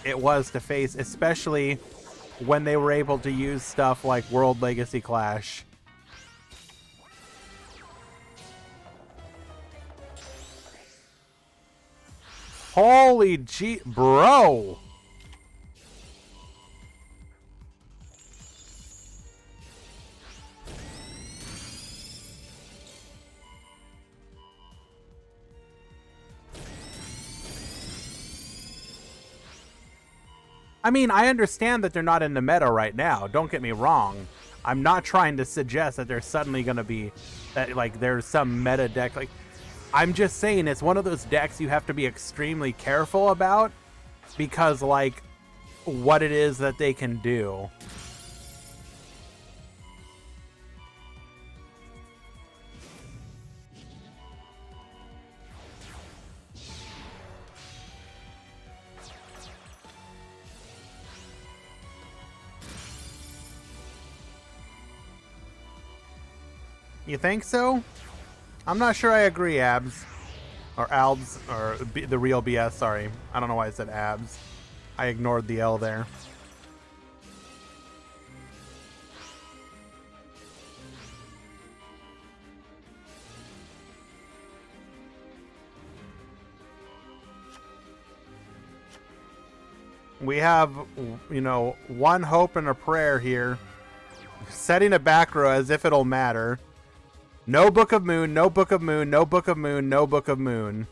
it was to face, especially when they were able to use stuff like World Legacy Clash. Holy gee, bro! I mean, I understand that they're not in the meta right now. Don't get me wrong. I'm not trying to suggest that there's suddenly going to be that, like, there's some meta deck. Like, I'm just saying it's one of those decks you have to be extremely careful about because, like, what it is that they can do. You think so? I'm not sure I agree, Abs. Or Albs, or the real BS, sorry. I don't know why I said Abs. I ignored the L there. We have, you know, one hope and a prayer here. Setting a back row as if it'll matter. No Book of Moon, no Book of Moon, no Book of Moon, no Book of Moon.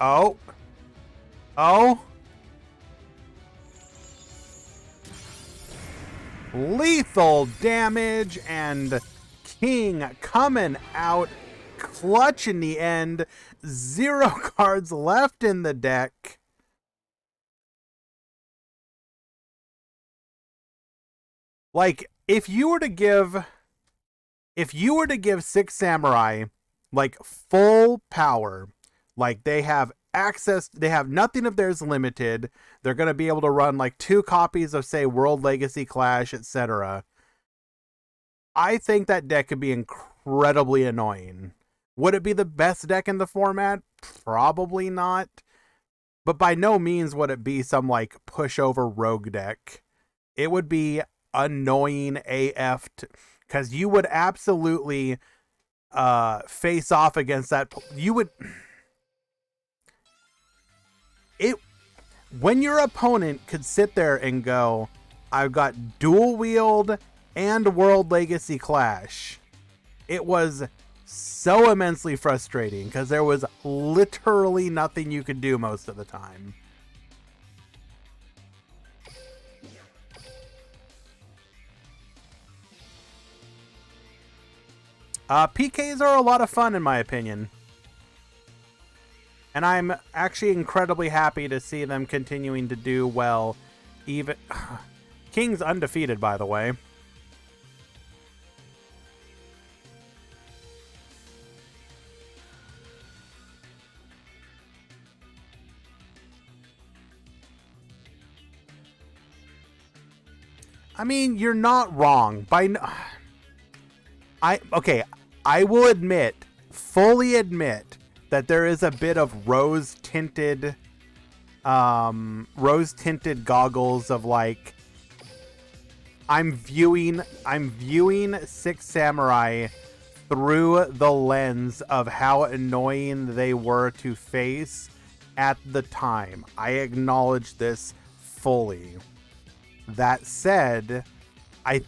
Oh. Oh. Lethal damage and King coming out clutch in the end. 0 cards left in the deck. Like, if you were to give Six Samurai like full power, like they have access, they have nothing of theirs limited, they're going to be able to run like 2 copies of, say, World Legacy Clash, etc. I think that deck could be incredibly annoying. Would it be the best deck in the format? Probably not. But by no means would it be some like pushover rogue deck. It would be annoying AF, because you would absolutely face off against that. You would it when your opponent could sit there and go, I've got dual wield and World Legacy Clash. It was so immensely frustrating because there was literally nothing you could do most of the time. PKs are a lot of fun in my opinion. And I'm actually incredibly happy to see them continuing to do well. Even King's undefeated, by the way. I mean, you're not wrong. I will admit, fully admit, that there is a bit of rose-tinted goggles of like, I'm viewing Six Samurai through the lens of how annoying they were to face at the time. I acknowledge this fully. That said, I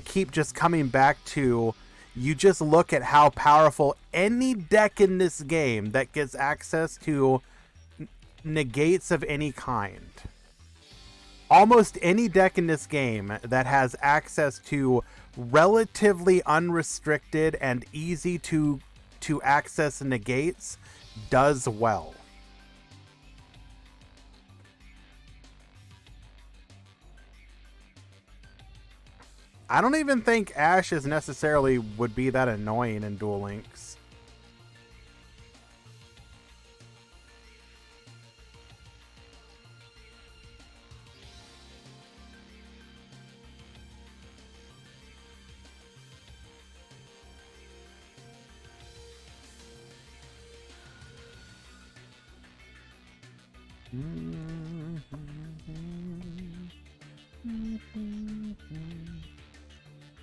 keep just coming back to, you just look at how powerful any deck in this game that gets access to negates of any kind. Almost any deck in this game that has access to relatively unrestricted and easy to access negates does well. I don't even think Ashes necessarily would be that annoying in Duel Links.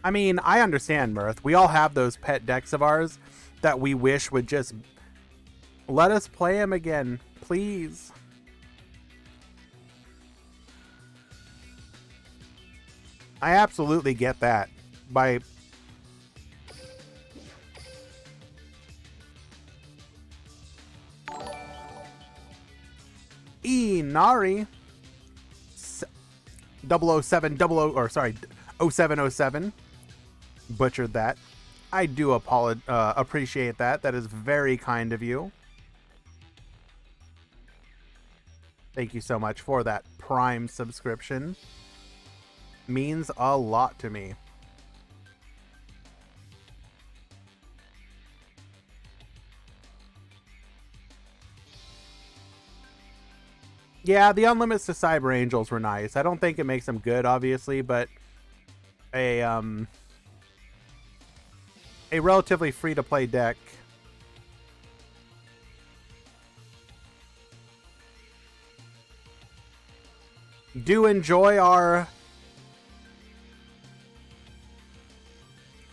I mean, I understand, Mirth. We all have those pet decks of ours that we wish would just let us play them again, please. I absolutely get that. By Inari 007 or sorry, 0707 butchered that. I do appreciate that. That is very kind of you. Thank you so much for that Prime subscription. Means a lot to me. Yeah, the unlimits to Cyber Angels were nice. I don't think it makes them good, obviously, but a relatively free to play deck. Do enjoy our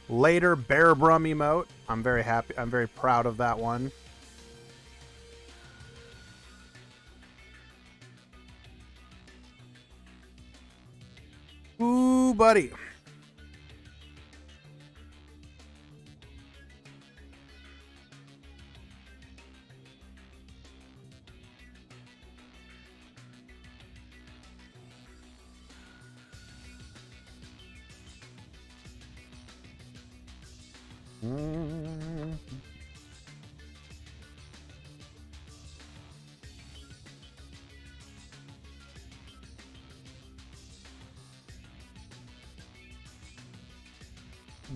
later Bear Brum emote. I'm very happy. I'm very proud of that one. Ooh, buddy.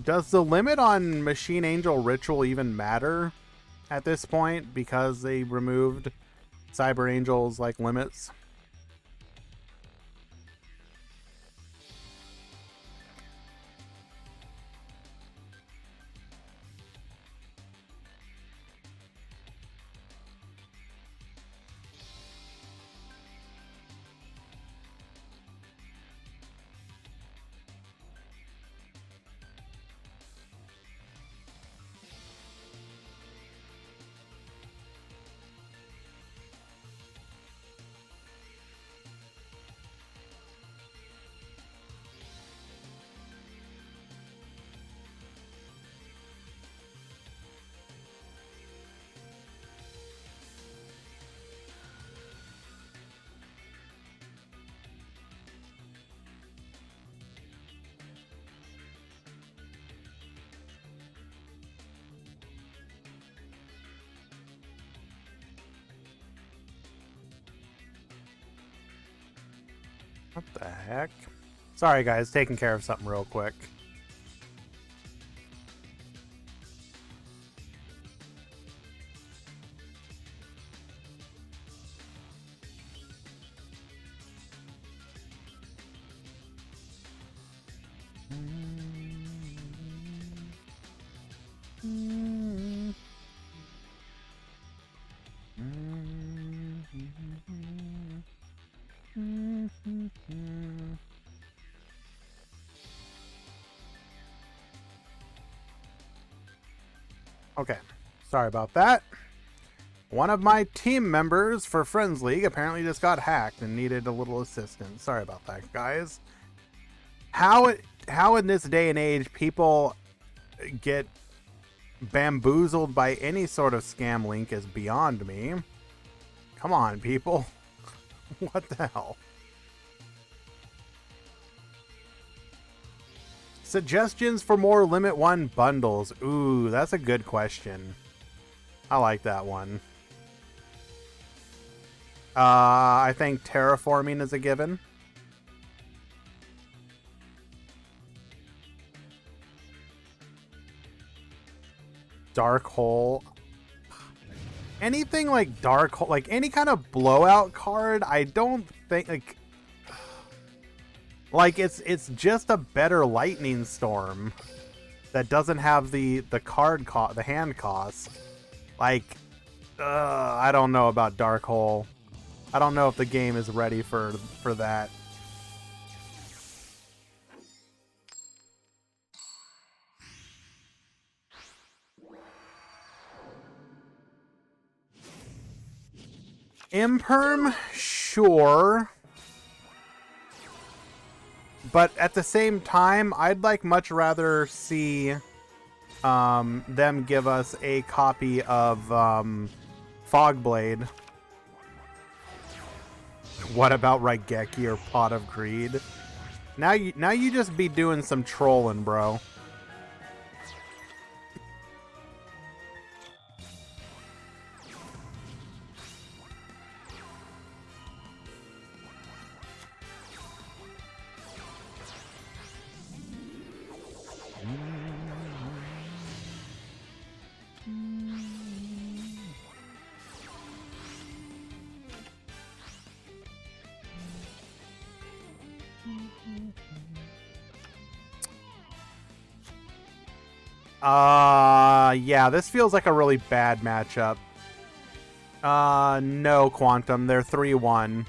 Does the limit on Machine Angel Ritual even matter at this point because they removed Cyber Angel's like limits? What the heck? Sorry, guys, taking care of something real quick. Okay, sorry about that. One of my team members for Friends League apparently just got hacked and needed a little assistance. Sorry about that, guys. How in this day and age people get bamboozled by any sort of scam link is beyond me. Come on, people. What the hell? Suggestions for more Limit 1 bundles. Ooh, that's a good question. I like that one. I think terraforming is a given. Dark Hole. Anything like Dark Hole, like any kind of blowout card, I don't think like it's just a better Lightning Storm that doesn't have the card cost, the hand cost. Like, I don't know about Dark Hole. I don't know if the game is ready for that. Imperm, sure. But at the same time, I'd like much rather see them give us a copy of Fogblade. What about Raigeki or Pot of Greed? Now you just be doing some trolling, bro. Yeah, this feels like a really bad matchup. No, Quantum. They're 3-1.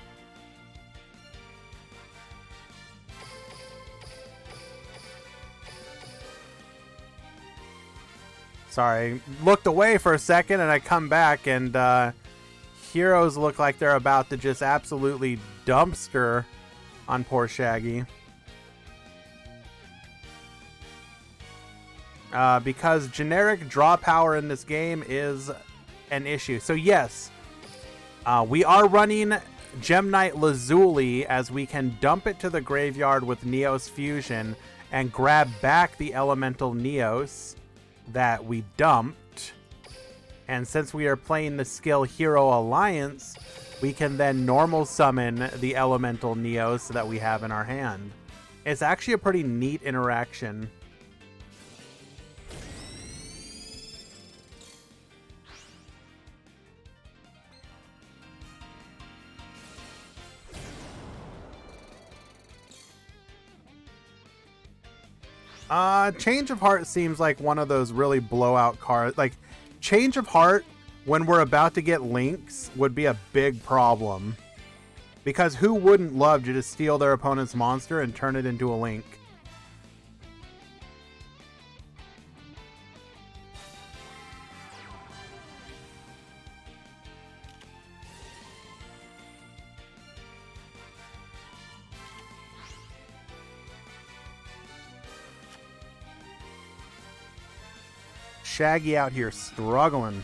Sorry. Looked away for a second, and I come back, and heroes look like they're about to just absolutely dumpster on poor Shaggy. Because generic draw power in this game is an issue. So yes, we are running Gem Knight Lazuli, as we can dump it to the graveyard with Neos Fusion and grab back the elemental Neos that we dumped. And since we are playing the skill Hero Alliance, we can then normal summon the elemental Neos that we have in our hand. It's actually a pretty neat interaction. Change of Heart seems like one of those really blowout cards. Like, Change of Heart, when we're about to get links, would be a big problem. Because who wouldn't love to just steal their opponent's monster and turn it into a link? Shaggy out here struggling.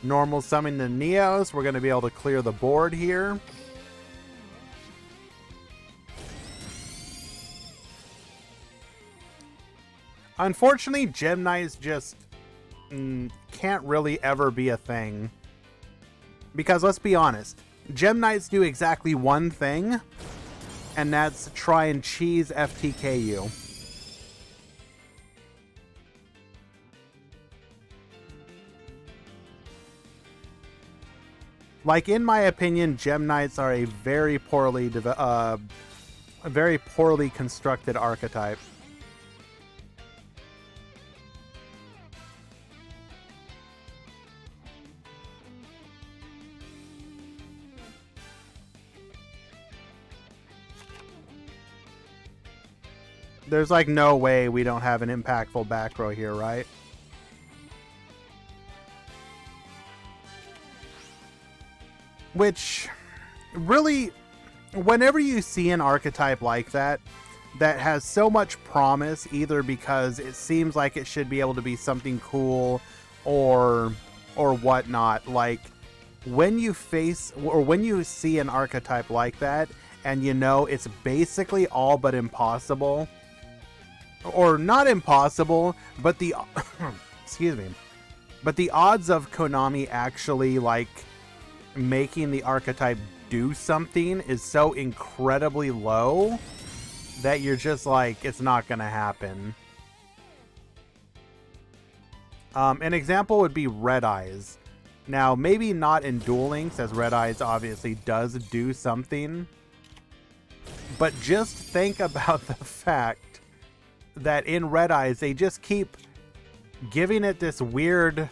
Normal summon the Neos. We're going to be able to clear the board here. Unfortunately, Gem Knights just can't really ever be a thing. Because let's be honest, Gem Knights do exactly one thing, and that's try and cheese FTKU. Like, in my opinion, Gem Knights are a very poorly constructed archetype. There's like no way we don't have an impactful back row here, right? Which, really, whenever you see an archetype like that, that has so much promise, either because it seems like it should be able to be something cool or whatnot, like, when you face, or when you see an archetype like that, and you know it's basically all but impossible, or not impossible, but the excuse me, but the odds of Konami actually, like, making the archetype do something is so incredibly low that you're just like, it's not gonna happen. An example would be Red Eyes. Now, maybe not in Duel Links, as Red Eyes obviously does do something, but just think about the fact that in Red Eyes, they just keep giving it this weird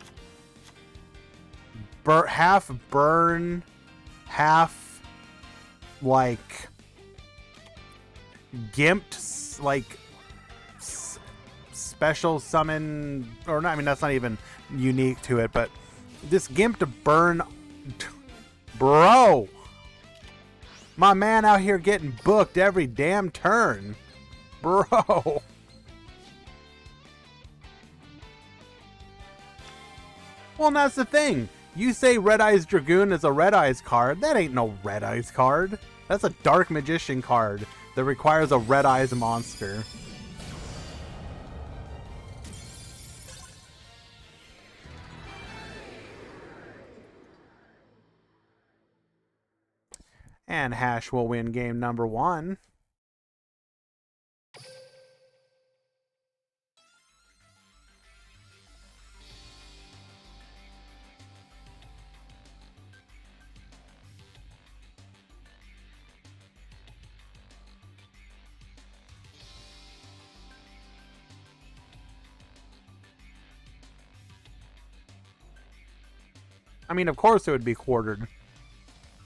half burn, half, like, gimped, like, special summon, or not, I mean, that's not even unique to it, but this gimped burn. Bro! My man out here getting booked every damn turn. Bro! Well, and that's the thing. You say Red Eyes Dragoon is a Red Eyes card. That ain't no Red Eyes card. That's a Dark Magician card that requires a Red Eyes monster. And Hash will win game number 1. I mean, of course it would be quartered.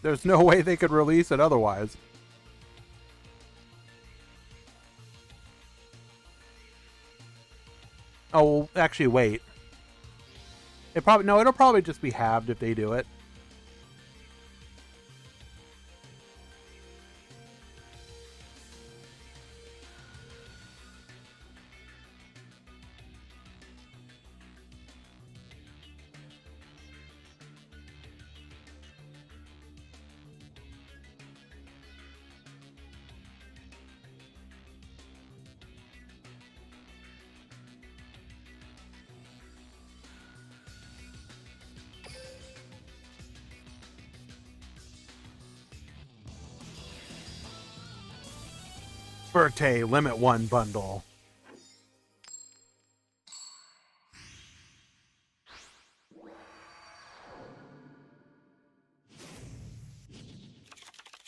There's no way they could release it otherwise. Oh, well, actually, wait. It'll probably just be halved if they do it. Birthday Limit 1 bundle.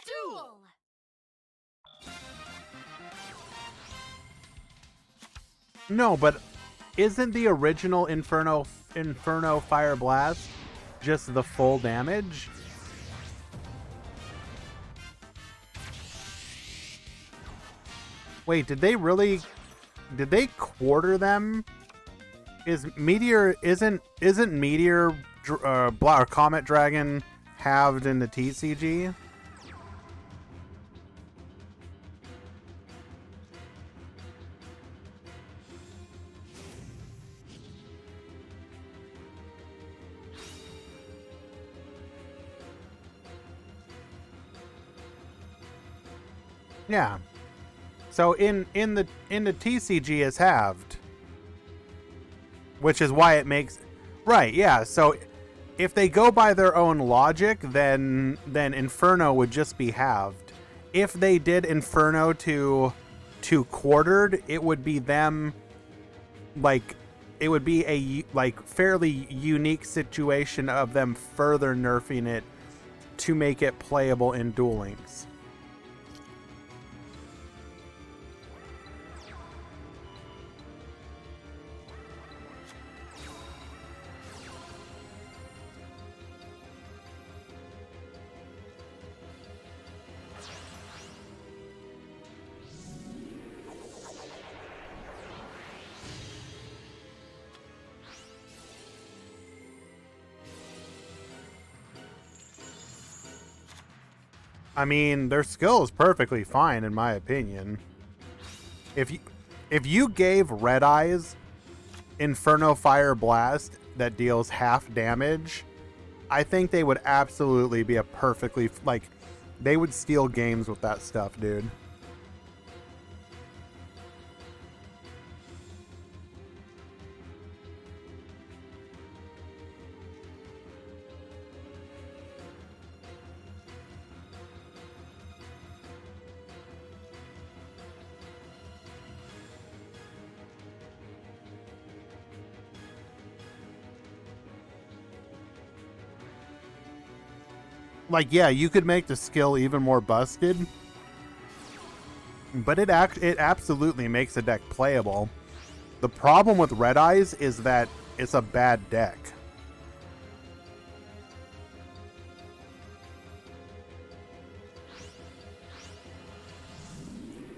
Duel. No, but isn't the original Inferno Fire Blast just the full damage? Wait, did they quarter them? Isn't Meteor or Comet Dragon halved in the TCG? Yeah. So in the TCG is halved, which is why it makes right. Yeah. So if they go by their own logic, then Inferno would just be halved. If they did Inferno to quartered, it would be them like it would be a like fairly unique situation of them further nerfing it to make it playable in Duel Links. I mean, their skill is perfectly fine in my opinion. If you gave Red Eyes Inferno Fire Blast that deals half damage, I think they would absolutely be a perfectly like they would steal games with that stuff, dude. Like, yeah, you could make the skill even more busted, but it absolutely makes the deck playable. The problem with Red Eyes is that it's a bad deck.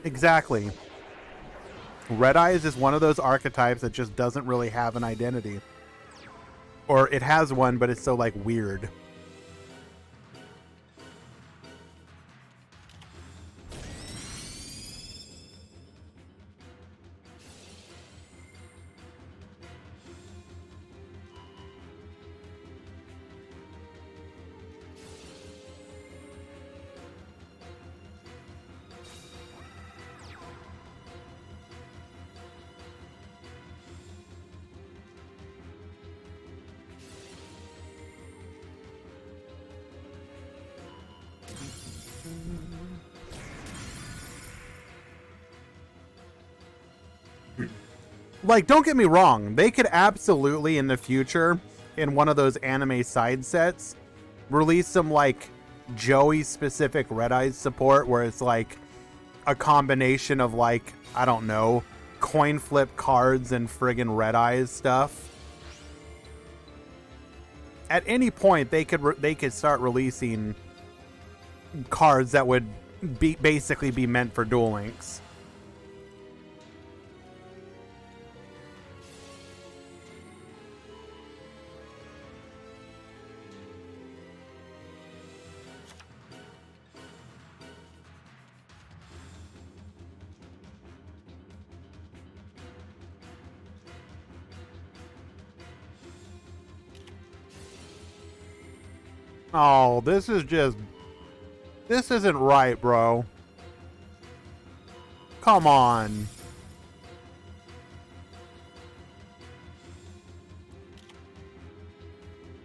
Exactly. Red Eyes is one of those archetypes that just doesn't really have an identity. Or it has one, but it's so, like, weird. Like, don't get me wrong, they could absolutely in the future, in one of those anime side sets, release some like Joey specific Red Eyes support where it's like a combination of like, I don't know, coin flip cards and friggin' Red Eyes stuff. at any point they could start releasing cards that would basically be meant for Duel Links. Oh, this isn't right, bro. Come on.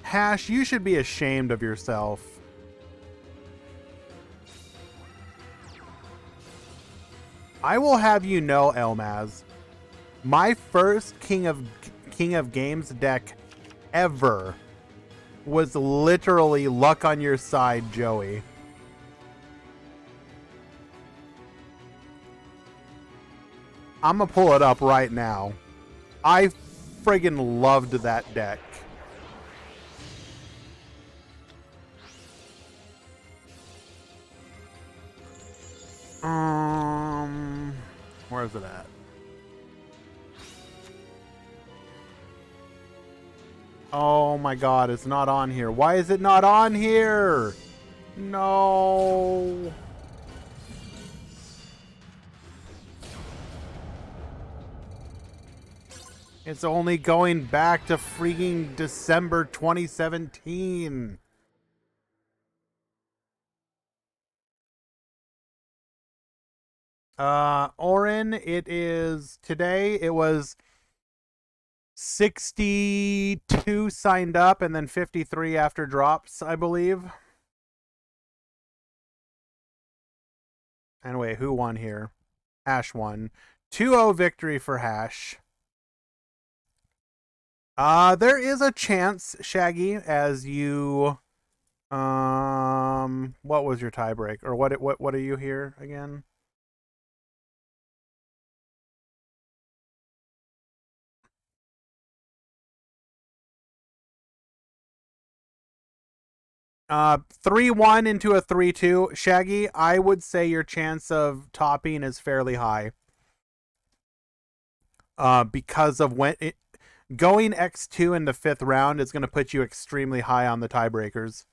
Hash, you should be ashamed of yourself. I will have you know, Elmaz, my first King of Games deck ever was literally luck on your side, Joey. I'm gonna pull it up right now. I friggin' loved that deck. Where is it at? Oh my god, it's not on here. Why is it not on here? No. It's only going back to freaking December 2017. Orin, it is today. It was 62 signed up and then 53 after drops, I believe. Anyway, who won here? Hash won. 2-0 victory for Hash. There is a chance, Shaggy, as you what was your tiebreak? Or what are you here again? Uh, 3-1 into a 3-2. Shaggy, I would say your chance of topping is fairly high. Because of going X2 in the 5th round is going to put you extremely high on the tiebreakers.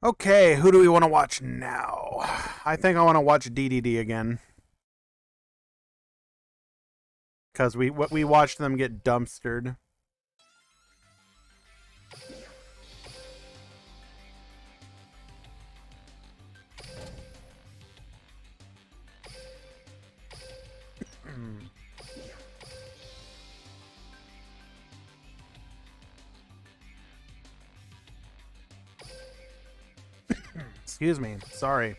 Okay, who do we want to watch now? I think I want to watch DDD again. Because we watched them get dumpstered. Excuse me. Sorry.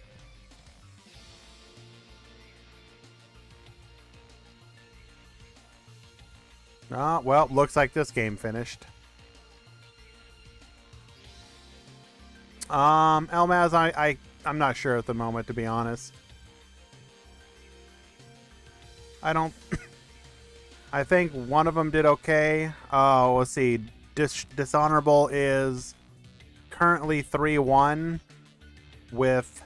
Well, looks like this game finished. Elmaz, I'm not sure at the moment, to be honest. I don't... I think one of them did okay. Oh, let's see. Dishonorable is currently 3-1 with...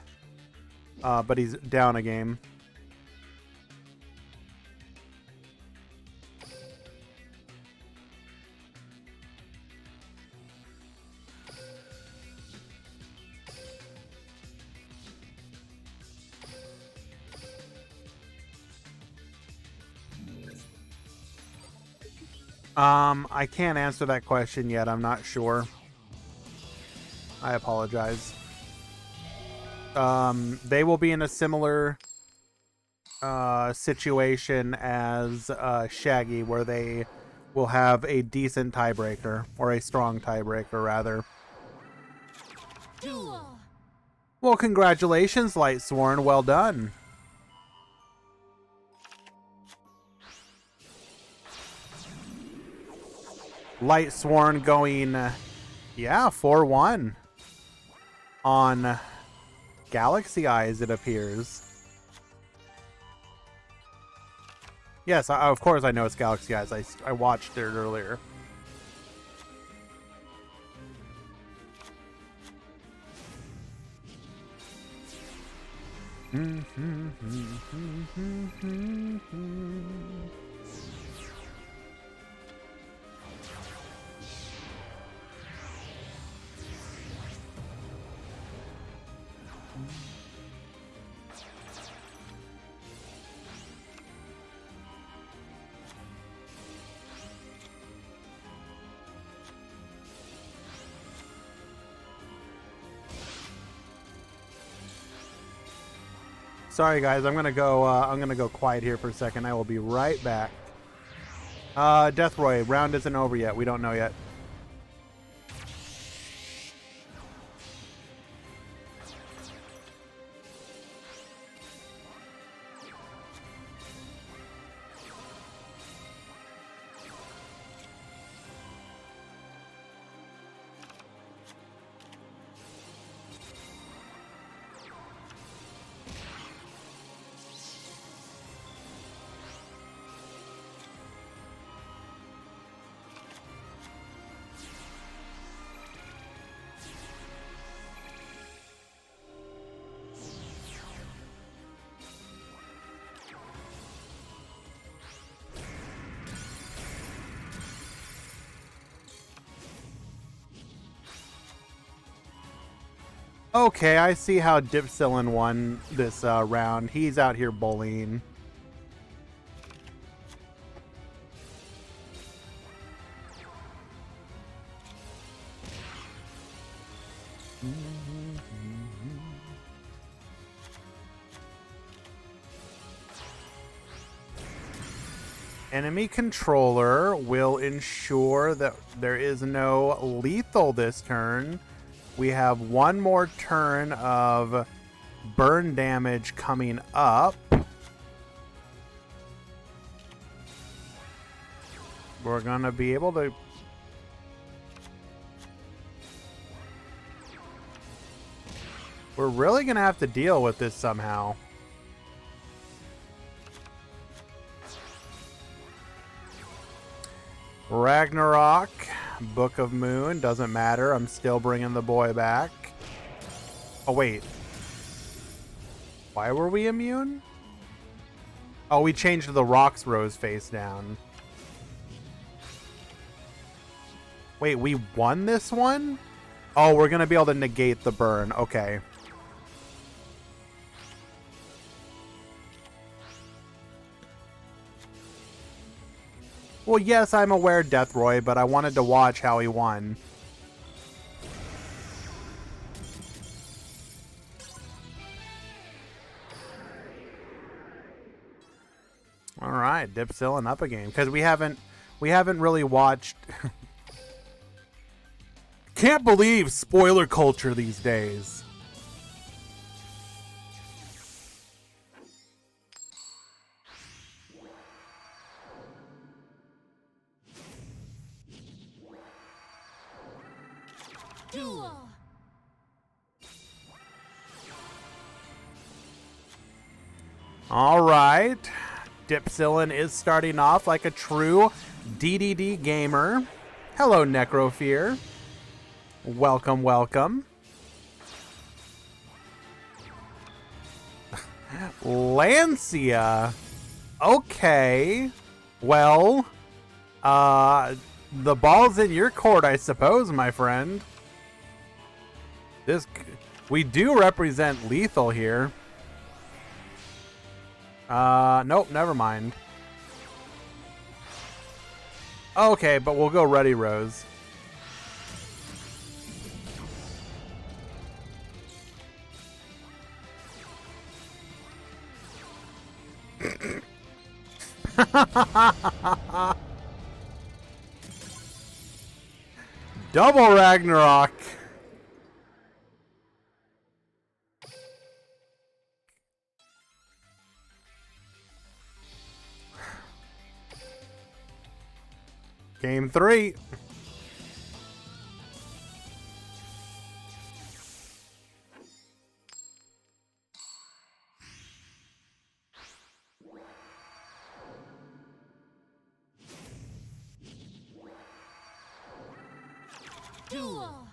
but he's down a game. I can't answer that question yet. I'm not sure. I apologize. They will be in a similar situation as Shaggy, where they will have a decent tiebreaker, or a strong tiebreaker, rather. Duel. Well, congratulations, Lightsworn. Well done. Lightsworn going, yeah, 4-1 on Galaxy Eyes, it appears. Yes, of course I know it's Galaxy Eyes. I watched it earlier. Sorry guys, I'm gonna go quiet here for a second. I will be right back. Deathroy, round isn't over yet. We don't know yet. Okay, I see how Dipsilin won this round. He's out here bullying. Enemy controller will ensure that there is no lethal this turn. We have one more turn of burn damage coming up. We're gonna be able to... We're really gonna have to deal with this somehow. Ragnarok, Book of Moon, doesn't matter. I'm still bringing the boy back. Oh, wait. Why were we immune? Oh, we changed the Rocks Rose face down. Wait, we won this one? Oh, we're going to be able to negate the burn. Okay. Well, yes, I'm aware, Deathroy, but I wanted to watch how he won. All right, Dipsilin up a game because we haven't really watched. Can't believe spoiler culture these days. Duel. All right. Dipsilin is starting off like a true DDD gamer. Hello, Necrofear. Welcome, welcome. Lancia. Okay. Well, the ball's in your court, I suppose, my friend. We do represent lethal here. Nope, never mind. Okay, but we'll go Ready Rose. Double Ragnarok. Game 3. Duel.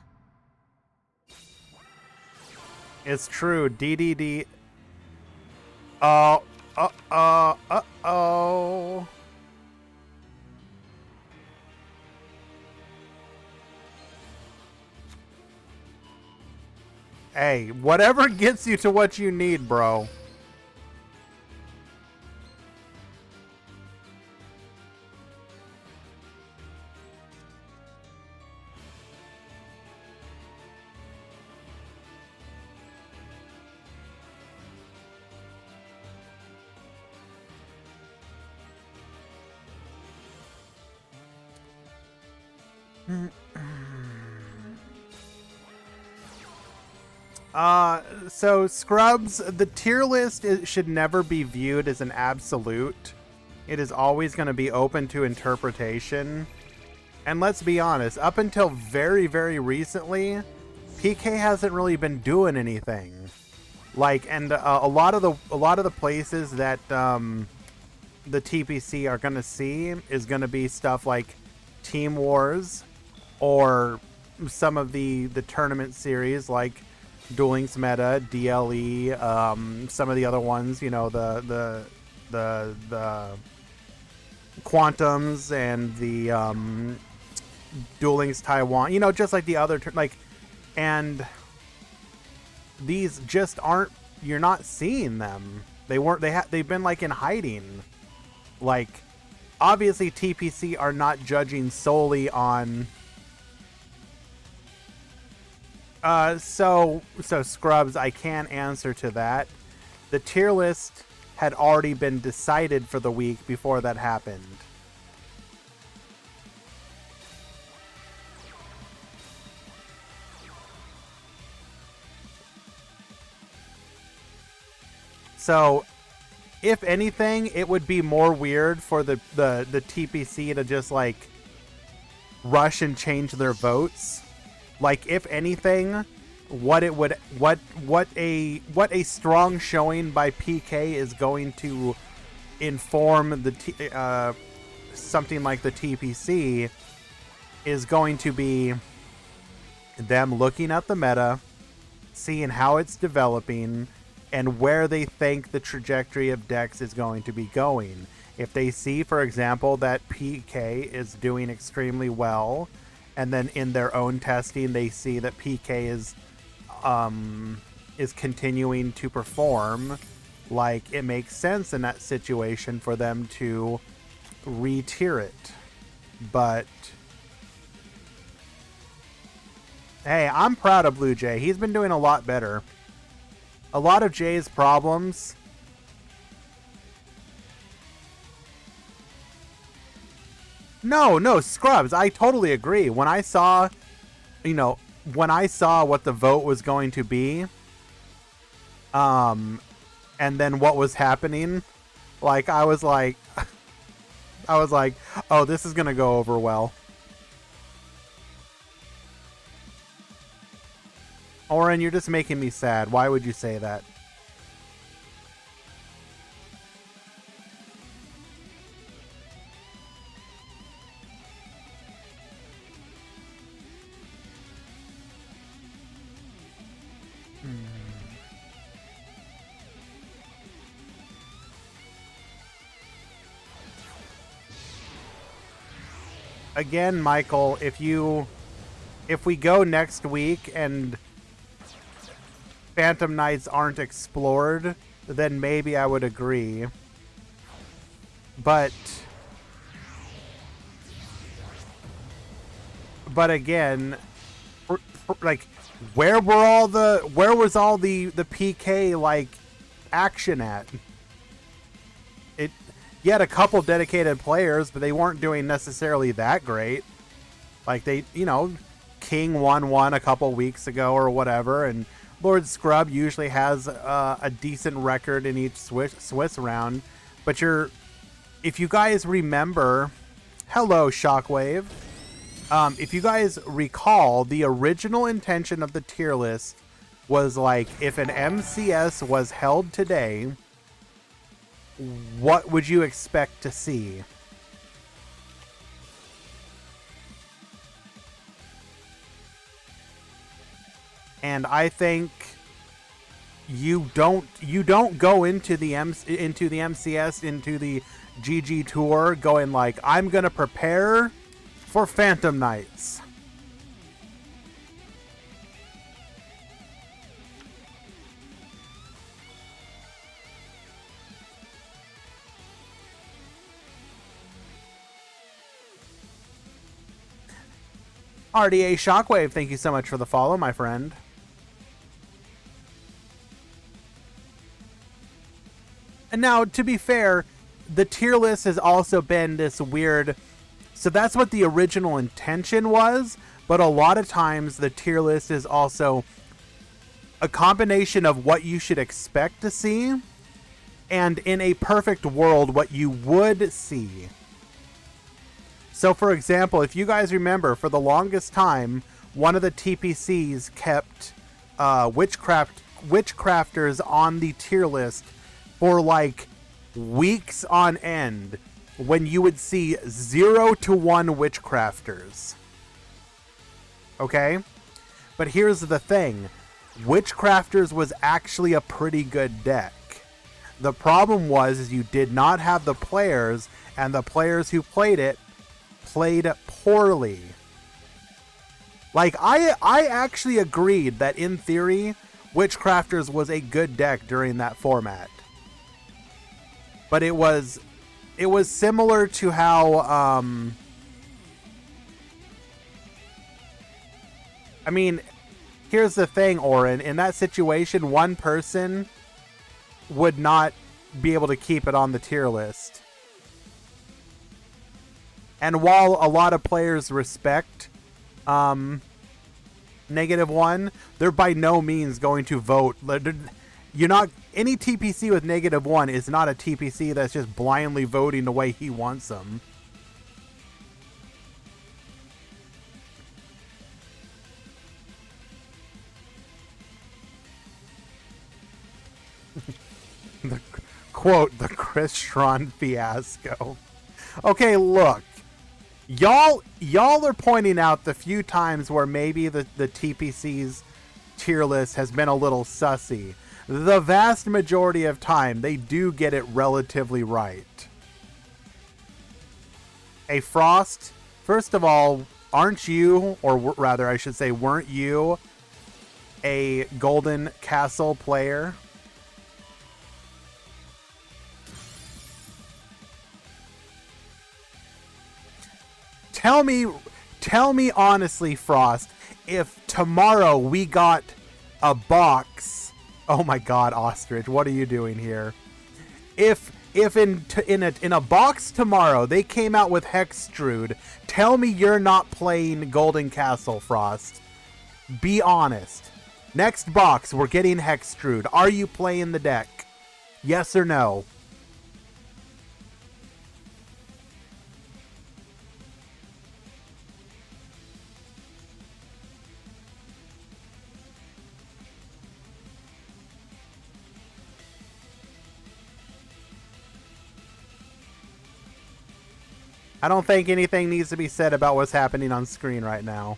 It's true. DDD. Oh. Uh-oh. Hey, whatever gets you to what you need, bro. So Scrubs, the tier list should never be viewed as an absolute. It is always going to be open to interpretation. And let's be honest, up until very, very recently, PK hasn't really been doing anything. Like, and a lot of the places that the TPC are going to see is going to be stuff like Team Wars, or some of the tournament series like Duel Links Meta, DLE, some of the other ones, you know, the Quantums and the Duel Links Taiwan, you know, just like the other and these just aren't, you're not seeing them. They've been like in hiding. Like, obviously TPC are not judging solely on so Scrubs, I can answer to that. The tier list had already been decided for the week before that happened. So, if anything, it would be more weird for the TPC to just like rush and change their votes. Like, if anything, what a strong showing by PK is going to inform the something like the TPC is going to be them looking at the meta, seeing how it's developing, and where they think the trajectory of decks is going to be going. If they see, for example, that PK is doing extremely well, and then in their own testing they see that PK is continuing to perform, like, it makes sense in that situation for them to re-tier it. But hey, I'm proud of Blue Jay. He's been doing a lot better. A lot of Jay's problems No, Scrubs, I totally agree. When I saw what the vote was going to be, and then what was happening, like, I was like, oh, this is gonna go over well. Oren, you're just making me sad. Why would you say that? Again, Michael, if we go next week and Phantom Knights aren't explored, then maybe I would agree. But again, like, where was all the PK like action at? You had a couple dedicated players, but they weren't doing necessarily that great. Like, they, King won a couple weeks ago or whatever, and Lord Scrub usually has a decent record in each Swiss round. But if you guys remember Hello, Shockwave. If you guys recall, the original intention of the tier list was like, if an MCS was held today, what would you expect to see? And I think you don't go into the MCS, into the GG tour going like, I'm gonna prepare for Phantom Knights. RDA Shockwave, thank you so much for the follow, my friend. And now, to be fair, the tier list has also been this weird... So that's what the original intention was, but a lot of times the tier list is also a combination of what you should expect to see and, in a perfect world, what you would see. So, for example, if you guys remember, for the longest time, one of the TPCs kept witchcrafters on the tier list for like weeks on end, when you would see 0 to 1 witchcrafters. Okay? But here's the thing. Witchcrafters was actually a pretty good deck. The problem was is you did not have the players, and the players who played it played poorly. Like, I actually agreed that, in theory, Witchcrafters was a good deck during that format. But it was similar to how, I mean, here's the thing, Oren. In that situation, one person would not be able to keep it on the tier list. And while a lot of players respect -1, they're by no means going to vote. You're not... Any TPC with -1 is not a TPC that's just blindly voting the way he wants them. The quote, the Chris Schron fiasco. Okay, look. Y'all are pointing out the few times where maybe the TPC's tier list has been a little sussy. The vast majority of time, they do get it relatively right. Hey, Frost, first of all, aren't you, or rather I should say, weren't you a Golden Castle player? Tell me honestly, Frost, if tomorrow we got a box... Oh my god, Ostrich, what are you doing here? If in a box tomorrow they came out with Hextrude, tell me you're not playing Golden Castle, Frost. Be honest. Next box, we're getting Hextrude. Are you playing the deck? Yes or no? I don't think anything needs to be said about what's happening on screen right now.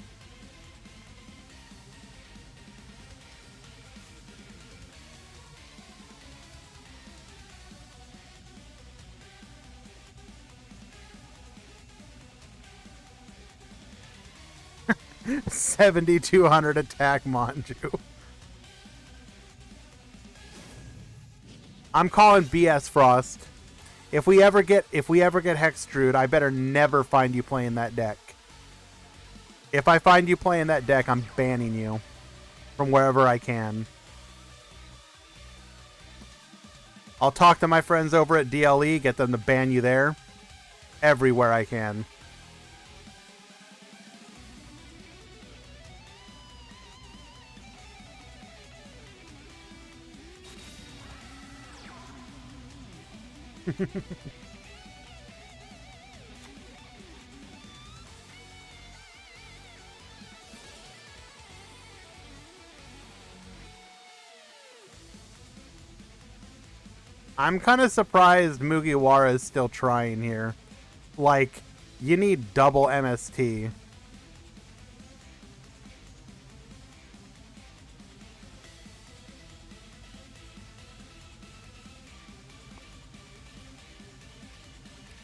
$7,200 attack, Manju. I'm calling BS, Frost. If we ever get Hextrude, I better never find you playing that deck. If I find you playing that deck, I'm banning you from wherever I can. I'll talk to my friends over at DLE, get them to ban you there. Everywhere I can. I'm kind of surprised Mugiwara is still trying here. Like, you need double MST.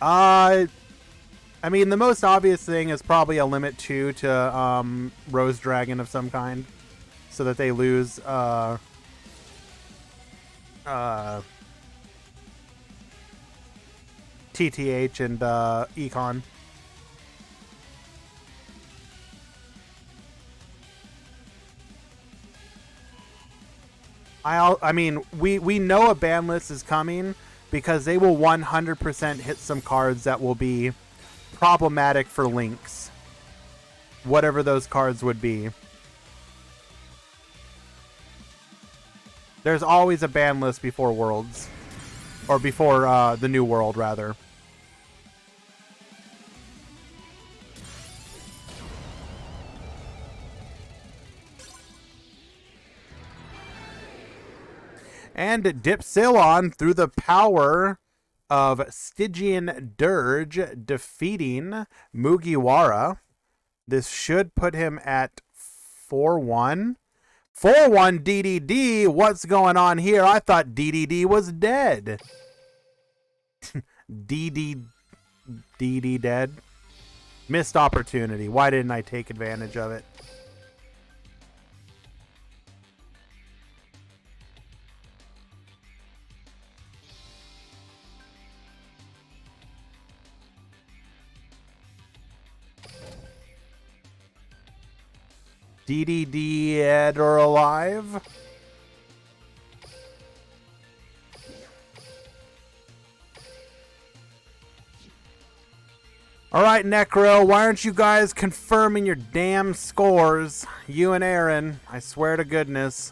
I mean, the most obvious thing is probably a limit 2 to Rose Dragon of some kind, so that they lose uh, TTH and Econ. I mean, we know a ban list is coming because they will 100% hit some cards that will be problematic for links, whatever those cards would be. There's always a ban list before Worlds, or before the new world, rather. And Dipsilon, through the power of Stygian Dirge, defeating Mugiwara. This should put him at 4-1. 4-1 DDD. What's going on here? I thought DDD was dead. DD dead. Missed opportunity. Why didn't I take advantage of it? DDD dead or alive? All right, Necro, why aren't you guys confirming your damn scores? You and Aaron, I swear to goodness.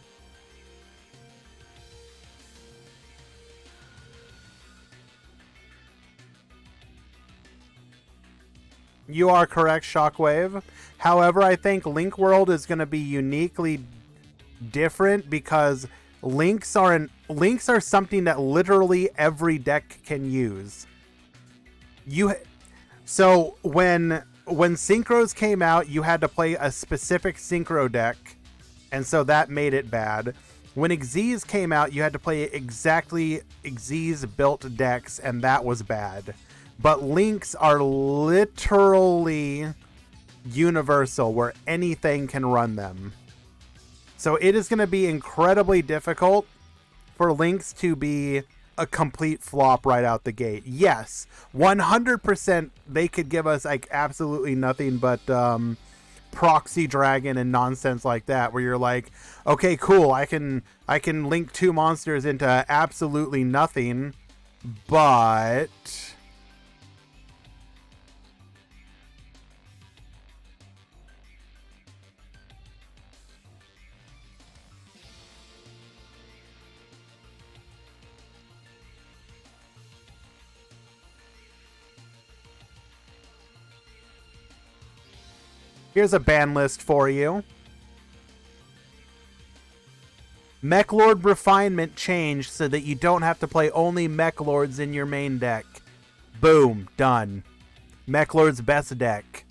You are correct, Shockwave. However, I think Link World is going to be uniquely different because links are something that literally every deck can use. So when synchros came out, you had to play a specific synchro deck, and so that made it bad. When Xyz came out, you had to play exactly Xyz built decks, and that was bad. But links are literally universal, where anything can run them. So it is going to be incredibly difficult for links to be a complete flop right out the gate. Yes, 100% they could give us like absolutely nothing but proxy dragon and nonsense like that, where you're like, okay, cool, I can link two monsters into absolutely nothing, but here's a ban list for you. Mech Lord Refinement changed so that you don't have to play only Mech Lords in your main deck. Boom, done. Mech Lord's best deck.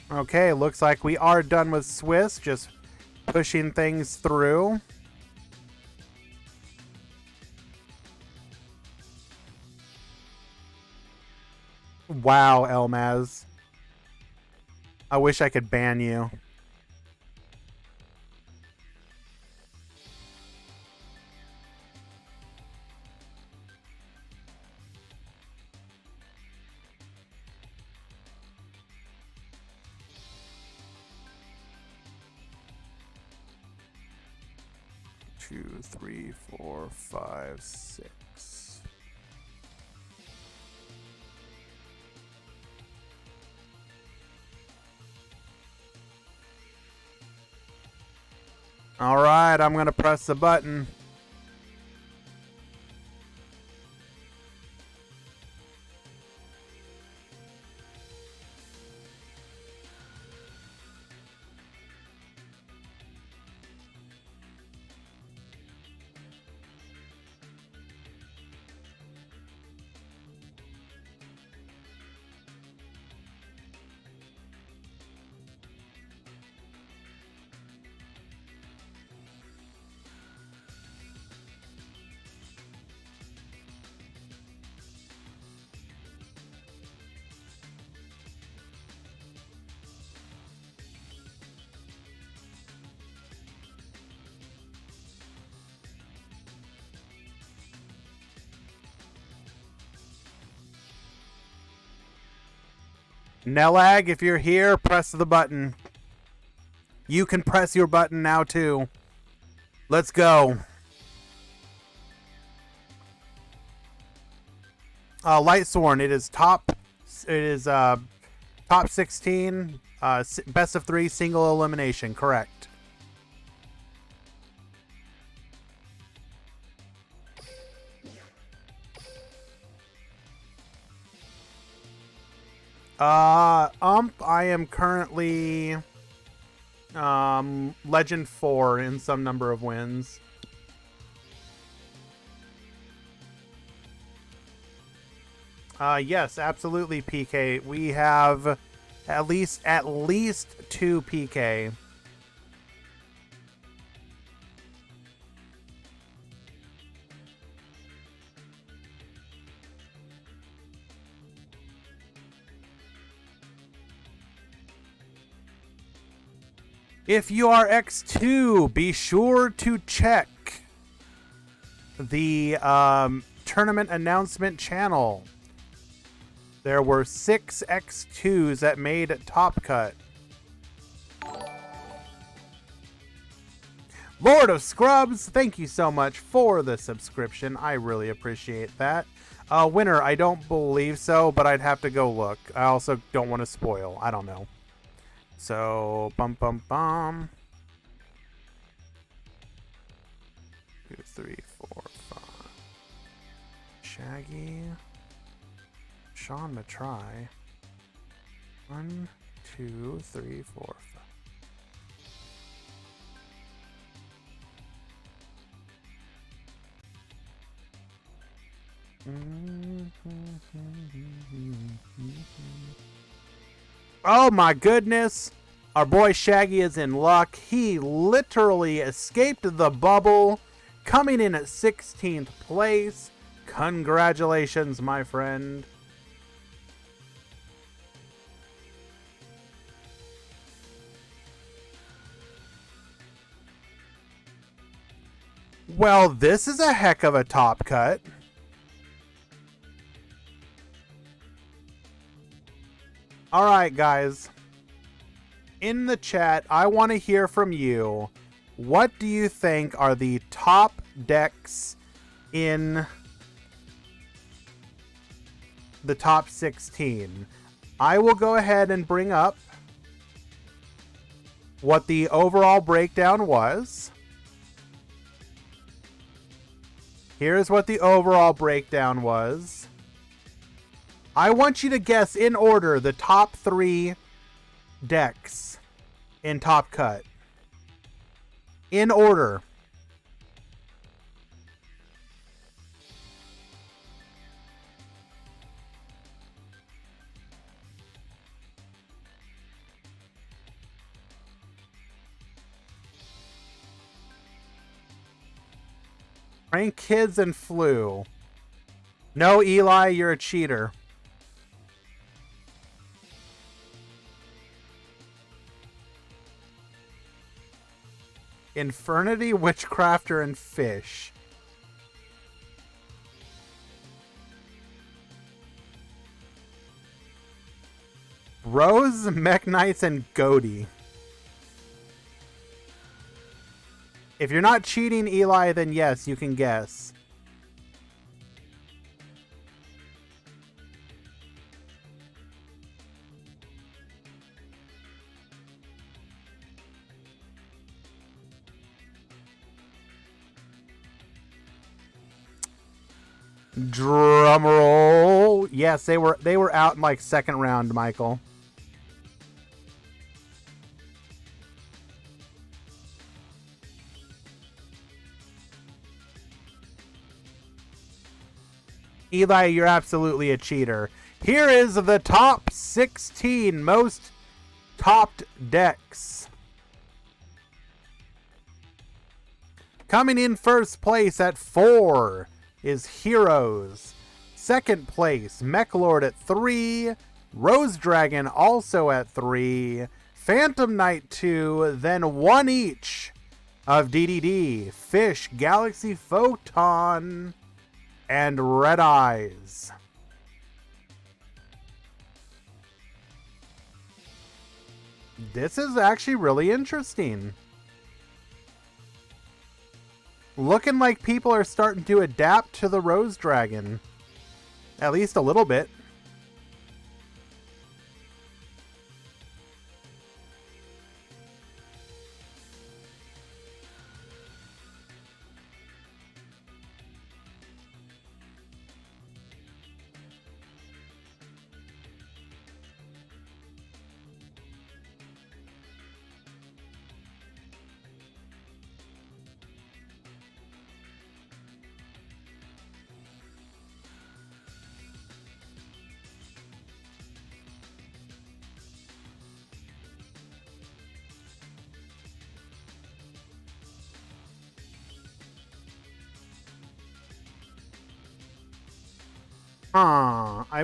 Okay, looks like we are done with Swiss, just pushing things through. Wow, Elmaz. I wish I could ban you. Two, three, four, five, six. All right, I'm going to press the button. Nelag, if you're here, press the button. You can press your button now too. Let's go. Lightsworn, it is top. It is top 16. Best of 3 single elimination. Correct. I am currently Legend 4 in some number of wins. Yes, absolutely, PK. We have at least 2 PK. If you are X2, be sure to check the tournament announcement channel. There were 6 X2s that made Top Cut. Lord of Scrubs, thank you so much for the subscription. I really appreciate that. Winner, I don't believe so, but I'd have to go look. I also don't want to spoil. I don't know. So, bum. 2, 3, 4, 5. Shaggy. Sean Matry. 1, 2, 3, 4, 5. Oh my goodness. Our boy Shaggy is in luck. He literally escaped the bubble, coming in at 16th place. Congratulations, my friend. Well, this is a heck of a top cut. All right, guys. In the chat, I want to hear from you. What do you think are the top decks in the top 16? I will go ahead and bring up what the overall breakdown was. Here's what the overall breakdown was. I want you to guess in order the top 3 decks in Top Cut. In order. Prank Kids and Flu. No, Eli, you're a cheater. Infernity, Witchcrafter, and Fish. Rose, Mech Knights, and Goaty. If you're not cheating, Eli, then yes, you can guess. Drum roll. Yes, they were out in like second round, Michael. Eli, you're absolutely a cheater. Here is the top 16 most topped decks. Coming in first place at 4 is Heroes. Second place, Mechlord at 3. Rose Dragon also at 3. Phantom Knight 2. Then 1 each of DDD, Fish, Galaxy Photon, and Red Eyes. This is actually really interesting. Looking like people are starting to adapt to the Rose Dragon. At least a little bit.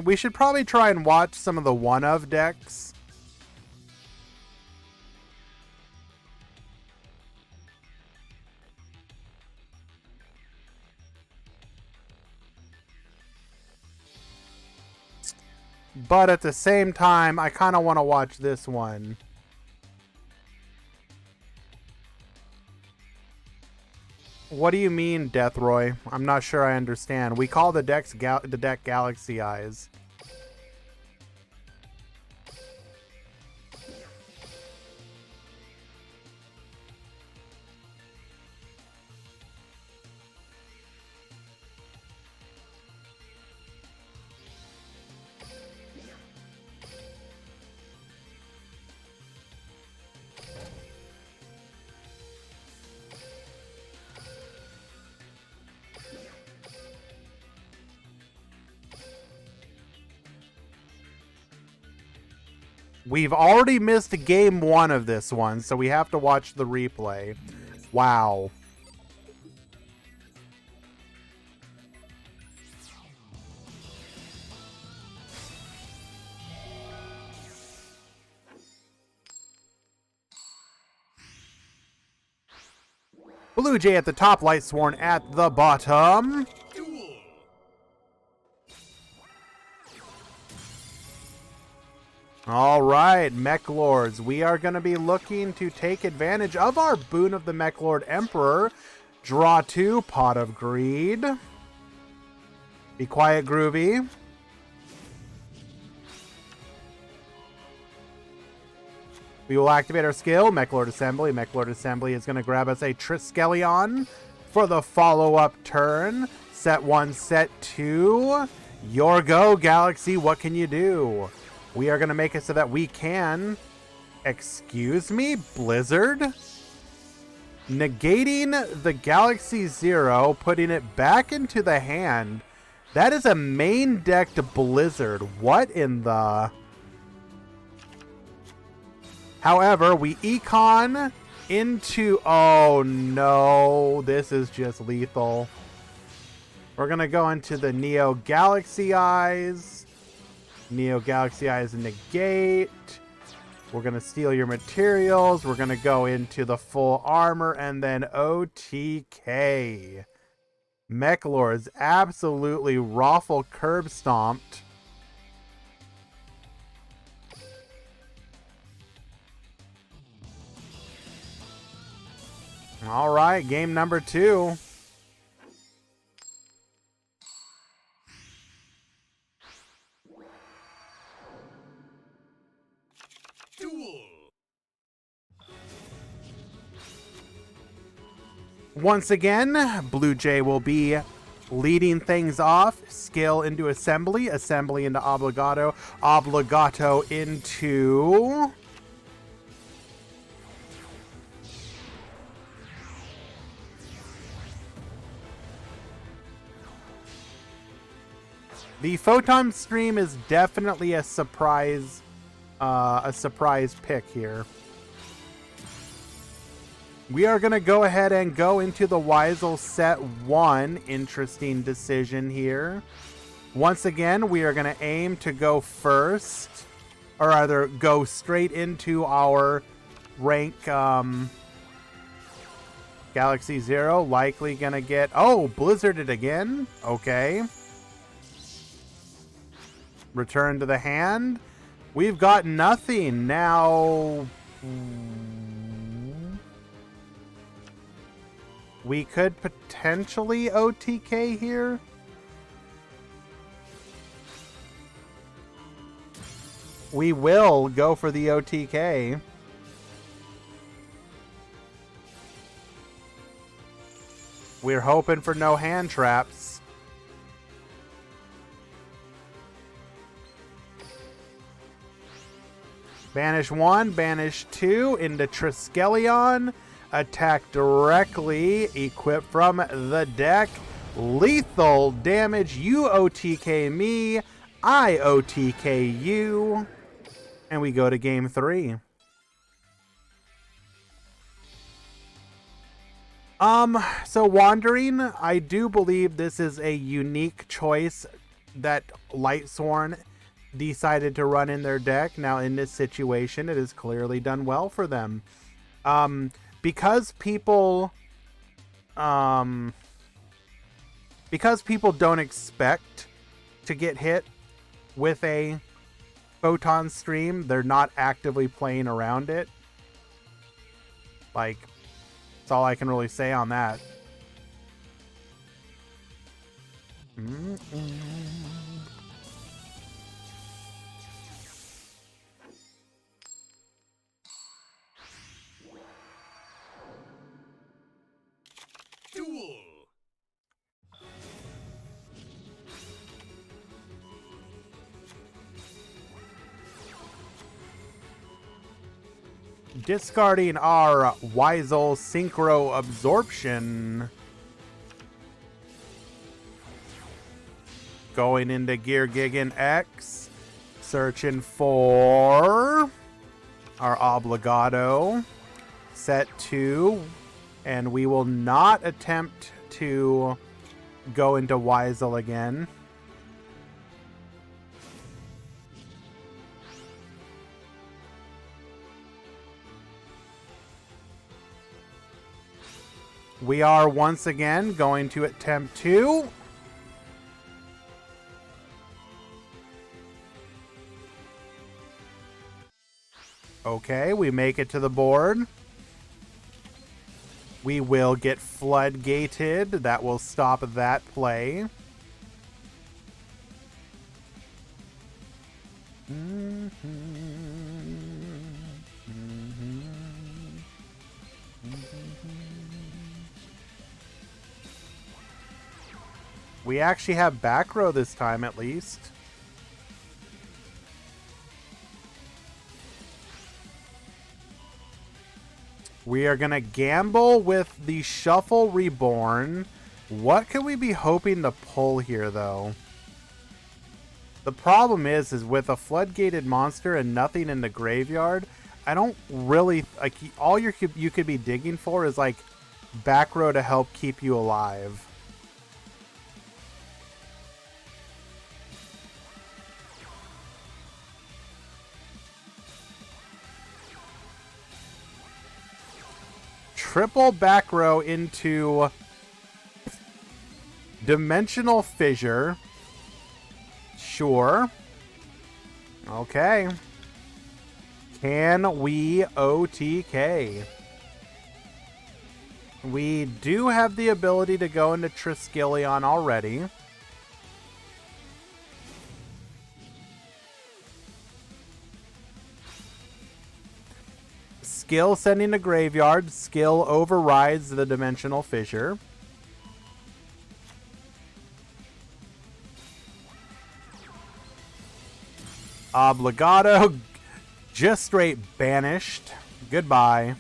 We should probably try and watch some of the one-of decks. But at the same time, I kind of want to watch this one. What do you mean, Deathroy? I'm not sure I understand. We call the deck Galaxy Eyes. We've already missed game 1 of this one, so we have to watch the replay. Wow. Blue Jay at the top, Lightsworn at the bottom. All right, Mechlords. We are going to be looking to take advantage of our boon of the Mechlord Emperor. Draw 2, Pot of Greed. Be quiet, Groovy. We will activate our skill, Mechlord Assembly. Mechlord Assembly is going to grab us a Triskelion for the follow-up turn. Set 1, set 2. Your go, Galaxy. What can you do? We are going to make it so that we can... Excuse me? Blizzard? Negating the Galaxy Zero, putting it back into the hand. That is a main decked Blizzard. What in the... However, we econ into... Oh, no. This is just lethal. We're going to go into the Neo Galaxy Eyes. Neo Galaxy Eyes negate. We're going to steal your materials. We're going to go into the full armor and then OTK. Mechlords absolutely raffle curb stomped. All right, game number 2. Once again, Blue Jay will be Leading things off, skill into assembly, assembly into obligato, obligato into... The photon stream is definitely a surprise pick here. We are going to go ahead and go into the Weisel set 1. Interesting decision here. Once again, we are going to aim to go first, or rather go straight into our rank Galaxy 0. Likely going to get... Oh, blizzarded again? Okay. Return to the hand. We've got nothing. Now... we could potentially OTK here. We will go for the OTK. We're hoping for no hand traps. Banish 1, banish 2 into Triskelion. Attack directly, equip from the deck. Lethal damage. You OTK me, I OTK you. And we go to game 3. So Wandering, I do believe this is a unique choice that Lightsworn decided to run in their deck. Now in this situation, it has clearly done well for them. Because people don't expect to get hit with a photon stream, they're not actively playing around it. Like, that's all I can really say on that. Duel. Discarding our Weisel Synchro Absorption. Going into Gear Gigan X. Searching for our Obligato. Set 2. And we will not attempt to go into Weisel again. We are once again going to attempt to. Okay, we make it to the board. We will get floodgated. That will stop that play. We actually have back row this time, at least. We are going to gamble with the Shuffle Reborn. What could we be hoping to pull here, though? The problem is with a floodgated monster and nothing in the graveyard, I don't really... like, all you could be digging for is, like, back row to help keep you alive. Triple back row into Dimensional Fissure. Sure. Okay. Can we OTK? We do have the ability to go into Triskelion already. Skill sending to graveyard. Skill overrides the Dimensional Fissure. Obligado. Just straight banished. Goodbye.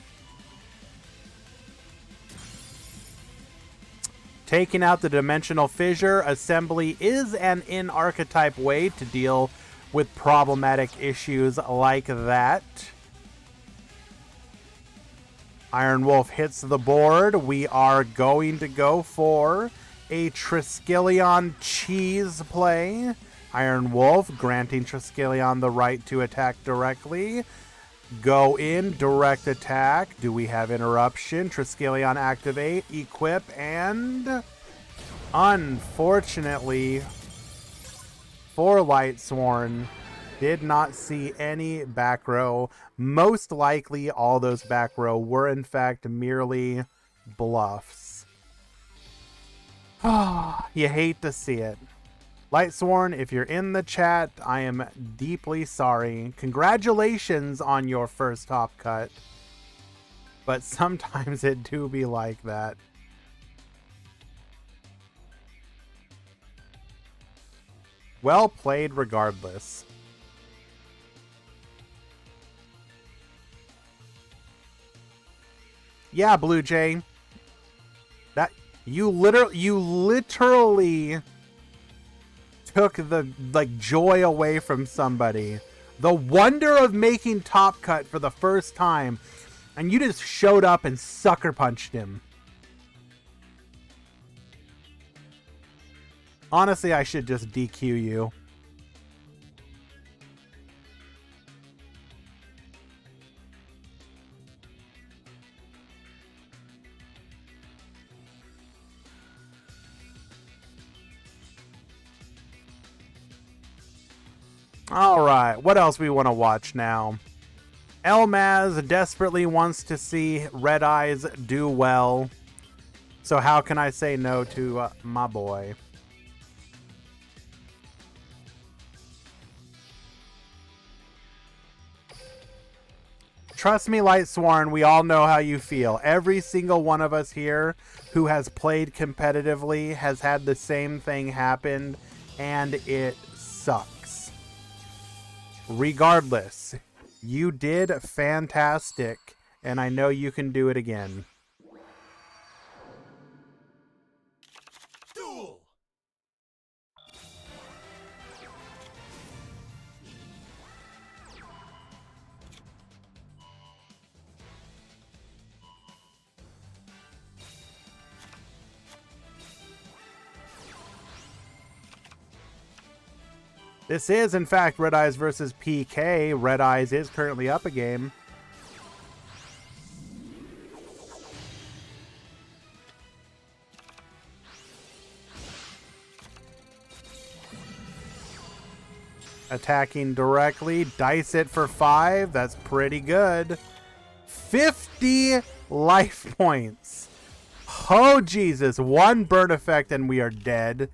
Taking out the Dimensional Fissure Assembly is an in-archetype way to deal with problematic issues like that. Iron Wolf hits the board. We are going to go for a Triskelion cheese play. Iron Wolf granting Triskelion the right to attack directly. Go in, direct attack. Do we have interruption? Triskelion activate, equip, and unfortunately for Lightsworn, did not see any back row. Most likely all those back row were in fact merely bluffs. You hate to see it. Lightsworn, if you're in the chat, I am deeply sorry. Congratulations on your first top cut. But sometimes it do be like that. Well played regardless. Yeah, Blue Jay. That you literally took the joy away from somebody. The wonder of making top cut for the first time, and you just showed up and sucker punched him. Honestly, I should just DQ you. Alright, what else we want to watch now? Elmaz desperately wants to see Red Eyes do well. So how can I say no to my boy? Trust me, Lightsworn, we all know how you feel. Every single one of us here who has played competitively has had the same thing happen, and it sucks. Regardless, you did fantastic, and I know you can do it again. Duel. This is, in fact, Red Eyes versus PK. Red Eyes is currently up a game. Attacking directly. Dice it for 5. That's pretty good. 50 life points. Oh, Jesus. One burn effect and we are dead.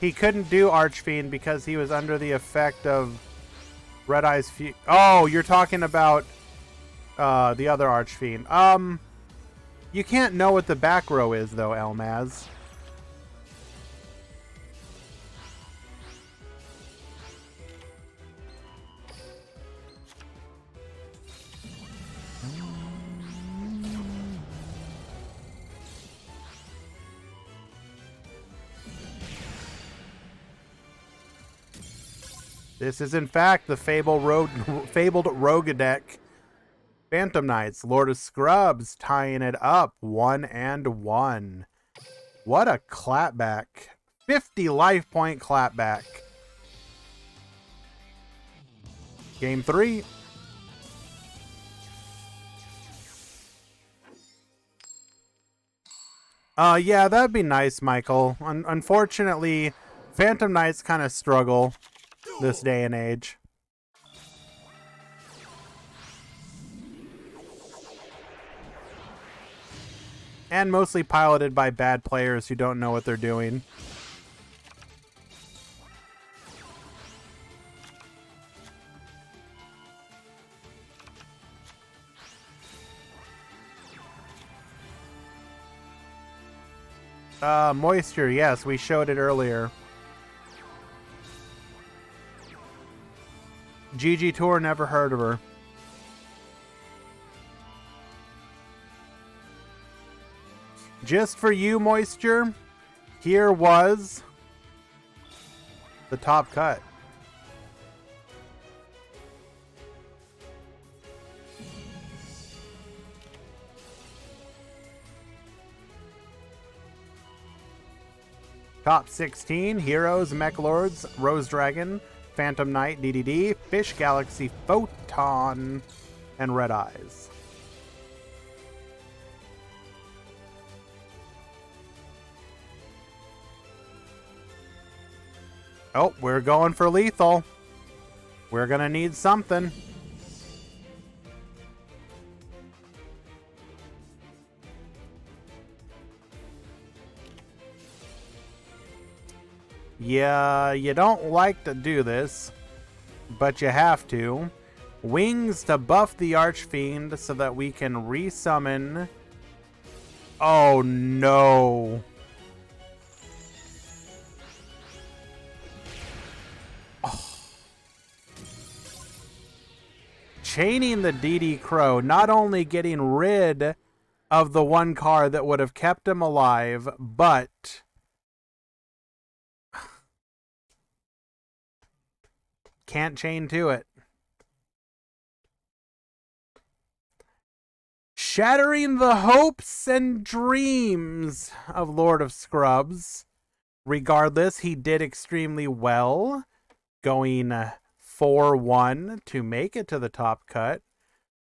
He couldn't do Archfiend because he was under the effect of Red Eyes. Oh, you're talking about the other Archfiend. You can't know what the back row is though, Elmaz. This is, in fact, the fabled rogue deck. Phantom Knights, Lord of Scrubs, tying it up 1-1. What a clapback. 50 life point clapback. Game 3. Yeah, that'd be nice, Michael. Unfortunately, Phantom Knights kind of struggle this day and age. And mostly piloted by bad players who don't know what they're doing. Moisture, yes, we showed it earlier. GG Tour, never heard of her. Just for you, Moisture, here was the top cut. Top 16, Heroes, Mech Lords, Rose Dragon, Phantom Knight, DDD, Fish Galaxy, Photon, and Red Eyes. Oh, we're going for lethal. We're going to need something. Yeah, you don't like to do this, but you have to. Wings to buff the Archfiend so that we can resummon. Oh no. Oh. Chaining the DD Crow, not only getting rid of the one card that would have kept him alive, but can't chain to it. Shattering the hopes and dreams of Lord of Scrubs. Regardless, he did extremely well, going 4-1 to make it to the top cut.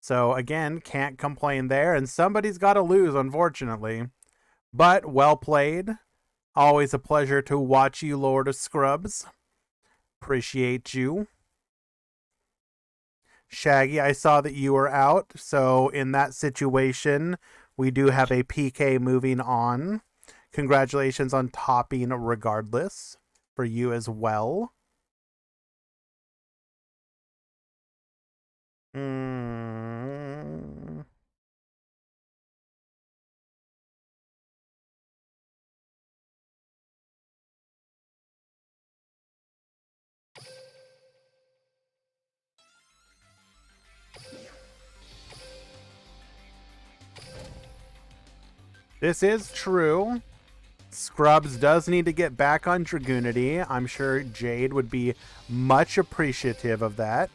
So again, can't complain there, and somebody's got to lose, unfortunately. But well played. Always a pleasure to watch you, Lord of Scrubs. Appreciate you. Shaggy, I saw that you were out, so in that situation, we do have a PK moving on. Congratulations on topping regardless for you as well. This is true. Scrubs does need to get back on Dragoonity. I'm sure Jade would be much appreciative of that.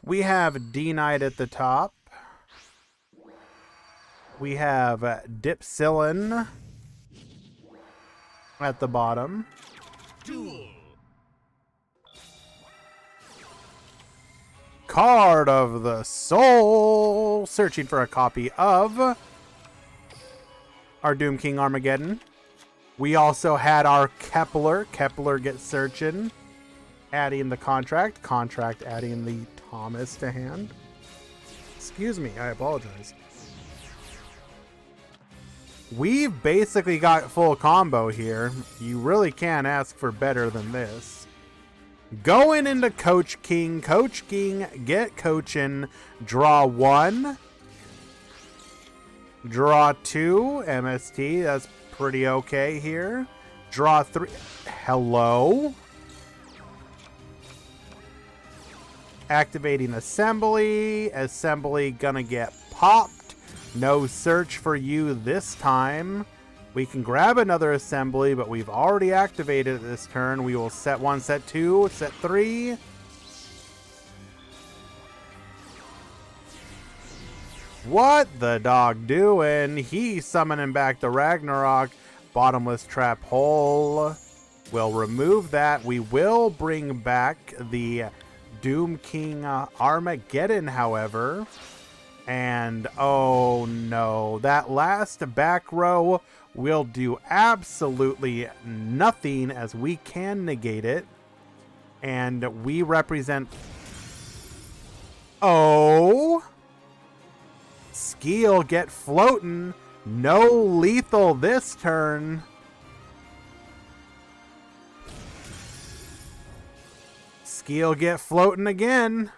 We have D-Knight at the top. We have Dipsillin at the bottom. Duel. Card of the Soul. Searching for a copy of our Doom King Armageddon. We also had our Kepler. Kepler gets searching. Adding the contract. Contract adding the Thomas to hand. Excuse me, I apologize. We've basically got full combo here. You really can't ask for better than this. Going into Coach King. Coach King, get coaching. Draw 1. Draw 2. MST, that's pretty okay here. Draw 3. Hello? Activating Assembly. Assembly gonna get popped. No search for you this time. We can grab another Assembly, but we've already activated it this turn. We will set 1, set 2, set 3. What the dog doing? He's summoning back the Ragnarok. Bottomless trap hole. We'll remove that. We will bring back the Doom King Armageddon, however. And oh no, that last back row will do absolutely nothing as we can negate it. And we represent... Oh! Ski'll get floating. No lethal this turn. Ski'll get floating again.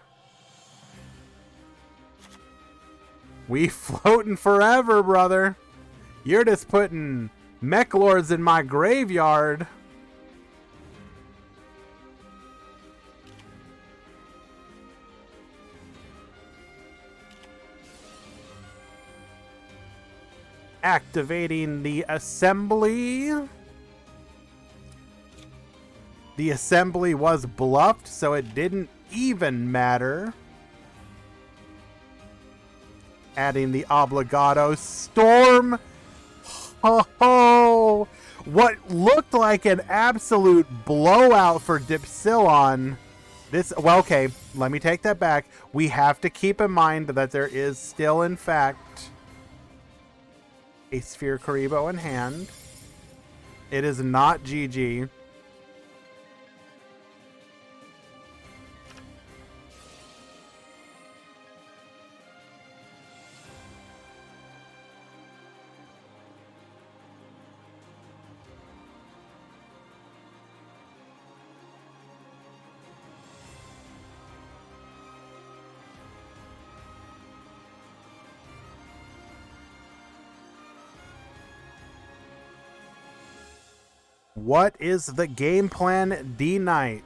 We floating forever, brother. You're just putting mech lords in my graveyard. Activating the assembly. The assembly was bluffed, so it didn't even matter. Adding the obligado storm. Ho ho! What looked like an absolute blowout for Dipsilon. This, well, okay, let me take that back. We have to keep in mind that there is still, in fact, a Sphere Karibo in hand. It is not GG. What is the game plan, D-Knight?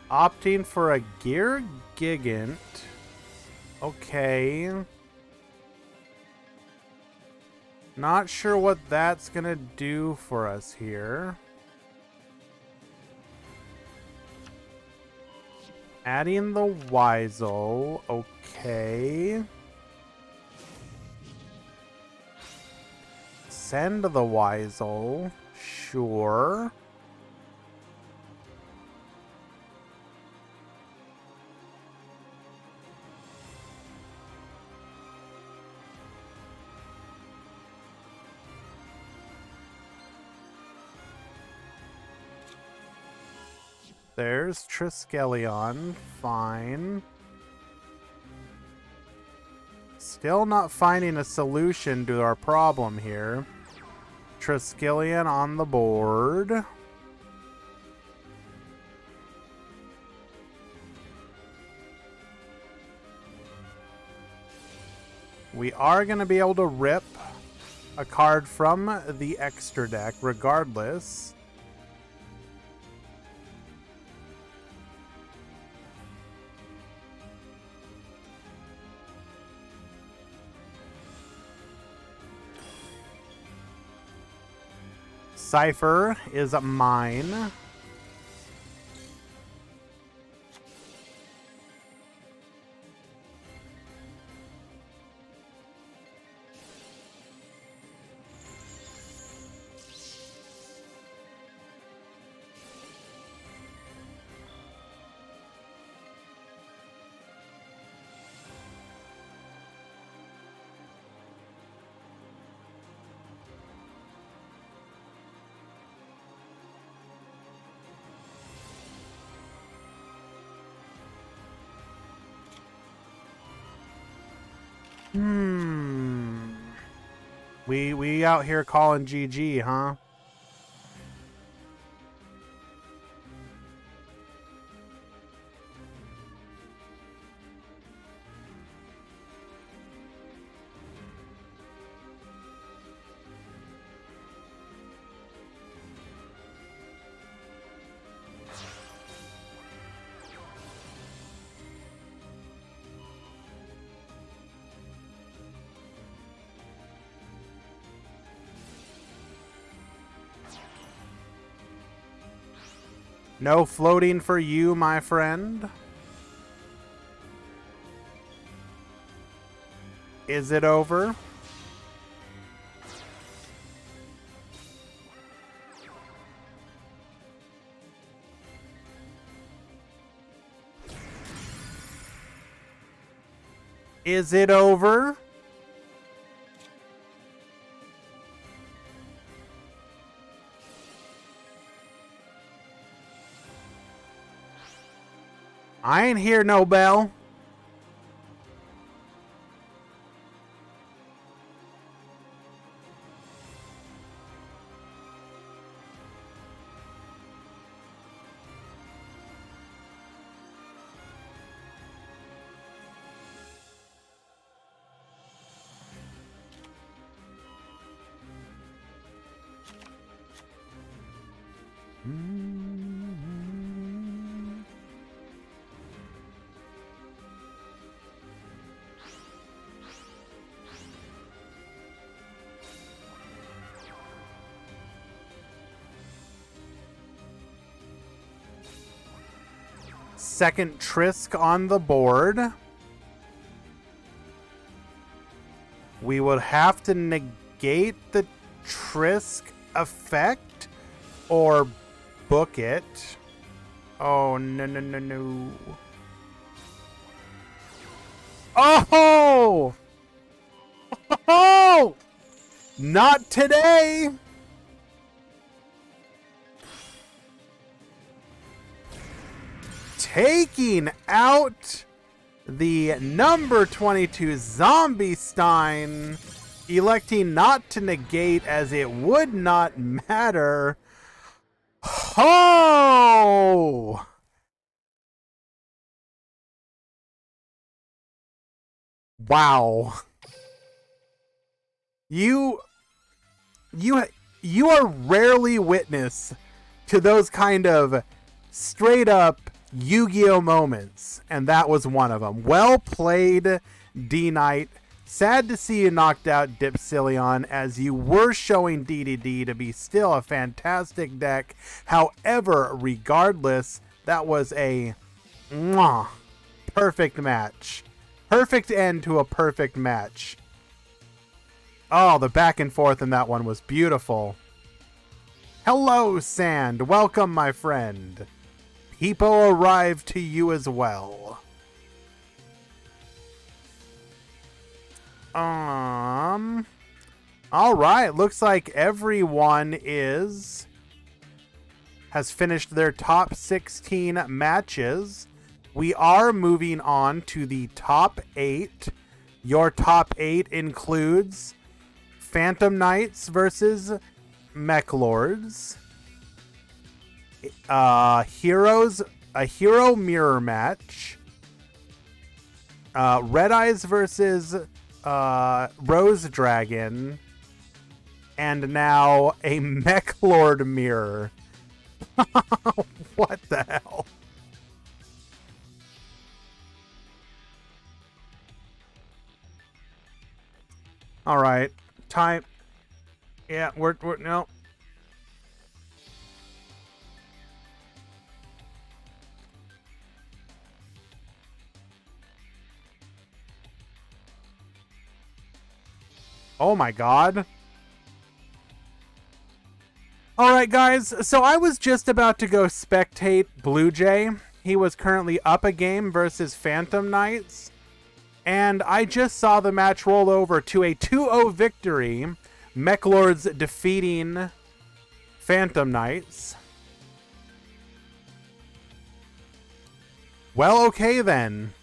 Opting for a Gear Gigant. Okay. Not sure what that's gonna do for us here. Adding the Weisel. Okay. Send the Weisel. Sure. There's Triskelion. Fine. Still not finding a solution to our problem here. Triskelion on the board. We are going to be able to rip a card from the extra deck regardless. Cypher is mine. We out here calling GG, huh? No floating for you, my friend. Is it over? Is it over? I ain't hear no bell. Second Trisk on the board. We would have to negate the Trisk effect or book it. Oh, no, no, no, no. Oh! Oh! Not today! Taking out the number 22 Zombie Stein, electing not to negate as it would not matter. Oh! Wow. You are rarely witness to those kind of straight up Yu-Gi-Oh moments, and that was one of them. Well played, D-Knight. Sad to see you knocked out Dipsilion, as you were showing DDD to be still a fantastic deck. However, regardless, that was a perfect match. Perfect end to a perfect match. Oh, the back and forth in that one was beautiful. Hello, Sand. Welcome, my friend. People arrive to you as well. All right. Looks like everyone has finished their top 16 matches. We are moving on to the top 8. Your top 8 includes Phantom Knights versus Mech Lords. A hero mirror match. Red Eyes versus Rose Dragon. And now a Mech Lord mirror. What the hell? All right. Time. Yeah, we're no. Oh my god. Alright guys, so I was just about to go spectate Blue Jay. He was currently up a game versus Phantom Knights. And I just saw the match roll over to a 2-0 victory. Mech Lords defeating Phantom Knights. Well, okay then.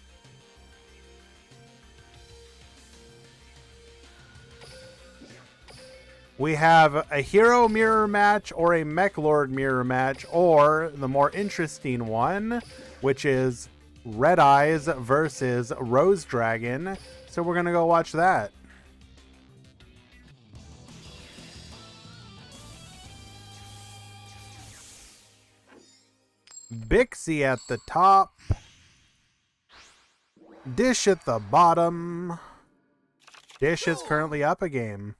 We have a hero mirror match or a Mech Lord mirror match, or the more interesting one, which is Red Eyes versus Rose Dragon. So we're going to go watch that. Bixie at the top. Dish at the bottom. Dish is currently up a game.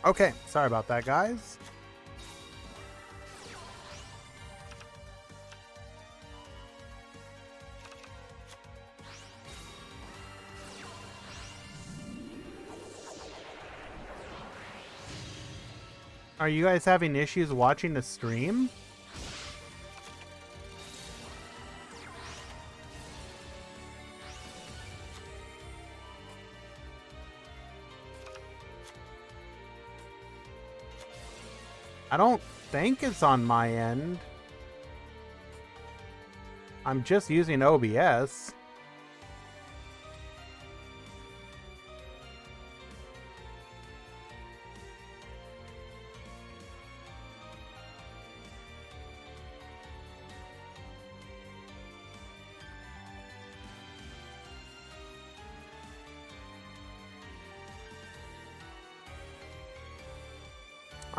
Okay, sorry about that, guys. Are you guys having issues watching the stream? I don't think it's on my end. I'm just using OBS.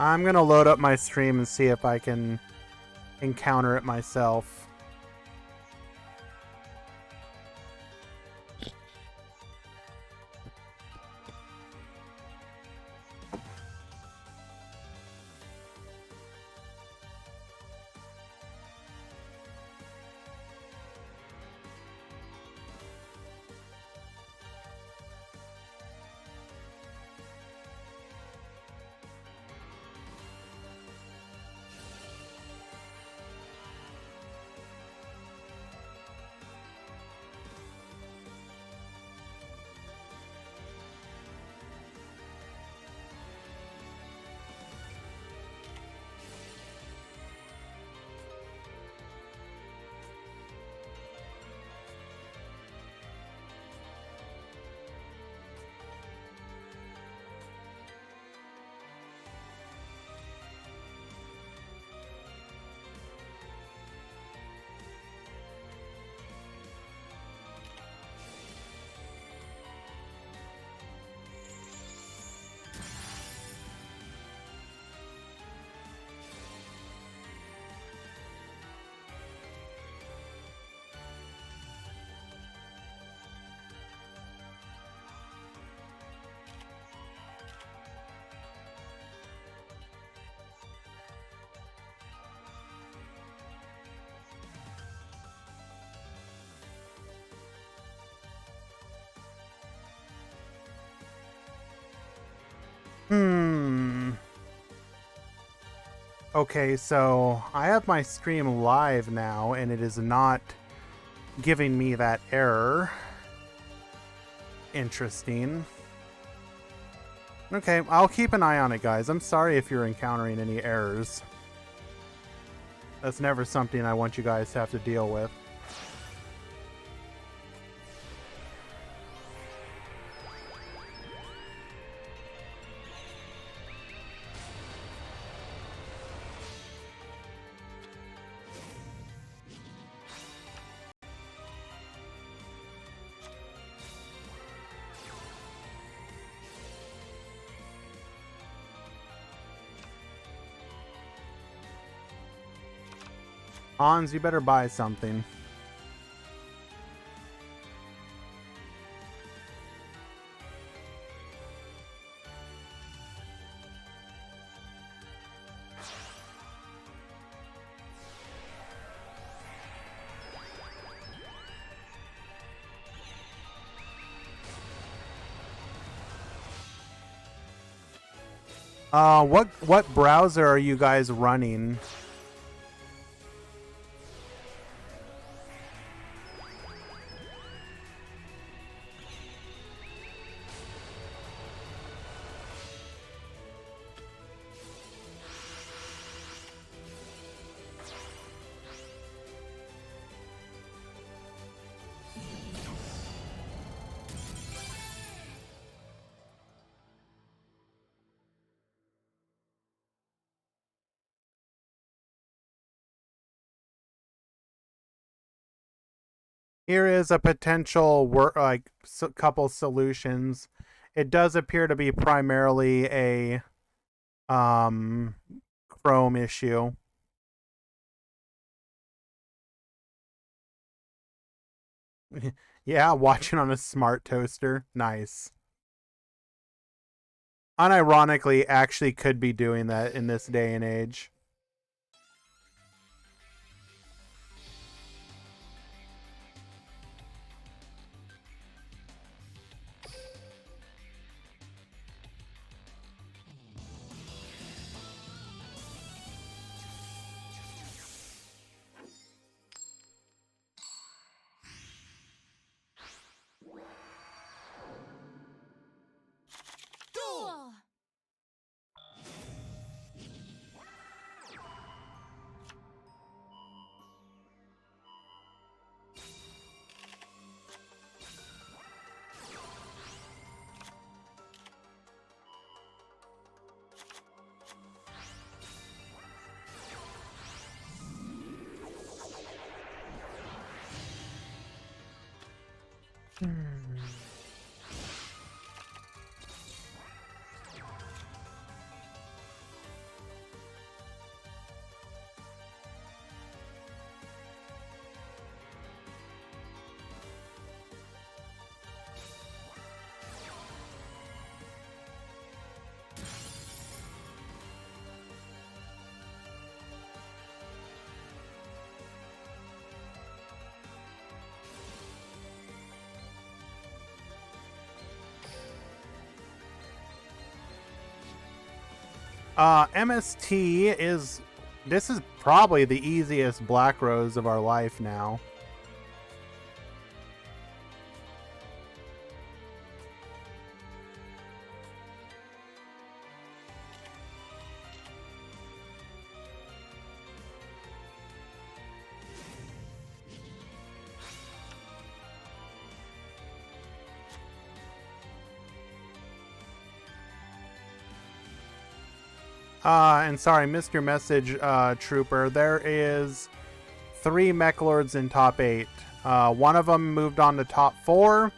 I'm gonna load up my stream and see if I can encounter it myself. Okay, so I have my stream live now, and it is not giving me that error. Interesting. Okay, I'll keep an eye on it, guys. I'm sorry if you're encountering any errors. That's never something I want you guys to have to deal with. Hans, you better buy something. What browser are you guys running? Here is a potential couple solutions. It does appear to be primarily a um Chrome issue. Yeah, watching on a smart toaster. Nice. unironically actually could be doing that in this day and age. Duel. MST is... This is probably the easiest Black Rose of our life now. And sorry, missed your message, Trooper. There is 3 Mech Lords in top 8. One of them moved on to top 4,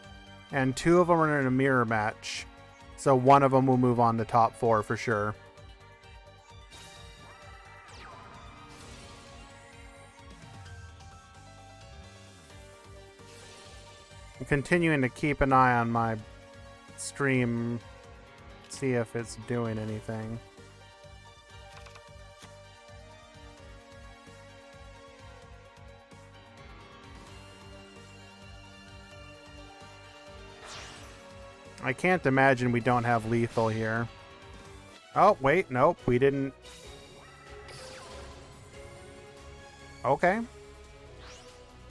and 2 of them are in a mirror match. So one of them will move on to top 4 for sure. I'm continuing to keep an eye on my stream, see if it's doing anything. I can't imagine we don't have lethal here. Oh, wait, nope, we didn't. Okay.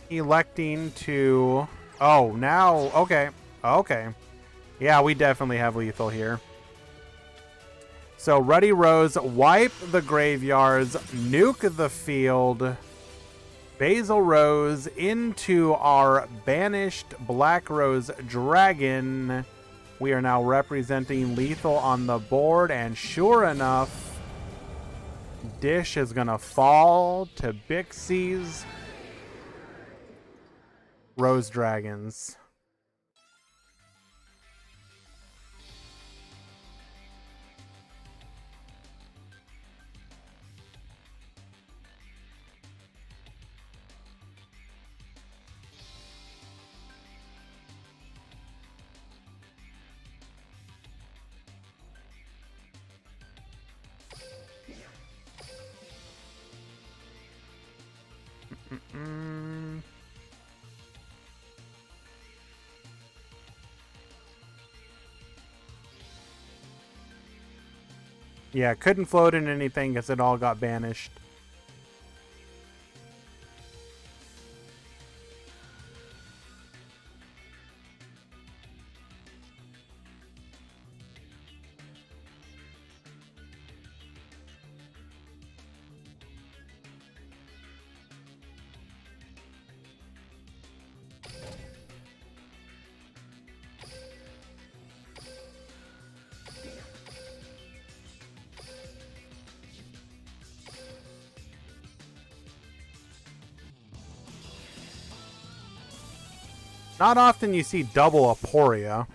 Electing to... Oh, now, okay, okay. Yeah, we definitely have lethal here. So, Ruddy Rose, wipe the graveyards, nuke the field. Basil Rose into our banished Black Rose Dragon. We are now representing lethal on the board, and sure enough, Dish is going to fall to Bixie's Rose Dragons. Yeah, couldn't float in anything because it all got banished. Not often you see double Aporia.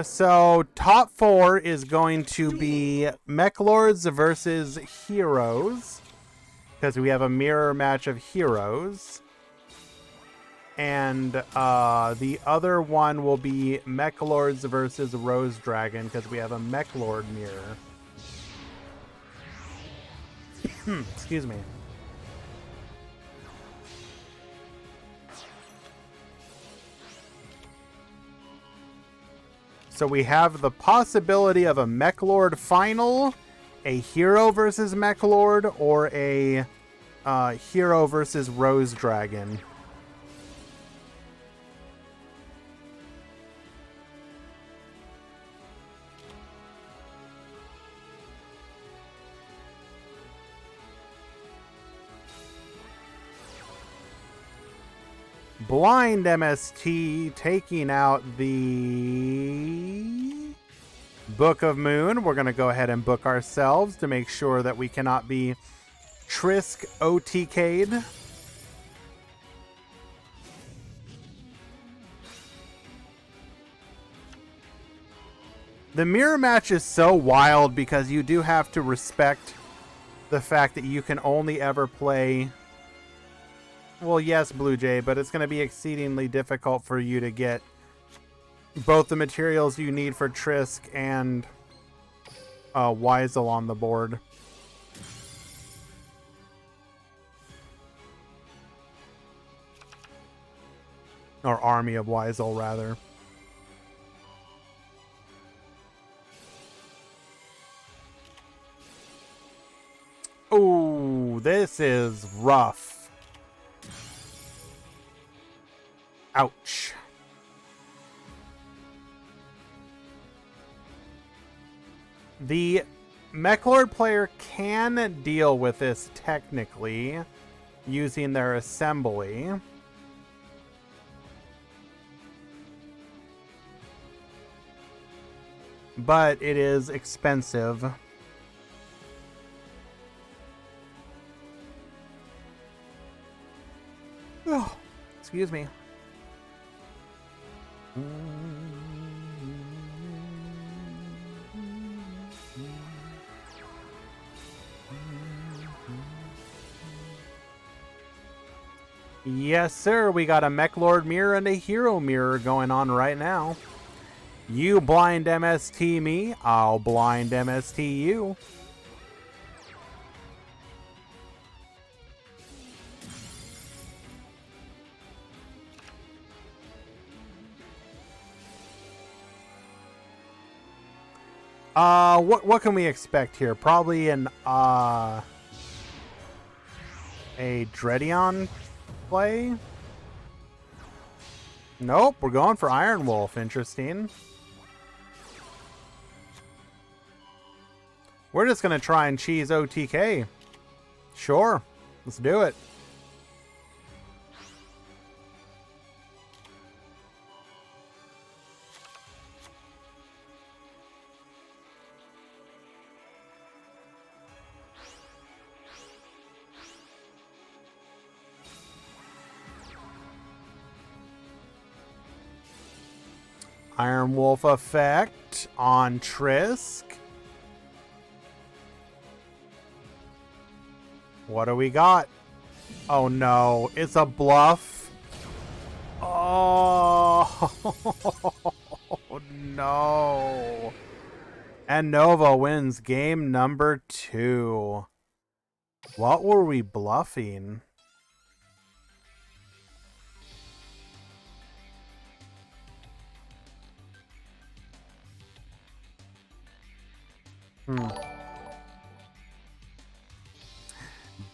So top 4 is going to be Mech Lords versus Heroes, because we have a mirror match of Heroes. And the other one will be Mech Lords versus Rose Dragon, because we have a Mech Lord mirror. Excuse me. So we have the possibility of a Mech Lord final, a Hero versus Mech Lord, or a Hero versus Rose Dragon. Blind MST taking out the Book of Moon. We're going to go ahead and book ourselves to make sure that we cannot be Trisk OTK'd. The mirror match is so wild because you do have to respect the fact that you can only ever play... Well, yes, Blue Jay, but it's going to be exceedingly difficult for you to get both the materials you need for Trisk and Weisel on the board. Or Army of Weisel, rather. Oh, this is rough. Ouch. The Mechlord player can deal with this technically using their assembly. But it is expensive. Oh, excuse me. Yes, sir. We got a Mechlord mirror and a Hero mirror going on right now. You blind MST me, I'll blind MST you. What can we expect here? Probably an a Dredion play? Nope, we're going for Iron Wolf. Interesting. We're just gonna try and cheese OTK. Sure, let's do it. Iron Wolf effect on Trisk. What do we got? Oh no, it's a bluff. Oh no. And Nova wins game number 2. What were we bluffing?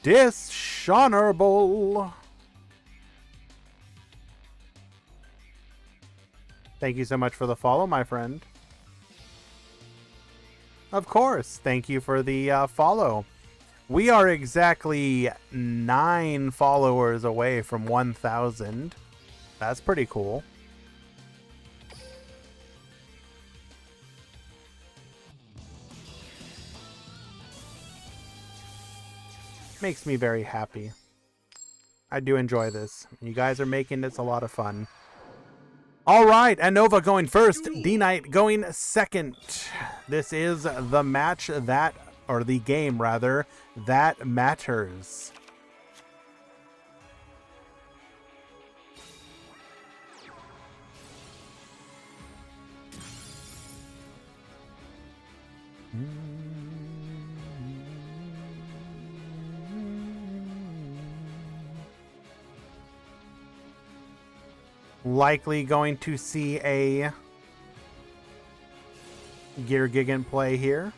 Dishonorable. Thank you so much for the follow, my friend. Of course. Thank you for the follow. We are exactly 9 followers away from 1,000. That's pretty cool. Makes me very happy. I do enjoy this. You guys are making this a lot of fun. All right, Anova going first, D-Knight going second. This is the match that, or the game rather, that matters. Likely going to see a Gear Gigant play here.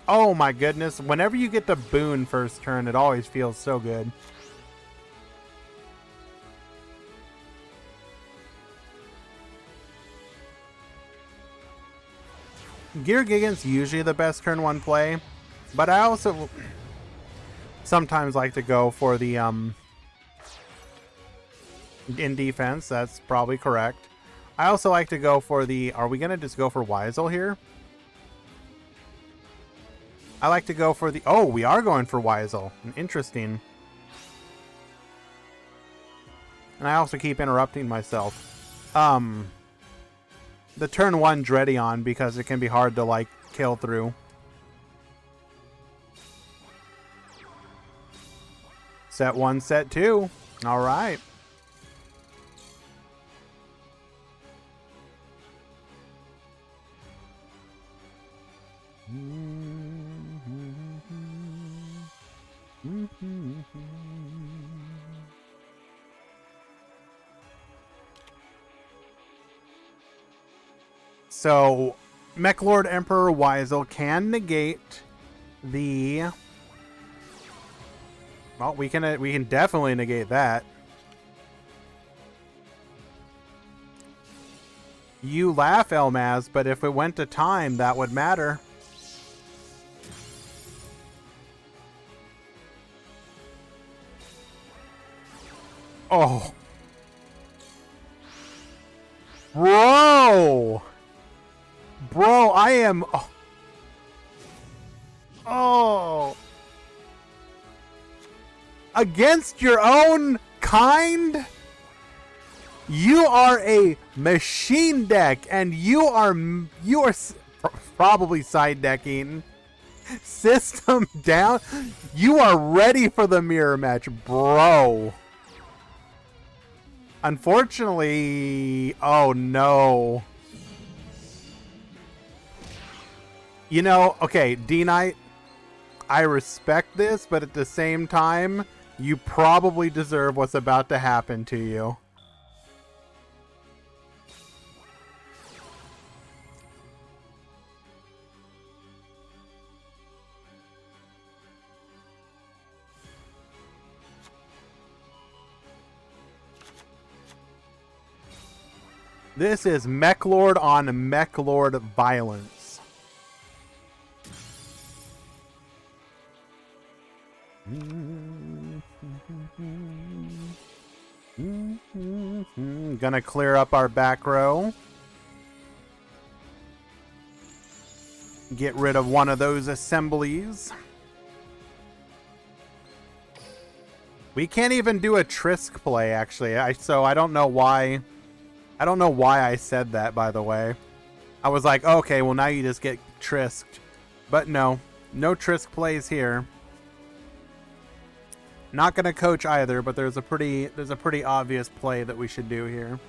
Oh my goodness. Whenever you get the boon first turn, it always feels so good. Gear Gigant's usually the best turn one play, but I also sometimes like to go for the in defense. That's probably correct. I also like to go for the, are we going to just go for Weisel here? I like to go for the, oh, we are going for Weisel. Interesting. And I also keep interrupting myself. The turn one Dreadion, because it can be hard to, like, kill through. Set one, set two. All right. So, Mechlord Emperor Weisel can negate the... Well, we can definitely negate that. You laugh, Elmaz, but if it went to time, that would matter. Oh. Bro! Bro, I am... Oh. Against your own kind? You are a machine deck, and you are probably side decking. System down. You are ready for the mirror match, bro. Unfortunately, oh no. You know, okay, D-Knight, I respect this, but at the same time, you probably deserve what's about to happen to you. This is Mechlord on Mechlord violence. Gonna clear up our back row. Get rid of one of those assemblies. We can't even do a Trisk play, actually. So I don't know why. I don't know why I said that, by the way. I was like, okay, well now you just get Trisked. But no. No Trisk plays here. Not gonna coach either, but there's a pretty obvious play that we should do here.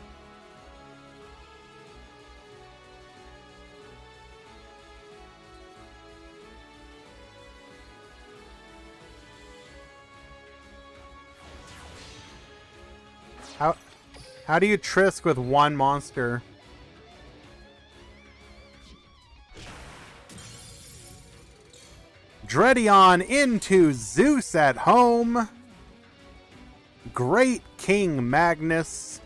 How do you Trisk with one monster? Dreadion into Zeus at home. Great King Magnus.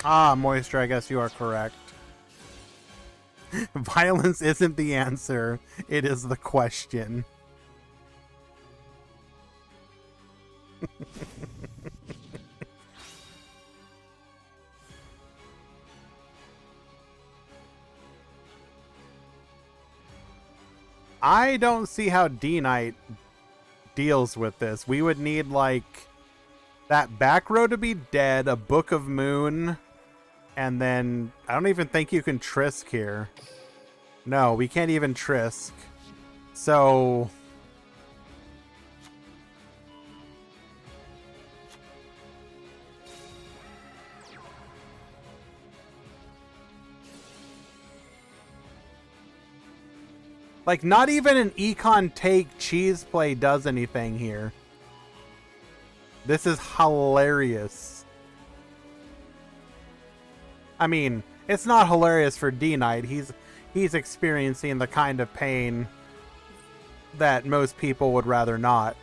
Ah, Moisture, I guess you are correct. Violence isn't the answer. It is the question. I don't see how D-Knight deals with this. We would need, like, that back row to be dead, a Book of Moon, and then I don't even think you can Trisk here. No, we can't even Trisk. So... like, not even an Econ Take cheese play does anything here. This is hilarious. I mean, it's not hilarious for D-Knight. He's experiencing the kind of pain that most people would rather not.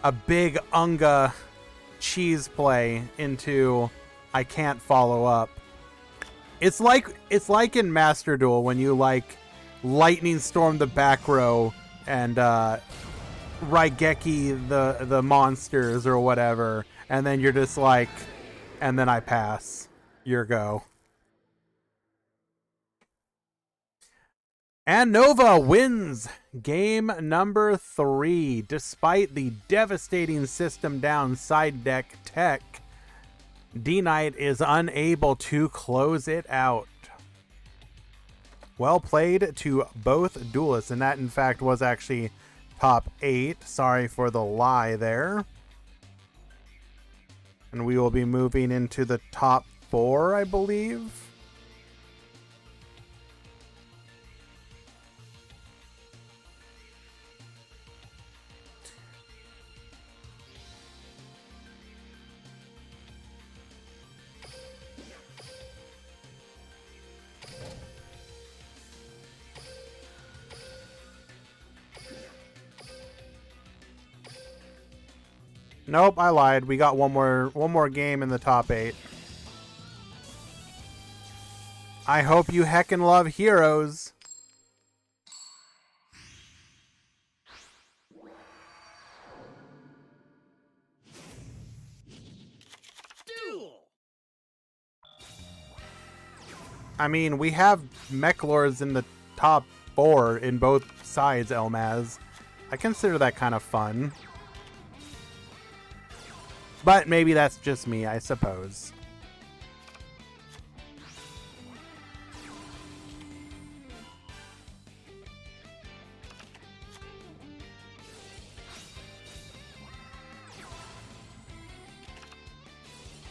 A big Unga cheese play into I can't follow up. It's like in Master Duel when you like Lightning Storm the back row and Raigeki the monsters or whatever, and then you're just like, and then I pass. Your go. And Nova wins game number 3 despite the devastating system down side deck tech. D-Knight is unable to close it out. Well played to both duelists, and that in fact was actually top 8. Sorry for the lie there. And we will be moving into the top 4, I believe. Nope, I lied. We got one more game in the top 8. I hope you heckin' love heroes. Duel. I mean, we have mech lords in the top 4 in both sides, Elmaz. I consider that kind of fun. But maybe that's just me, I suppose.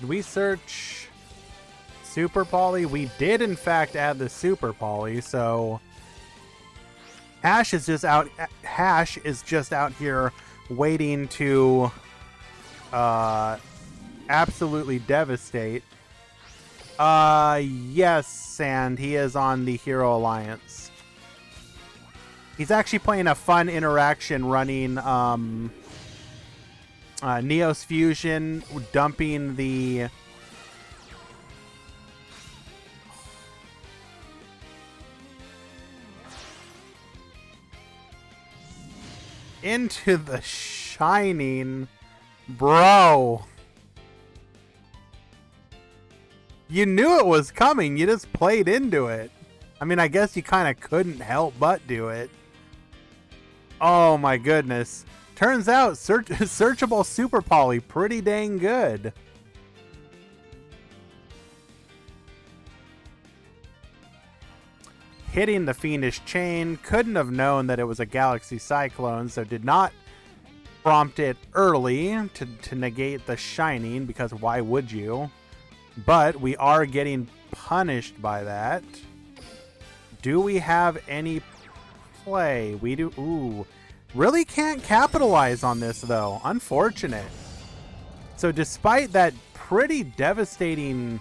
Did we search Super Poly? We did, in fact, add the Super Poly, so... Hash is just out here waiting to... absolutely devastate. Yes, and he is on the Hero Alliance. He's actually playing a fun interaction running Neos Fusion, dumping the into the Shining. Bro, you knew it was coming. You just played into it. I mean, I guess you kind of couldn't help but do it. Oh my goodness. Turns out searchable Super Poly pretty dang good. Hitting the Fiendish Chain. Couldn't have known that it was a Galaxy Cyclone, so did not prompt it early to negate the Shining, because why would you? But we are getting punished by that. Do we have any play? We do. Ooh. Really can't capitalize on this, though. Unfortunate. So despite that pretty devastating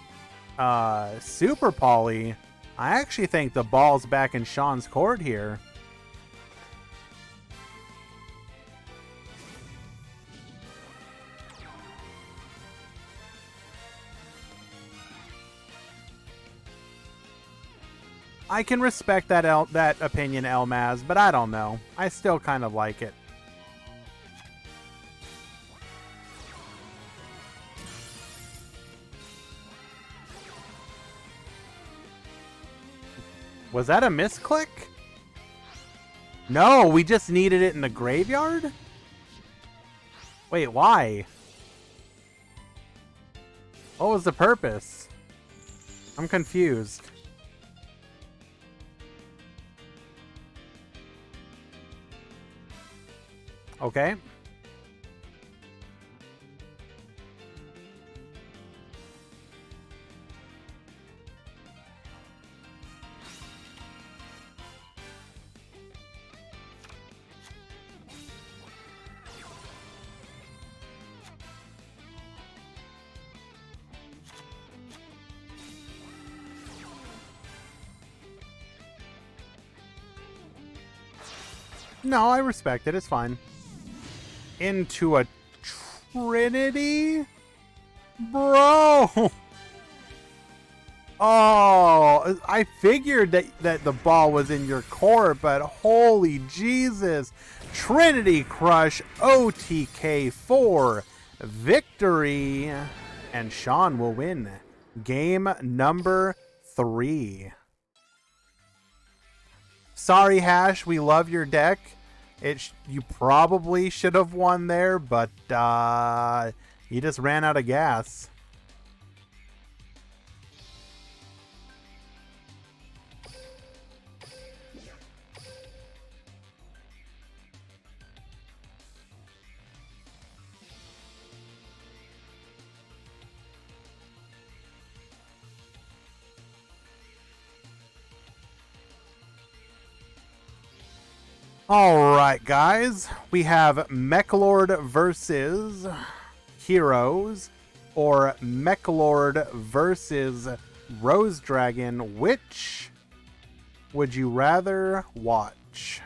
Super Poly, I actually think the ball's back in Sean's court here. I can respect that opinion, Elmaz, but I don't know. I still kind of like it. Was that a misclick? No, we just needed it in the graveyard? Wait, why? What was the purpose? I'm confused. Okay. No, I respect it. It's fine. Into a Trinity? Bro! Oh, I figured that the ball was in your court, but holy Jesus. Trinity Crush OTK 4 victory. And Sean will win game number 3. Sorry, Hash. We love your deck. You probably should have won there, but you just ran out of gas. All right, guys. We have Mechlord versus Heroes, or Mechlord versus Rose Dragon. Which would you rather watch?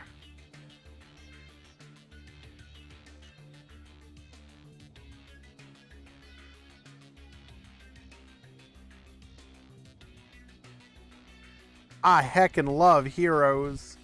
I heckin' love Heroes.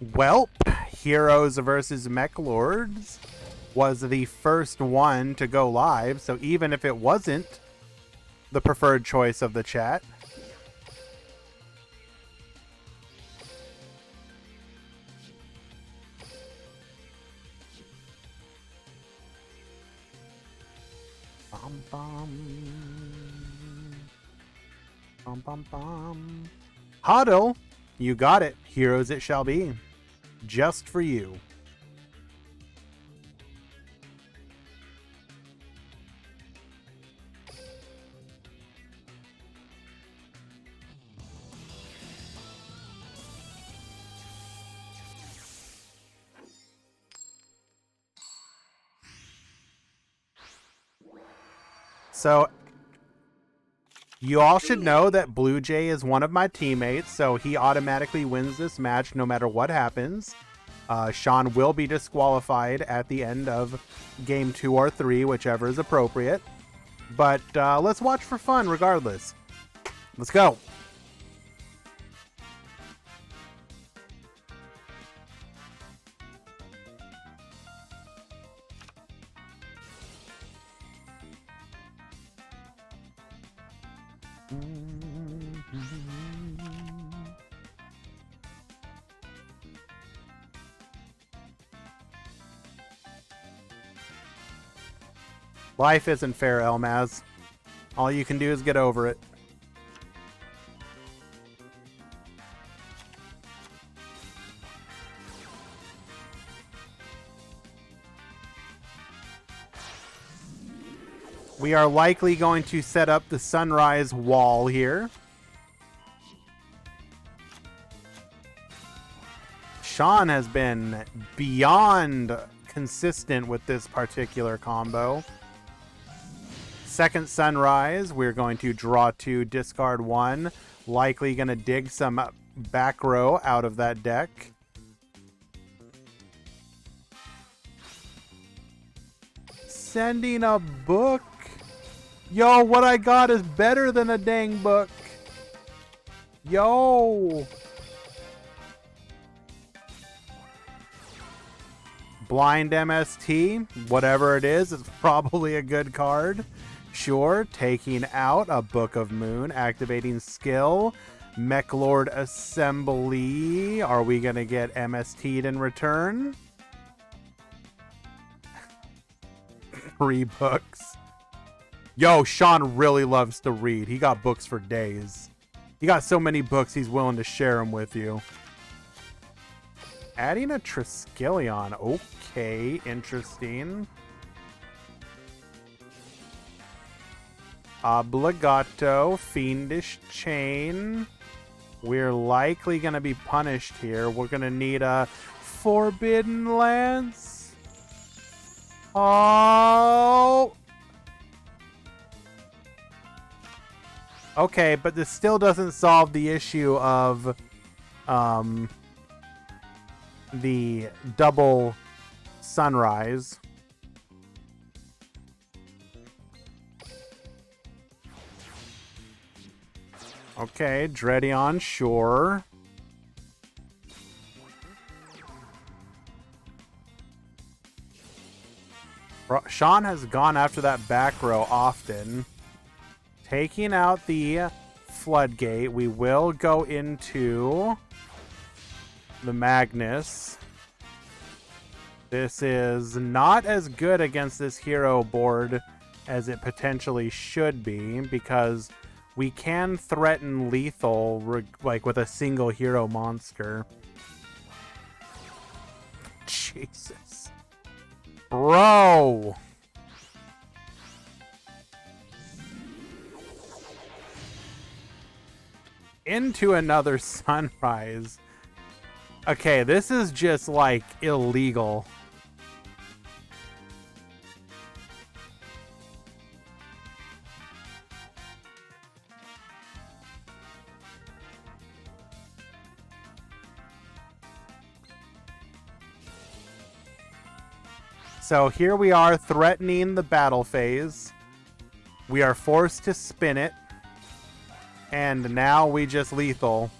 Welp, Heroes versus Mechlords was the first one to go live, so even if it wasn't the preferred choice of the chat, bum, bum, bum. Huddle, you got it. Heroes it shall be. Just for you. So, you all should know that Blue Jay is one of my teammates, so he automatically wins this match no matter what happens. Sean will be disqualified at the end of game 2 or 3, whichever is appropriate. But let's watch for fun regardless. Let's go. Life isn't fair, Elmaz. All you can do is get over it. We are likely going to set up the sunrise wall here. Sean has been beyond consistent with this particular combo. Second sunrise, we're going to draw 2, discard 1. Likely going to dig some back row out of that deck. sending a book. Yo, what I got is better than a dang book. Yo. Blind MST, whatever it is, it's probably a good card. Sure, taking out a Book of Moon, activating skill. Mech Lord Assembly. Are we going to get MST'd in return? 3 books. Yo, Sean really loves to read. He got books for days. He got so many books, he's willing to share them with you. Adding a Triskelion. Okay, interesting. Obligato. Fiendish Chain. We're likely going to be punished here. We're going to need a Forbidden Lance. Oh! Okay, but this still doesn't solve the issue of the double sunrise. Okay, Dreadion, sure. Sean has gone after that back row often. Taking out the Floodgate, we will go into the Magnus. This is not as good against this hero board as it potentially should be, because we can threaten lethal like with a single hero monster. Jesus. Bro! Into another sunrise. Okay, this is just like illegal. So here we are threatening the battle phase. We are forced to spin it. And now we just lethal.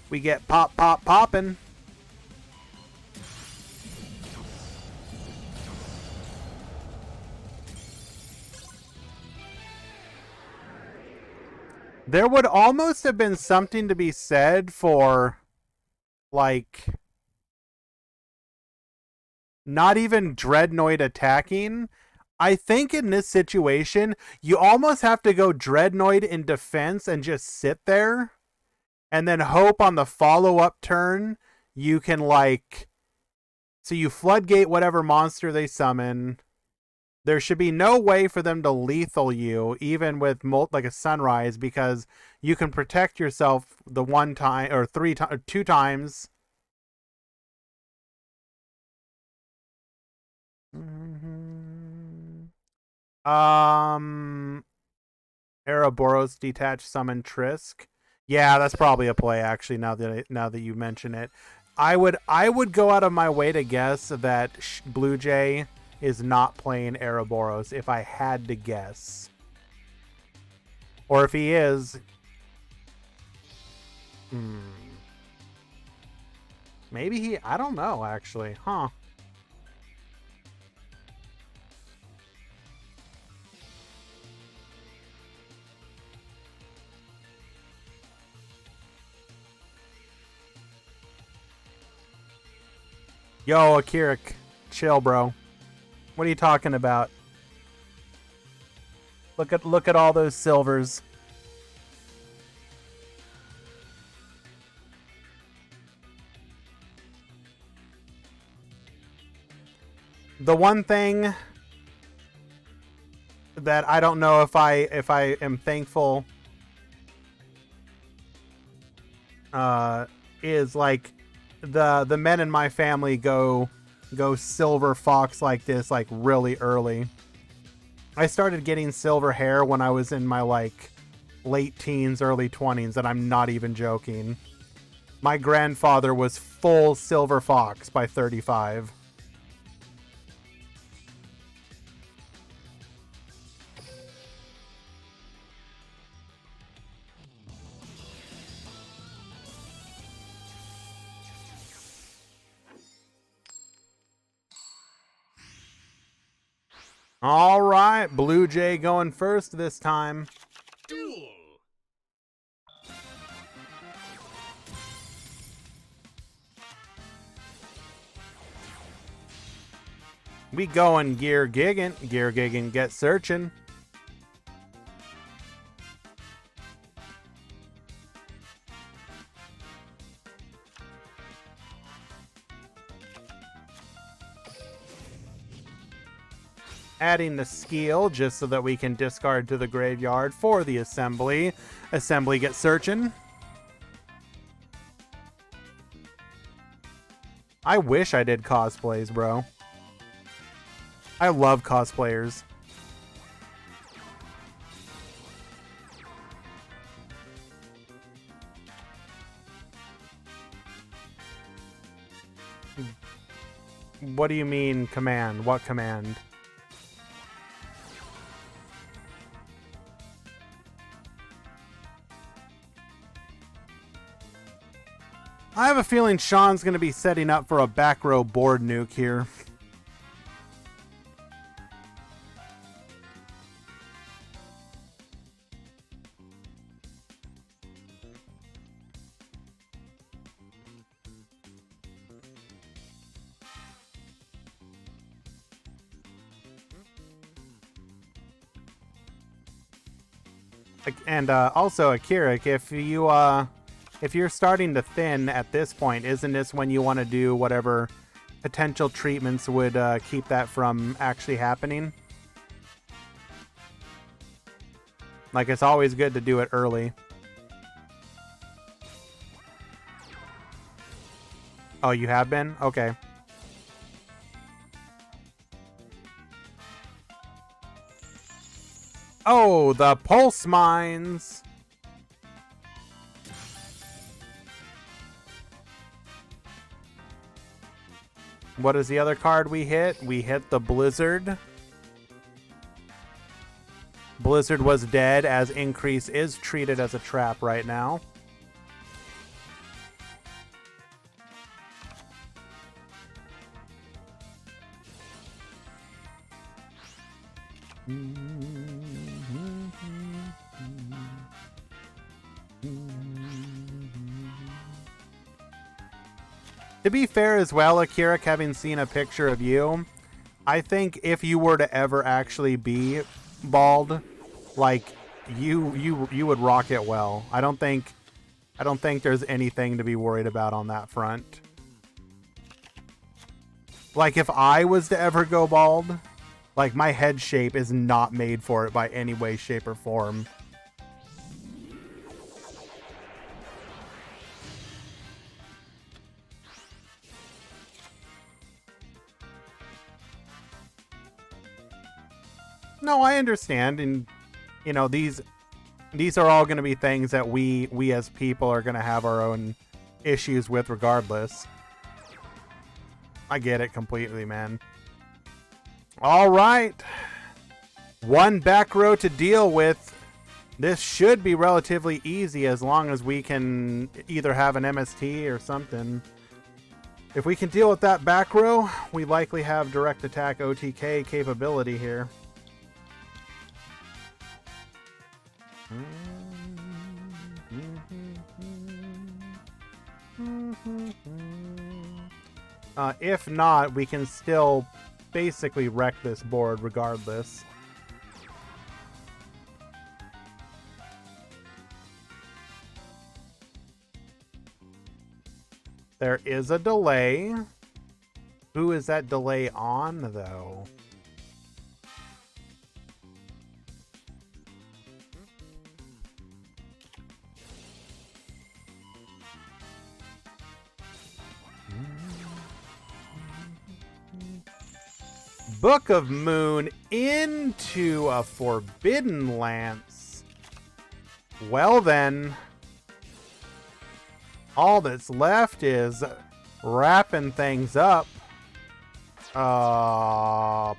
We get pop, pop, poppin'. There would almost have been something to be said for, like, not even Dreadnought attacking. I think in this situation, you almost have to go Dreadnought in defense and just sit there. And then hope on the follow-up turn, you can, like... So you floodgate whatever monster they summon. There should be no way for them to lethal you, even with like a sunrise, because you can protect yourself the one time, or 2 times. Ouroboros detached summon Trisk. Yeah, that's probably a play actually. Now that you mention it, I would go out of my way to guess that Blue Jay is not playing Ouroboros if I had to guess, or if he is, maybe he. I don't know actually, huh? Yo, Akirik, chill, bro. What are you talking about? Look at all those silvers. The one thing that I don't know if I am thankful is like the men in my family go silver fox like this like really early. I started getting silver hair when I was in my like late teens, early 20s, and I'm not even joking. My grandfather was full Silver Fox by 35. All right, Blue Jay going first this time. Duel. We going Gear Giggin. Gear Giggin, get searching. Adding the skill just so that we can discard to the graveyard for the assembly. Assembly, get searching. I wish I did cosplays, bro. I love cosplayers. What do you mean command? What command? I have a feeling Sean's going to be setting up for a back row board nuke here. And also, Akira, if you're starting to thin at this point, isn't this when you want to do whatever potential treatments would keep that from actually happening? Like, it's always good to do it early. Oh, you have been? Okay. Oh, the pulse mines! What is the other card we hit? We hit the Blizzard. Blizzard was dead, as Increase is treated as a trap right now. To be fair as well, Akira, having seen a picture of you, I think if you were to ever actually be bald, like you would rock it well. I don't think there's anything to be worried about on that front. Like, if I was to ever go bald, like, my head shape is not made for it by any way, shape, or form. No, I understand, and you know, these are all going to be things that we as people are going to have our own issues with regardless. I get it completely, man. All right. One back row to deal with. This should be relatively easy as long as we can either have an MST or something. If we can deal with that back row, we likely have direct attack OTK capability here. If not, we can still basically wreck this board regardless. There is a delay. Who is that delay on, though? Book of Moon into a Forbidden Lance. Well then, all that's left is wrapping things up. Uh,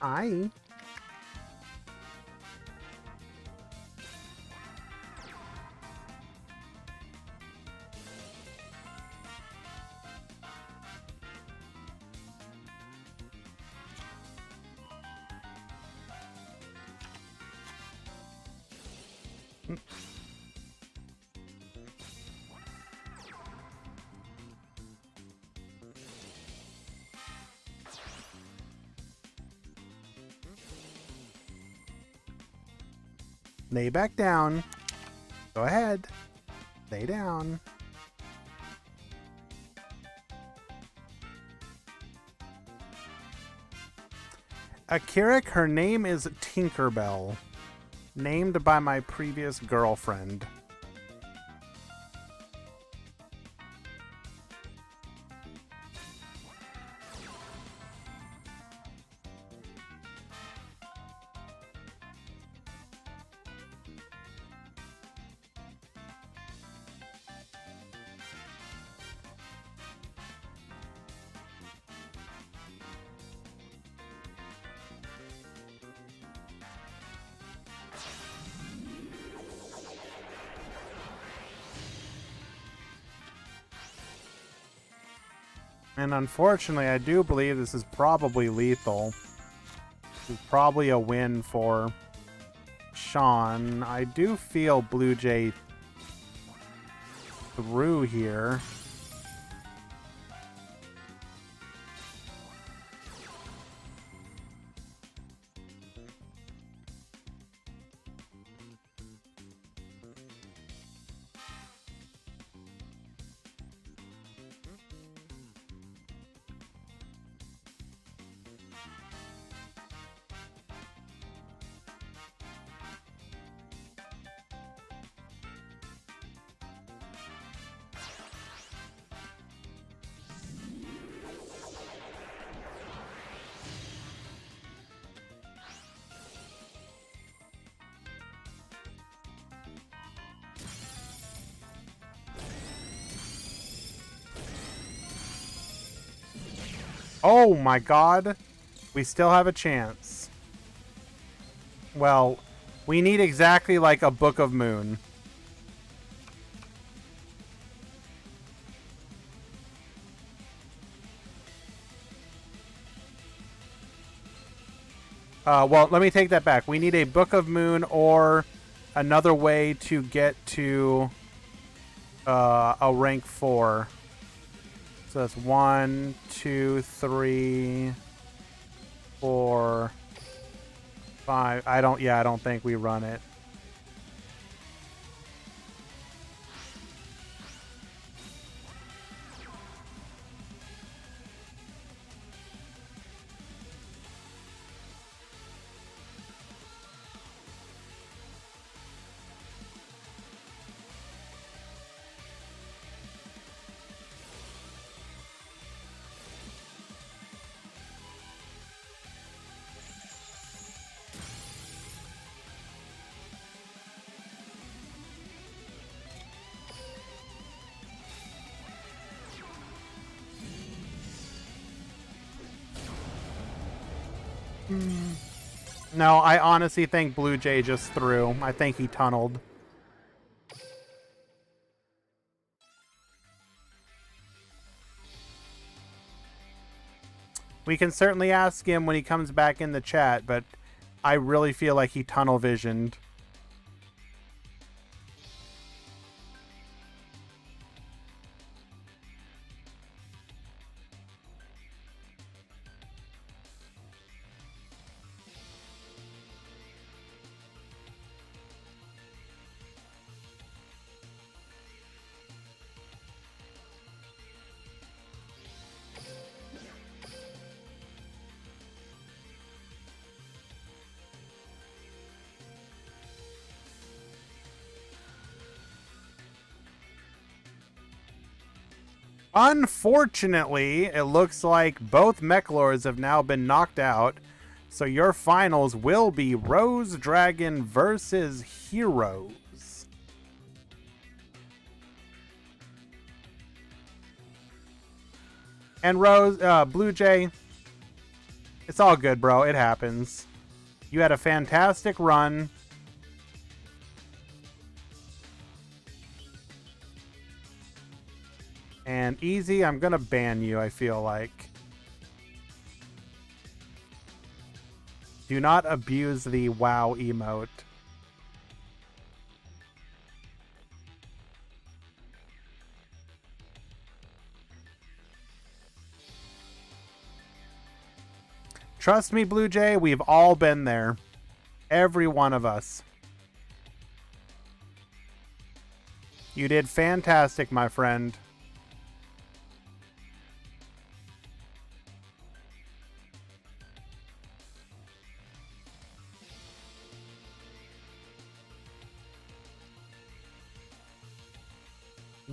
I. Lay back down. Go ahead. Lay down. Akirik, her name is Tinkerbell. Named by my previous girlfriend. And unfortunately, I do believe this is probably lethal. This is probably a win for Sean. I do feel Blue Jay through here. Oh my god. We still have a chance. Well, we need exactly like a Book of Moon. Well, let me take that back. We need a Book of Moon or another way to get to a rank 4. So that's 1, 2, 3. 4, 5. I don't think we run it. No, I honestly think Blue Jay just threw. I think he tunneled. We can certainly ask him when he comes back in the chat, but I really feel like he tunnel visioned. Unfortunately, it looks like both Mech Lords have now been knocked out. So your finals will be Rose Dragon versus Heroes. And Blue Jay, it's all good, bro. It happens. You had a fantastic run. And Easy, I'm going to ban you, I feel like. Do not abuse the WoW emote. Trust me, Blue Jay, we've all been there. Every one of us. You did fantastic, my friend.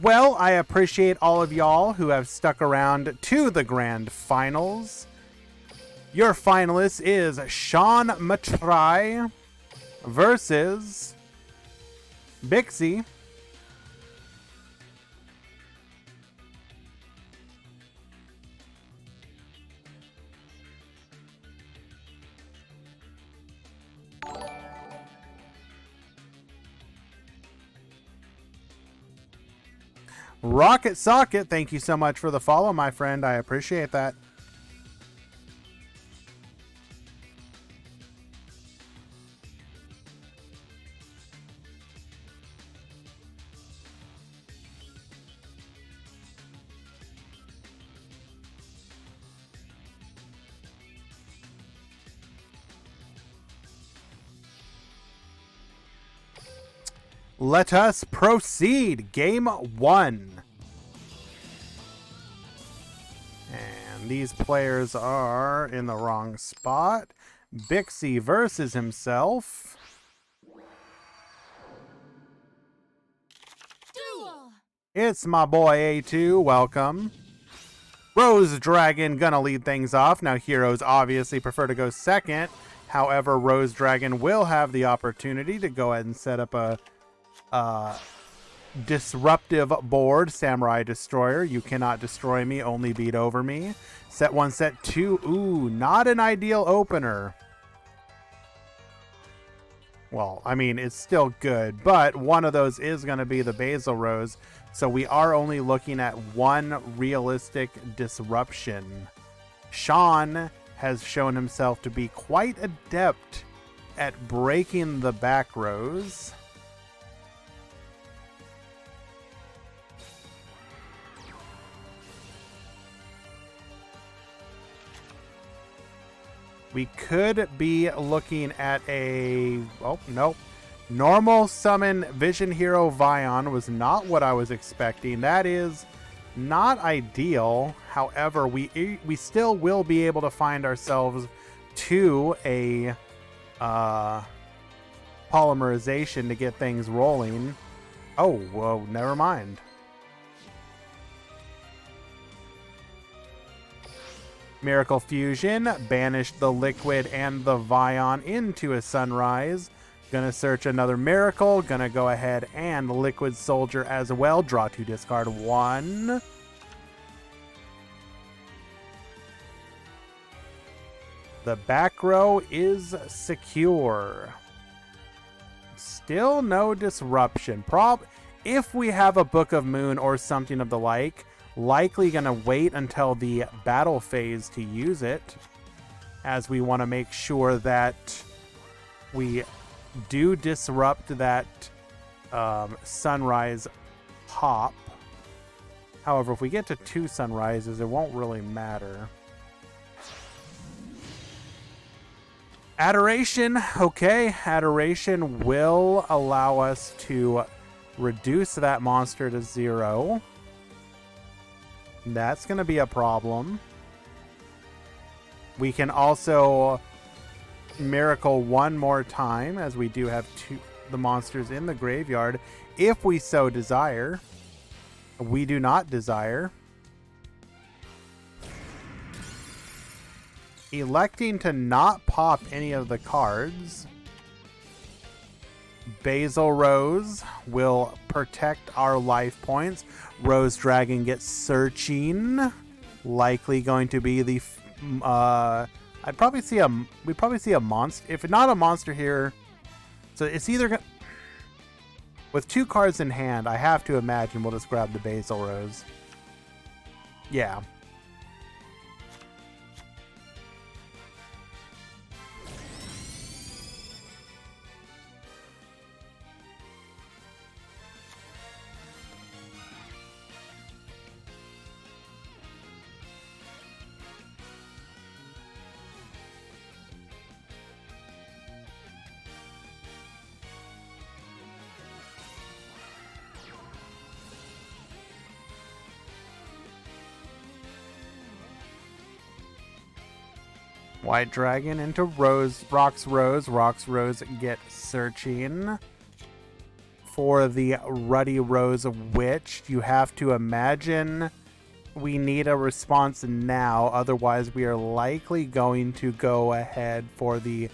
Well, I appreciate all of y'all who have stuck around to the grand finals. Your finalist is Sean Matrai versus Bixie. Rocket Socket, thank you so much for the follow, my friend. I appreciate that. Let us proceed. Game 1. And these players are in the wrong spot. Bixie versus himself. Duel. It's my boy A2. Welcome. Rose Dragon gonna lead things off. Now, Heroes obviously prefer to go second. However, Rose Dragon will have the opportunity to go ahead and set up a disruptive board. Samurai Destroyer, you cannot destroy me, only beat over me. Set 1, set 2. Ooh, not an ideal opener. Well, I mean, it's still good, but one of those is going to be the Basil Rose, so we are only looking at one realistic disruption. Sean has shown himself to be quite adept at breaking the back rows. We could be looking at a... Oh, nope. Normal summon Vision Hero Vion was not what I was expecting. That is not ideal. However, we still will be able to find ourselves to a polymerization to get things rolling. Oh, whoa, never mind. Miracle Fusion banished the Liquid and the Vion into a Sunrise. Gonna search another Miracle. Gonna go ahead and Liquid Soldier as well. Draw 2, discard 1. The back row is secure. Still no disruption. If we have a Book of Moon or something of the like, likely gonna wait until the battle phase to use it, as we want to make sure that we do disrupt that sunrise pop. However, if we get to 2 sunrises, it won't really matter. Adoration. Okay, Adoration will allow us to reduce that monster to 0. That's going to be a problem. We can also Miracle one more time, as we do have the monsters in the graveyard, if we so desire. We do not desire. Electing to not pop any of the cards. Basil Rose will protect our life points. Rose Dragon gets Searching. Likely going to be the... we'd probably see a monster. If not a monster here... So it's either... With 2 cards in hand, I have to imagine we'll just grab the Basil Rose. Yeah. White Dragon into Rock's Rose get Searching. For the Ruddy Rose Witch, you have to imagine we need a response now. Otherwise, we are likely going to go ahead for the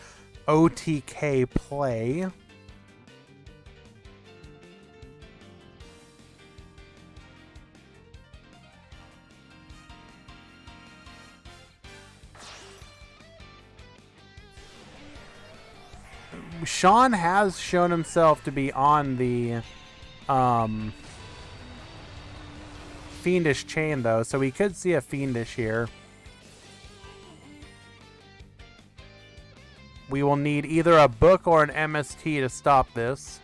OTK play. Sean has shown himself to be on the Fiendish chain, though, so we could see a Fiendish here. We will need either a book or an MST to stop this.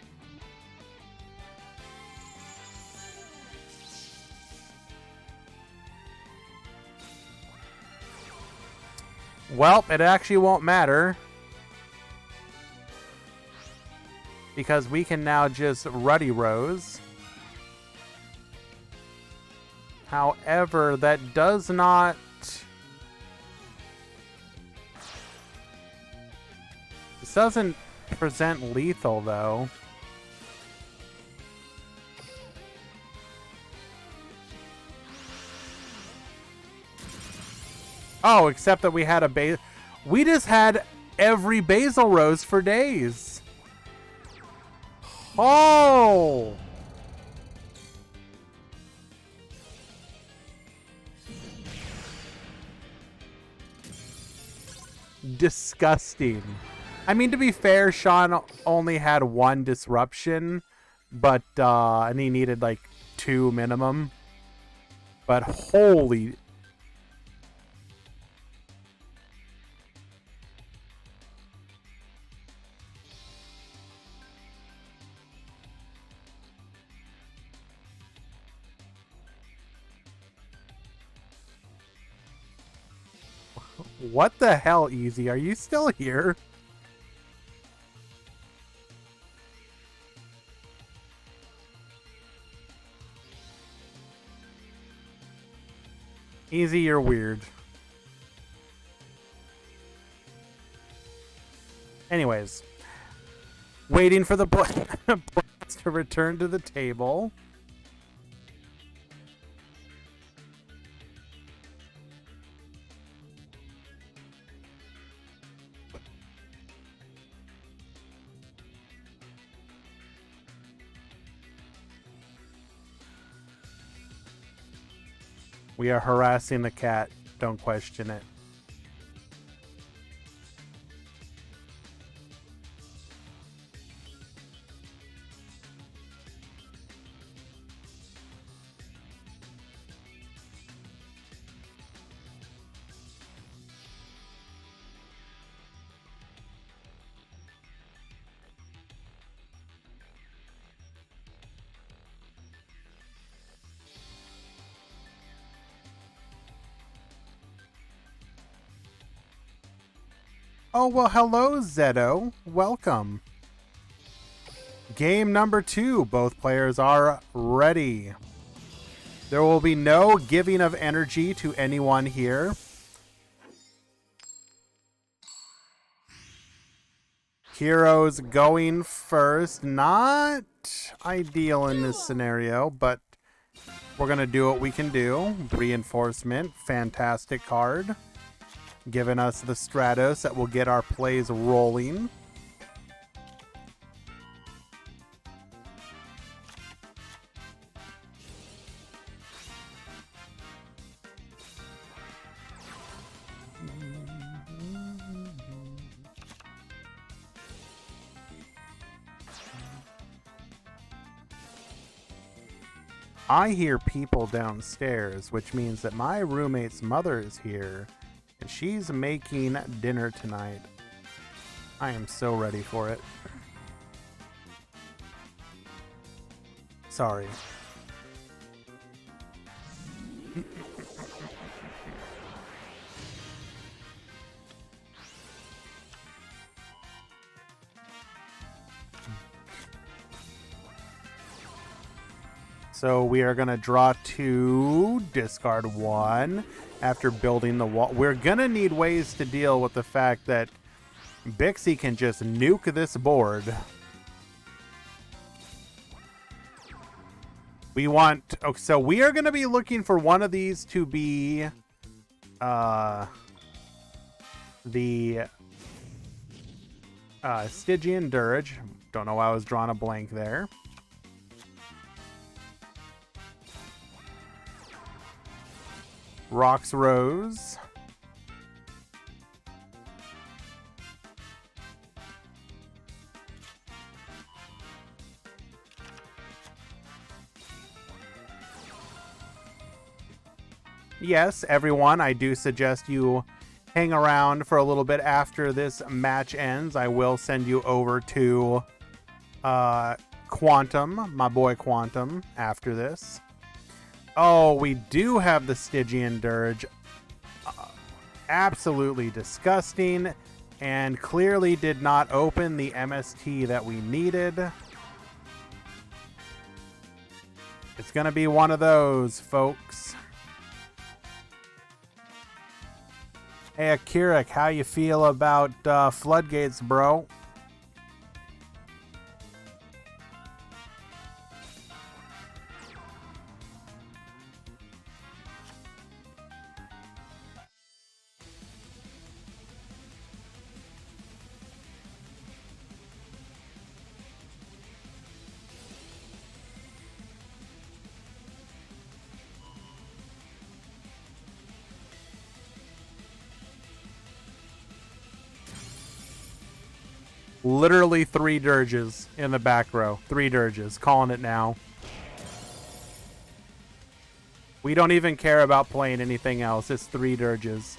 Well, it actually won't matter, because we can now just Ruddy Rose. However, that does not... This doesn't present lethal, though. Oh, except that we had a we just had every Basil Rose for days. Oh! Disgusting. I mean, to be fair, Sean only had 1 disruption, but and he needed like 2 minimum. But holy... What the hell, Easy? Are you still here? Easy, you're weird. Anyways, waiting for the plants to return to the table. We are harassing the cat. Don't question it. Oh, well, hello, Zedo. Welcome. Game number 2. Both players are ready. There will be no giving of energy to anyone here. Heroes going first. Not ideal in this scenario, but we're going to do what we can do. Reinforcement. Fantastic card. Giving us the Stratos that will get our plays rolling. I hear people downstairs, which means that my roommate's mother is here, and she's making dinner tonight. I am so ready for it. Sorry. So we are going to draw 2, discard 1 after building the wall. We're going to need ways to deal with the fact that Bixie can just nuke this board. We want... Oh, so we are going to be looking for one of these to be the Stygian Dirge. Don't know why I was drawing a blank there. Rox Rose. Yes, everyone, I do suggest you hang around for a little bit after this match ends. I will send you over to Quantum, my boy Quantum, after this. Oh, we do have the Stygian Dirge. Absolutely disgusting, and clearly did not open the MST that we needed. It's going to be one of those, folks. Hey, Akirik, how you feel about Floodgates, bro? Literally 3 dirges in the back row. 3 dirges. Calling it now. We don't even care about playing anything else. It's 3 dirges.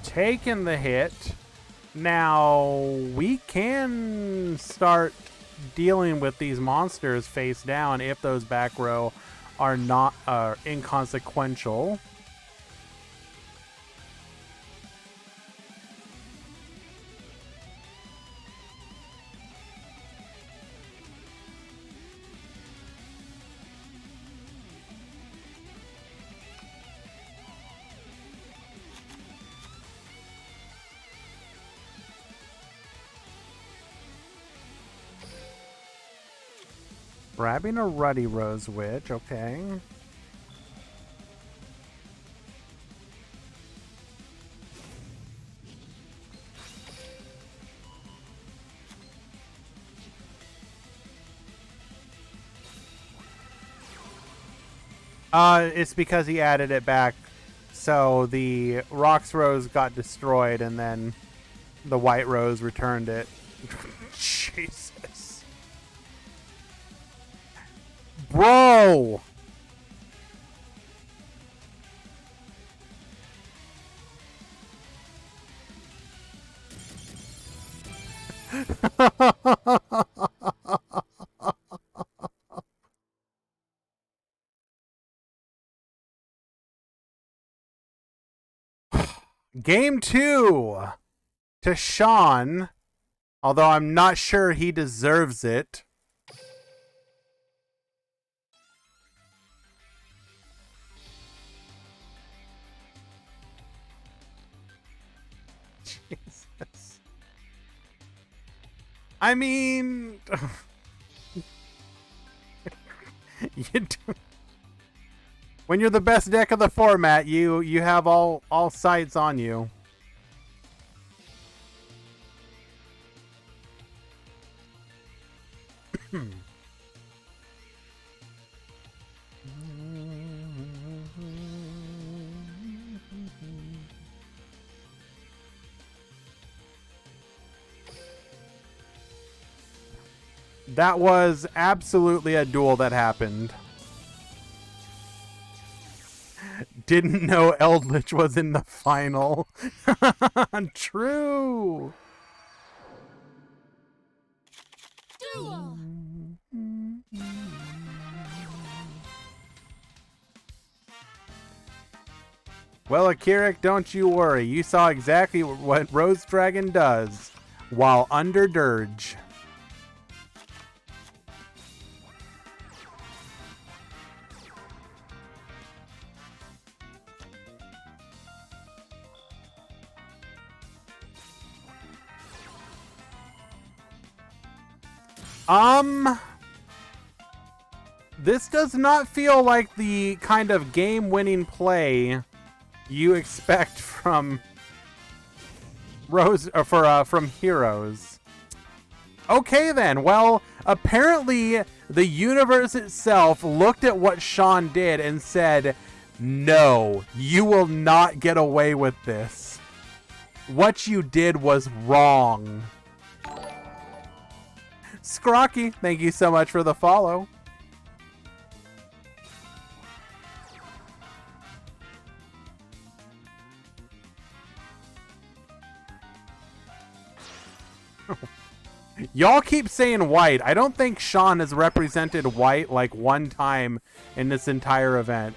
taking the hit. Now we can start dealing with these monsters face down if those back row are not inconsequential. Grabbing a Ruddy Rose Witch, okay. It's because he added it back. So the Rox Rose got destroyed and then the White Rose returned it. Jesus. Bro! Game 2 to Sean, although I'm not sure he deserves it. Jesus. I mean, you do. When you're the best deck of the format, you have all sights on you. That was absolutely a duel that happened. Didn't know Eldritch was in the final. True. Duel. Well, Akirik, don't you worry. You saw exactly what Rose Dragon does while under Dirge. This does not feel like the kind of game-winning play you expect from Rose or from Heroes. Okay then. Well, apparently the universe itself looked at what Sean did and said, "No, you will not get away with this. What you did was wrong." Scrocky, thank you so much for the follow. Y'all keep saying white. I don't think Sean has represented white like one time in this entire event.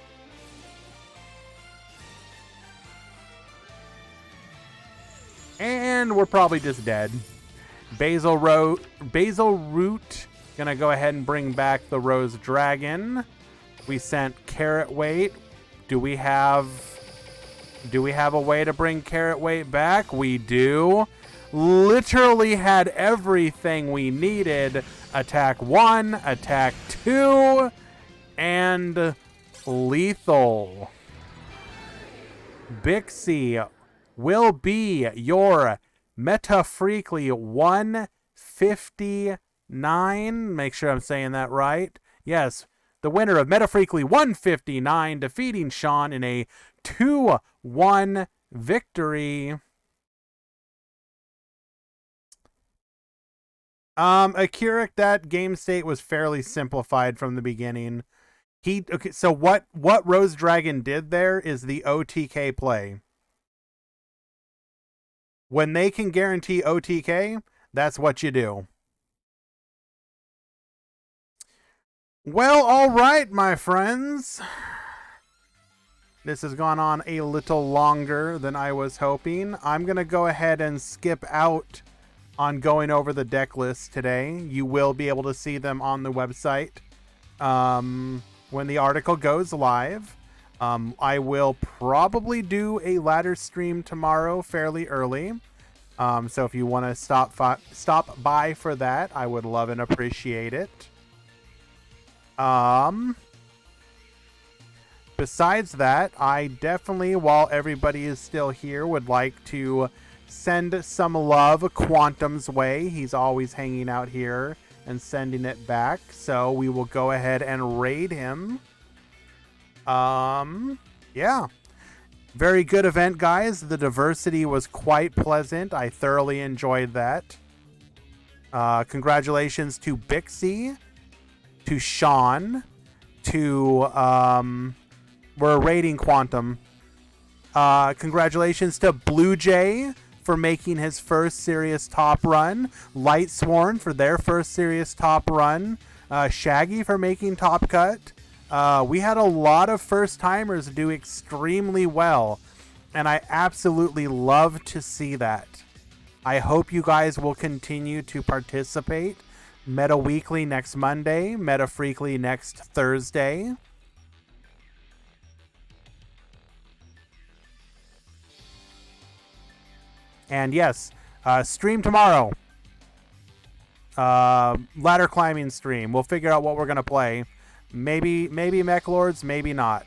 And we're probably just dead. Basil Root gonna go ahead and bring back the Rose Dragon. We sent Carrot Weight. Do we have a way to bring Carrot Weight back? We do. Literally had everything we needed. Attack 1, attack 2, and lethal. Bixie will be your Meta Freekly 159. Make sure I'm saying that right. Yes, the winner of Meta Freekly 159, defeating Sean in a 2-1 victory. Akirik, that game state was fairly simplified from the beginning. So what Rose Dragon did there is the OTK play. When they can guarantee OTK, that's what you do. Well, all right, my friends. This has gone on a little longer than I was hoping. I'm going to go ahead and skip out on going over the deck list today. You will be able to see them on the website when the article goes live. I will probably do a ladder stream tomorrow fairly early. So if you want to stop by for that, I would love and appreciate it. Besides that, I definitely, while everybody is still here, would like to send some love Quantum's way. He's always hanging out here and sending it back. So we will go ahead and raid him. Yeah. Very good event, guys. The diversity was quite pleasant. I thoroughly enjoyed that. Congratulations to Bixie, to Sean, to we're raiding Quantum. Congratulations to Blue Jay for making his first serious top run. Lightsworn for their first serious top run. Shaggy for making top cut. We had a lot of first timers do extremely well, and I absolutely love to see that. I hope you guys will continue to participate. Meta Weekly next Monday, Meta Freekly next Thursday. And yes, stream tomorrow. Ladder climbing stream. We'll figure out what we're going to play. Maybe Mech Lords, maybe not.